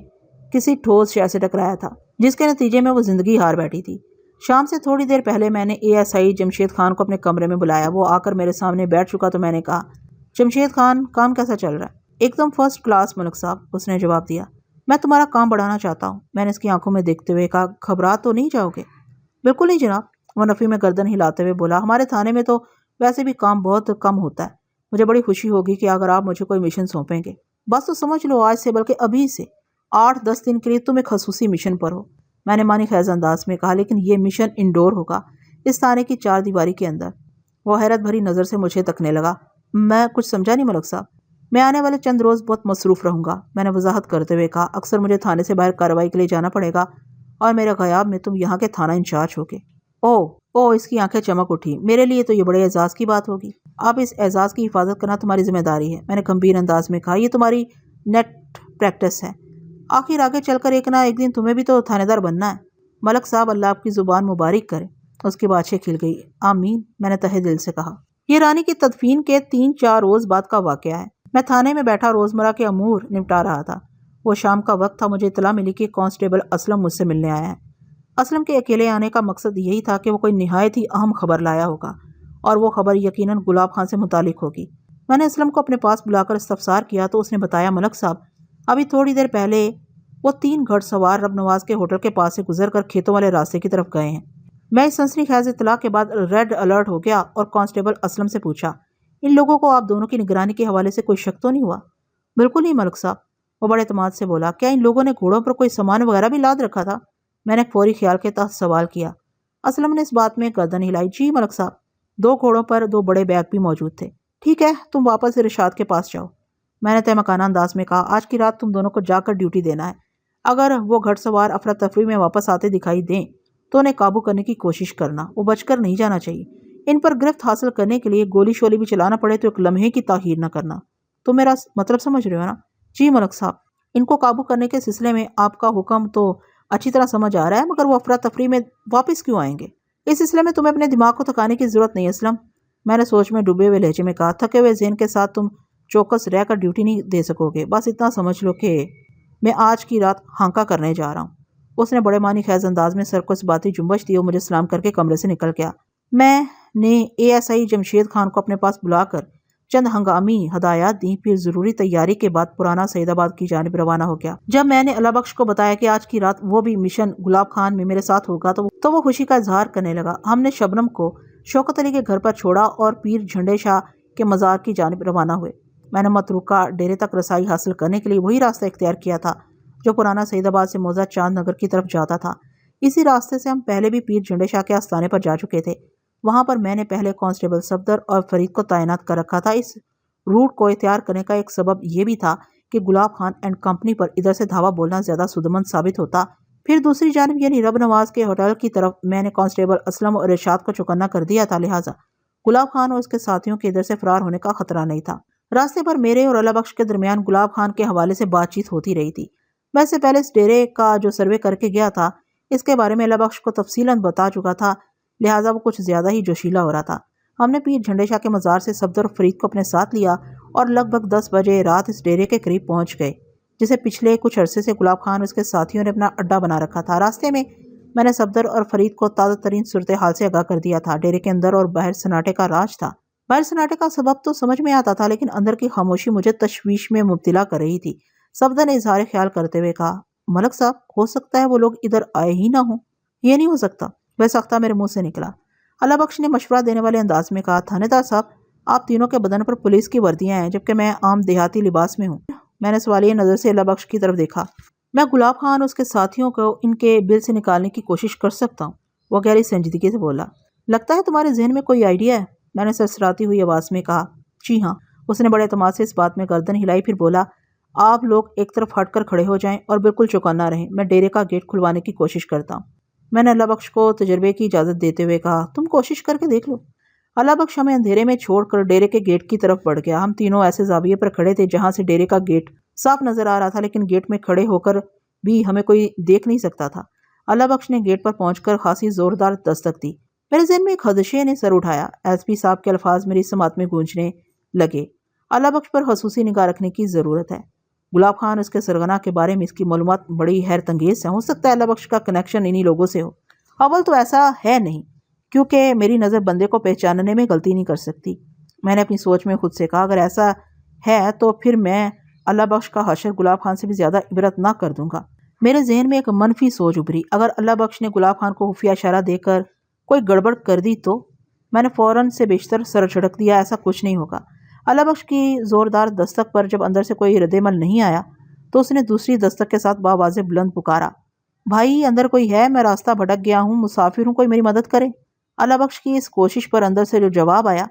کسی ٹھوس شے سے ٹکرایا تھا، جس کے نتیجے میں وہ زندگی ہار بیٹھی تھی۔ شام سے تھوڑی دیر پہلے میں نے A S I Jamshed Khan کو اپنے کمرے میں بلایا۔ وہ آ کر میرے سامنے بیٹھ چکا تو میں نے کہا، جمشید خان، کام کیسا چل رہا ہے؟ ایک دم فرسٹ کلاس ملک صاحب، اس نے جواب دیا۔ میں تمہارا کام بڑھانا چاہتا ہوں، میں نے اس کی آنکھوں میں دیکھتے ہوئے کہا۔ گھبرا تو نہیں جاؤ گے؟ بالکل نہیں جناب، وہ نفی میں گردن ہلاتے ہوئے بولا۔ ہمارے تھانے میں تو ویسے بھی کام بہت کم ہوتا ہے، مجھے بڑی خوشی ہوگی کہ اگر آپ مجھے کوئی مشن سونپیں گے۔ بس تو سمجھ لو آج سے بلکہ ابھی سے 8-10 دن کے لیے تم ایک خصوصی مشن پر ہو، میں نے معنی خیز انداز میں کہا۔ لیکن یہ مشن انڈور ہوگا، اس تھانے کی 4 دیواری کے اندر۔ وہ حیرت بھری نظر سے مجھے تکنے لگا۔ میں کچھ سمجھا نہیں ملک صاحب۔ میں آنے والے چند روز بہت مصروف رہوں گا، میں نے وضاحت کرتے ہوئے کہا۔ اکثر مجھے تھانے سے باہر کارروائی کے لیے جانا پڑے گا اور میرے غیاب میں تم یہاں کے تھانہ انچارج ہوگے۔ او، اس کی آنکھیں چمک اٹھی۔ میرے لیے تو یہ بڑے اعزاز کی بات ہوگی۔ اب اس اعزاز کی حفاظت کرنا تمہاری ذمہ داری ہے، میں نے گمبھیر انداز میں کہا۔ یہ تمہاری نیٹ پریکٹس ہے، آخر آگے چل کر ایک نہ ایک دن تمہیں بھی تو تھانے دار بننا ہے۔ ملک صاحب، اللہ آپ کی زبان مبارک کرے، اس کی باتیں کھل گئی۔ آمین، میں نے تہہ دل سے کہا۔ یہ رانی کی تدفین کے 3-4 روز بعد کا واقعہ ہے۔ میں تھانے میں بیٹھا روزمرہ کے امور نپٹا رہا تھا۔ وہ شام کا وقت تھا، مجھے اطلاع ملی کہ کانسٹیبل اسلم مجھ سے ملنے آیا ہے۔ اسلم کے اکیلے آنے کا مقصد یہی تھا کہ وہ کوئی نہایت ہی اہم خبر لایا ہوگا اور وہ خبر یقیناً گلاب خان سے متعلق ہوگی۔ میں نے اسلم کو اپنے پاس بلا کر استفسار کیا تو اس نے بتایا، ملک صاحب، ابھی تھوڑی دیر پہلے وہ 3 گھڑ سوار رب نواز کے ہوٹل کے پاس سے گزر کر کھیتوں والے راستے کی طرف گئے ہیں۔ میں اس سنسنی خیز اطلاع کے بعد ریڈ الرٹ ہو گیا اور کانسٹیبل اسلم سے پوچھا، ان لوگوں کو آپ دونوں کی نگرانی کے حوالے سے کوئی شک تو نہیں ہوا؟ بالکل نہیں ملک صاحب، وہ بڑے اعتماد سے بولا۔ کیا ان لوگوں نے گھوڑوں پر کوئی سامان وغیرہ بھی لاد رکھا تھا؟ میں نے فوری خیال کے تحت سوال کیا۔ اسلم نے اس بات میں گردن ہلائی۔ جی ملک صاحب، 2 گھوڑوں پر 2 بڑے بیگ بھی موجود تھے۔ ٹھیک ہے، تم واپس ارشاد کے پاس جاؤ، میں نے تہمکانہ انداز میں کہا۔ آج کی رات تم دونوں کو جا کر ڈیوٹی دینا ہے۔ اگر وہ گھڑ سوار افراتفری میں واپس آتے دکھائی دیں تو انہیں قابو کرنے کی کوشش کرنا، وہ بچ کر نہیں جانا چاہیے۔ ان پر گرفت حاصل کرنے کے لیے گولی شولی بھی چلانا پڑے تو ایک لمحے کی تاخیر نہ کرنا۔ تو میرا مطلب سمجھ رہے ہو نا؟ جی ملک صاحب، ان کو قابو کرنے کے سلسلے میں آپ کا حکم تو اچھی طرح سمجھ آ رہا ہے، مگر وہ افراتفری میں واپس کیوں آئیں گے؟ اس سلسلے میں تمہیں اپنے دماغ کو تھکانے کی ضرورت نہیں اسلم، میں نے سوچ میں ڈوبے ہوئے لہجے میں کہا۔ تھکے ہوئے ذہن کے ساتھ تم چوکس رہ کر ڈیوٹی نہیں دے سکو گے، بس اتنا سمجھ لو کہ میں آج کی رات ہانکا کرنے جا رہا ہوں۔ اس نے بڑے معنی خیز انداز میں سر کو اس باتی جنبش دی اور مجھے سلام کر کے کمرے سے نکل گیا۔ میں نے A S I Jamshed Khan کو اپنے پاس بلا کر چند ہنگامی ہدایات دیں، پھر ضروری تیاری کے بعد پرانا سعید آباد کی جانب روانہ ہو گیا۔ جب میں نے اللہ بخش کو بتایا کہ آج کی رات وہ بھی مشن گلاب خان میں میرے ساتھ ہوگا تو وہ خوشی کا اظہار کرنے لگا۔ ہم نے شبنم کو شوکت علی کے گھر پر چھوڑا اور پیر جھنڈے شاہ کے مزار کی جانب روانہ ہوئے۔ میں نے متروکہ ڈیرے تک رسائی حاصل کرنے کے لیے وہی راستہ اختیار کیا تھا جو پرانا سعید آباد سے موزہ چاند نگر کی طرف جاتا تھا۔ اسی راستے سے ہم پہلے بھی پیر جھنڈے شاہ کے آستانے پر جا چکے تھے۔ وہاں پر میں نے پہلے کانسٹیبل صفدر اور فرید کو تعینات کر رکھا تھا۔ اس روٹ کو اختیار کرنے کا ایک سبب یہ بھی تھا کہ گلاب خان اینڈ کمپنی پر ادھر سے دھاوا بولنا زیادہ سودمند ثابت ہوتا۔ پھر دوسری جانب یعنی رب نواز کے ہوٹل کی طرف میں نے کانسٹیبل اسلم اور ارشاد کو چوکنا کر دیا تھا، لہٰذا گلاب خان اور اس کے ساتھیوں کے ادھر سے فرار ہونے کا خطرہ نہیں تھا۔ راستے پر میرے اور اللہ بخش کے درمیان گلاب خان کے حوالے سے بات چیت ہوتی رہی تھی۔ میں سے پہلے اس ڈیرے کا جو سروے کر کے گیا تھا اس کے بارے میں اللہ بخش کو تفصیلاً بتا چکا تھا، لہٰذا وہ کچھ زیادہ ہی جوشیلا ہو رہا تھا۔ ہم نے پیر جھنڈے شاہ کے مزار سے صفدر اور فرید کو اپنے ساتھ لیا اور لگ بھگ 10 بجے رات اس ڈیرے کے قریب پہنچ گئے جسے پچھلے کچھ عرصے سے گلاب خان اور اس کے ساتھیوں نے اپنا اڈا بنا رکھا تھا۔ راستے میں نے صفدر اور فرید کو تازہ ترین صورتحال سے آگاہ کر دیا تھا۔ ڈیرے کے اندر اور باہر سناٹے کا راج تھا۔ باہر سناٹے کا سبب تو سمجھ میں آتا تھا، لیکن اندر کی خاموشی مجھے تشویش میں مبتلا کر رہی تھی۔ صفدر نے اظہار خیال کرتے ہوئے کہا، ملک صاحب، ہو سکتا ہے وہ لوگ ادھر آئے ہی نہ ہوں۔ یہ نہیں ہو سکتا، وہ سختہ میرے منہ سے نکلا۔ اللہ بخش نے مشورہ دینے والے انداز میں کہا، تھانے دار صاحب، آپ تینوں کے بدن پر پولیس کی وردیاں ہیں جبکہ میں عام دیہاتی لباس میں ہوں۔ میں نے سوالیہ نظر سے اللہ بخش کی طرف دیکھا۔ میں گلاب خان اور اس کے ساتھیوں کو ان کے بل سے نکالنے کی کوشش کر سکتا ہوں، وہ گہری سنجیدگی سے بولا۔ لگتا ہے تمہارے ذہن میں کوئی آئیڈیا ہے، میں نے سرسراتی ہوئی آواز میں کہا۔ جی ہاں، اس نے بڑے اعتماد سے اس بات میں گردن ہلائی، پھر بولا، آپ لوگ ایک طرف ہٹ کر کھڑے ہو جائیں اور بالکل چوکنا رہیں، میں ڈیرے کا گیٹ کھلوانے کی کوشش کرتا ہوں۔ میں نے اللہ بخش کو تجربے کی اجازت دیتے ہوئے کہا، تم کوشش کر کے دیکھ لو۔ اللہ بخش ہمیں اندھیرے میں چھوڑ کر ڈیرے کے گیٹ کی طرف بڑھ گیا۔ ہم تینوں ایسے زاویے پر کھڑے تھے جہاں سے ڈیرے کا گیٹ صاف نظر آ رہا تھا، لیکن گیٹ میں کھڑے ہو کر بھی ہمیں کوئی دیکھ نہیں سکتا تھا۔ اللہ بخش نے گیٹ پر پہنچ کر خاصی زوردار دستک دی۔ میرے ذہن میں ایک خدشے نے سر اٹھایا۔ ایس پی صاحب کے الفاظ میری سماعت میں گونجنے لگے، اللہ بخش پر خصوصی نگاہ رکھنے کی ضرورت ہے۔ گلاب خان اس کے سرغنہ کے بارے میں اس کی معلومات بڑی حیرت انگیز ہیں، ہو سکتا ہے اللہ بخش کا کنیکشن انہی لوگوں سے ہو۔ اول تو ایسا ہے نہیں، کیونکہ میری نظر بندے کو پہچاننے میں غلطی نہیں کر سکتی۔ میں نے اپنی سوچ میں خود سے کہا، اگر ایسا ہے تو پھر میں اللہ بخش کا حشر گلاب خان سے بھی زیادہ عبرت نہ کر دوں گا۔ میرے ذہن میں ایک منفی سوچ ابھری، اگر اللہ بخش نے گلاب خان کو خفیہ اشارہ دے کر کوئی گڑبڑ کر دی تو؟ میں نے فوراً سے بیشتر سر جھٹک دیا، ایسا کچھ نہیں ہوگا۔ اللہ بخش کی زوردار دستک پر جب اندر سے کوئی رد عمل نہیں آیا تو اس نے دوسری دستک کے ساتھ باواضح بلند پکارا، بھائی اندر کوئی ہے، میں راستہ بھٹک گیا ہوں، مسافر ہوں، کوئی میری مدد کرے۔ اللہ بخش کی اس کوشش پر اندر سے جو جواب آیا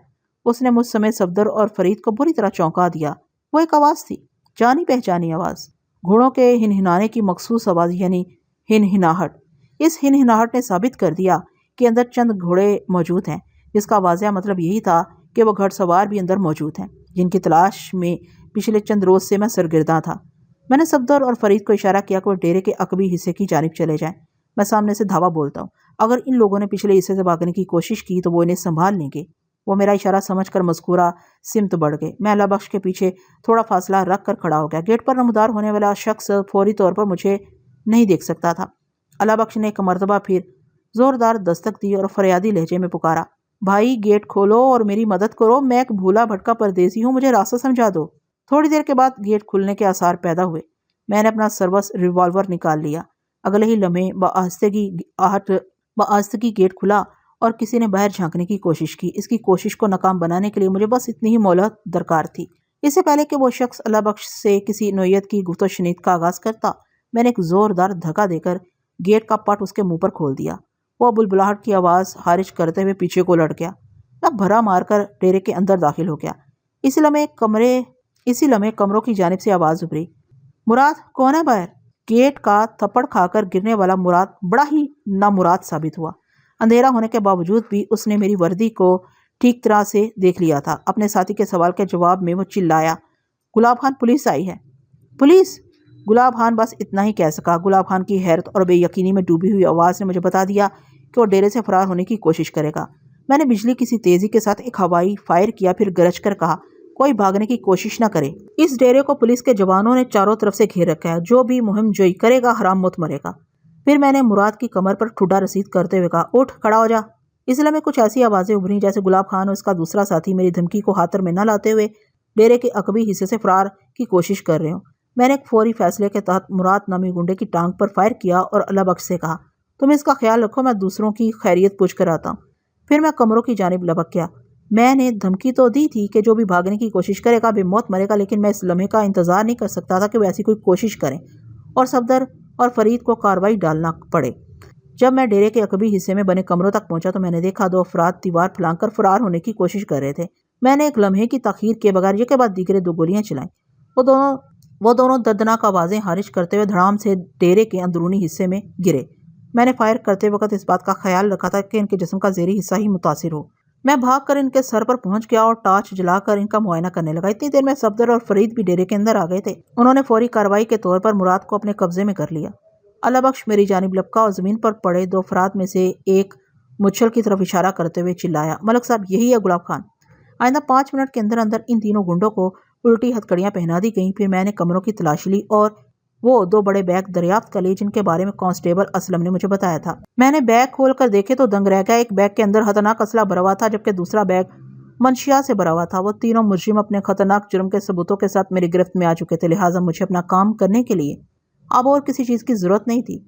اس نے مجھ سمیت صفدر اور فرید کو بری طرح چونکا دیا۔ وہ ایک آواز تھی، جانی پہچانی آواز، گھوڑوں کے ہنہنانے کی مخصوص آواز، یعنی ہنہناہٹ۔ اس ہنہناہٹ نے ثابت کر دیا کہ اندر چند گھوڑے موجود ہیں، جس کا واضح مطلب یہی تھا کہ وہ گھڑ سوار بھی اندر موجود ہیں، جن کی تلاش میں پچھلے چند روز سے میں سرگرداں تھا۔ میں نے صفدر اور فرید کو اشارہ کیا کہ وہ ڈیرے کے عقبی حصے کی جانب چلے جائیں۔ میں سامنے سے دھاوا بولتا ہوں، اگر ان لوگوں نے پچھلے حصے سے بھاگنے کی کوشش کی تو وہ انہیں سنبھال لیں گے۔ وہ میرا اشارہ سمجھ کر مذکورہ سمت بڑھ گئے۔ میں اللہ بخش کے پیچھے تھوڑا فاصلہ رکھ کر کھڑا ہو گیا۔ گیٹ پر نمودار ہونے والا شخص فوری طور پر مجھے نہیں دیکھ سکتا تھا۔ اللہ بخش نے ایک مرتبہ پھر زوردار دستک دی اور فریادی لہجے میں پکارا، بھائی گیٹ کھولو اور میری مدد کرو، میں ایک بھولا بھٹکا پردیسی ہوں، مجھے راستہ سمجھا دو۔ تھوڑی دیر کے بعد گیٹ کھلنے کے آثار پیدا ہوئے۔ میں نے اپنا سربس ریوالور نکال لیا۔ اگلے ہی لمحے بآہستگی گیٹ کھلا اور کسی نے باہر جھانکنے کی کوشش کی۔ اس کی کوشش کو ناکام بنانے کے لیے مجھے بس اتنی ہی مہلت درکار تھی۔ اس سے پہلے کہ وہ شخص اللہ بخش سے کسی نوعیت کی گفت و شنید کا آغاز کرتا، میں نے ایک زوردار دھکا دے کر گیٹ کا پٹ اس کے منہ پر کھول دیا۔ وہ بلبلاہٹ کی آواز خارج کرتے ہوئے پیچھے کو لٹ گیا۔ میں بھرا مار کر ڈیرے کے اندر داخل ہو گیا۔ اسی لمحے کمروں کی جانب سے آواز ابھری، مراد کون ہے باہر؟ گیٹ کا تھپڑ کھا کر گرنے والا مراد بڑا ہی نامراد ثابت ہوا۔ اندھیرا ہونے کے باوجود بھی اس نے میری وردی کو ٹھیک طرح سے دیکھ لیا تھا۔ اپنے ساتھی کے سوال کے جواب میں وہ چلایا، گلاب خان، پولیس آئی ہے۔ پولیس؟ گلاب خان بس اتنا ہی کہہ سکا۔ گلاب خان کی حیرت اور بے یقینی میں ڈوبی ہوئی آواز نے مجھے بتا دیا کہ وہ ڈیرے سے فرار ہونے کی کوشش کرے گا۔ میں نے بجلی کسی تیزی کے ساتھ ایک ہوائی فائر کیا، پھر گرج کر کہا، کوئی بھاگنے کی کوشش نہ کرے۔ اس ڈیرے کو پولیس کے جوانوں نے چاروں طرف سے گھیر رکھا ہے، جو بھی مہم جوئی کرے گا حرام موت مرے گا۔ پھر میں نے مراد کی کمر پر ٹھڈا رسید کرتے ہوئے کہا، اٹھ کھڑا ہو جا۔ اس لمحے کچھ ایسی آوازیں ابھریں جیسے گلاب خان اور اس کا دوسرا ساتھی میری دھمکی کو خاطر میں نہ لاتے ہوئے ڈیرے کے عقبی حصے سے فرار کی کوشش کر رہے ہوں۔ میں نے ایک فوری فیصلے کے تحت مراد نامی گنڈے کی ٹانگ پر فائر کیا اور اللہ بخش سے کہا، تم اس کا خیال رکھو، میں دوسروں کی خیریت پوچھ کر آتا ہوں۔ پھر میں کمروں کی جانب لپک گیا۔ میں نے دھمکی تو دی تھی کہ جو بھی بھاگنے کی کوشش کرے گا بے موت مرے گا، لیکن میں اس لمحے کا انتظار نہیں کر سکتا تھا کہ وہ ایسی کوئی کوشش کریں اور صفدر اور فرید کو کارروائی ڈالنا پڑے۔ جب میں ڈیرے کے عقبی حصے میں بنے کمروں تک پہنچا تو میں نے دیکھا 2 افراد دیوار پھلانگ کر فرار ہونے کی کوشش کر رہے تھے۔ میں نے ایک لمحے کی تاخیر کے بغیر یک بعد دیگرے 2 گولیاں چلائیں۔ وہ دونوں دردناک آوازیں خارج کرتے ہوئے دھڑام سے ڈیرے کے اندرونی حصے میں گرے۔ میں نے فائر کرتے وقت اس بات کا خیال رکھا تھا کہ ان کے جسم کا زیریں حصہ ہی متاثر ہو۔ میں بھاگ کر ان کے سر پر پہنچ گیا اور ٹارچ جلا کر ان کا معائنہ کرنے لگا۔ اتنی دیر میں صفدر اور فرید بھی ڈیرے کے اندر آ گئے تھے۔ انہوں نے فوری کارروائی کے طور پر مراد کو اپنے قبضے میں کر لیا۔ اللہ بخش میری جانب لپکا اور زمین پر پڑے 2 افراد میں سے ایک مچھل کی طرف اشارہ کرتے ہوئے چلایا، ملک صاحب یہی ہے گلاب خان۔ آئندہ 5 منٹ کے اندر اندر ان تینوں گنڈوں کو الٹی ہتھکڑیاں پہنا دی گئیں۔ پھر میں نے کمروں کی تلاشی لی اور وہ 2 بڑے بیگ دریافت کر لیے جن کے بارے میں کانسٹیبل اسلم نے مجھے بتایا تھا۔ میں نے بیگ کھول کر دیکھے تو دنگ رہ گیا۔ ایک بیگ کے اندر خطرناک اسلحہ بھرا ہوا تھا جبکہ دوسرا بیگ منشیات سے بھرا ہوا تھا۔ وہ تینوں مجرم اپنے خطرناک جرم کے ثبوتوں کے ساتھ میری گرفت میں آ چکے تھے، لہٰذا مجھے اپنا کام کرنے کے لیے اب اور کسی چیز کی ضرورت نہیں تھی۔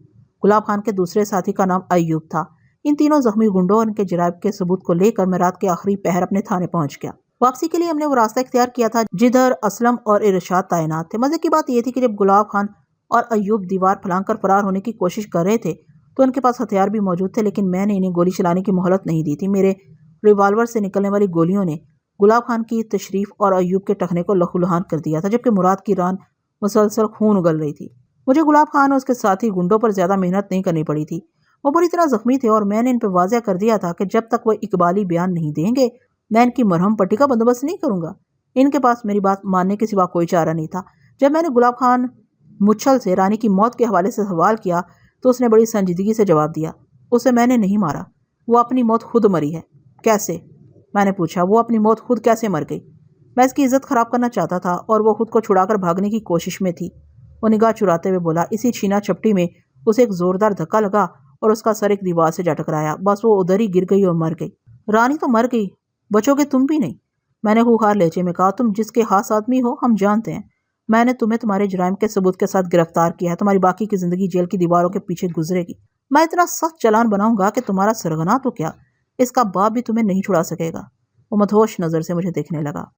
گلاب خان کے دوسرے ساتھی کا نام ایوب تھا۔ ان تینوں زخمی گنڈوں اور ان کے جرائم کے ثبوت کو لے کر میں رات کے آخری پہر اپنے تھانے پہنچ گیا۔ واپسی کے لیے ہم نے وہ راستہ اختیار کیا تھا جدھر اسلم اور ارشاد تعینات تھے۔ مزے کی بات یہ تھی کہ جب گلاب خان اور ایوب دیوار پھلانگ کر فرار ہونے کی کوشش کر رہے تھے تو ان کے پاس ہتھیار بھی موجود تھے، لیکن میں نے انہیں گولی چلانے کی مہلت نہیں دی تھی۔ میرے ریوالور سے نکلنے والی گولیوں نے گلاب خان کی تشریف اور ایوب کے ٹخنے کو لہولہان کر دیا تھا، جبکہ مراد کی ران مسلسل خون اگل رہی تھی۔ مجھے گلاب خان اور اس کے ساتھی گنڈوں پر زیادہ محنت نہیں کرنی پڑی تھی۔ وہ بری طرح زخمی تھے اور میں نے ان پہ واضح کر دیا تھا کہ جب تک وہ اقبالی بیان نہیں دیں گے میں ان کی مرہم پٹی کا بندوبست نہیں کروں گا۔ ان کے پاس میری بات ماننے کے سوا کوئی چارہ نہیں تھا۔ جب میں نے گلاب خان مچھل سے رانی کی موت کے حوالے سے سوال کیا تو اس نے بڑی سنجیدگی سے جواب دیا، اسے میں نے نہیں مارا، وہ اپنی موت خود مری ہے۔ کیسے؟ میں نے پوچھا۔ وہ اپنی موت خود کیسے مر گئی؟ میں اس کی عزت خراب کرنا چاہتا تھا اور وہ خود کو چھڑا کر بھاگنے کی کوشش میں تھی۔ وہ نگاہ چراتے ہوئے بولا، اسی چھینا چپٹی میں اسے ایک زوردار دھکا لگا اور اس کا سر ایک دیوار سے جا ٹکرایا، بس وہ ادھر ہی گر گئی اور مر گئی۔ رانی تو مر گئی، بچو گے تم بھی نہیں؟ میں نے خوخار لہجے میں کہا، تم جس کے خاص آدمی ہو ہم جانتے ہیں۔ میں نے تمہیں تمہارے جرائم کے ثبوت کے ساتھ گرفتار کیا ہے، تمہاری باقی کی زندگی جیل کی دیواروں کے پیچھے گزرے گی۔ میں اتنا سخت چلان بناؤں گا کہ تمہارا سرغنا تو کیا، اس کا باپ بھی تمہیں نہیں چھڑا سکے گا۔ وہ مدہوش نظر سے مجھے دیکھنے لگا۔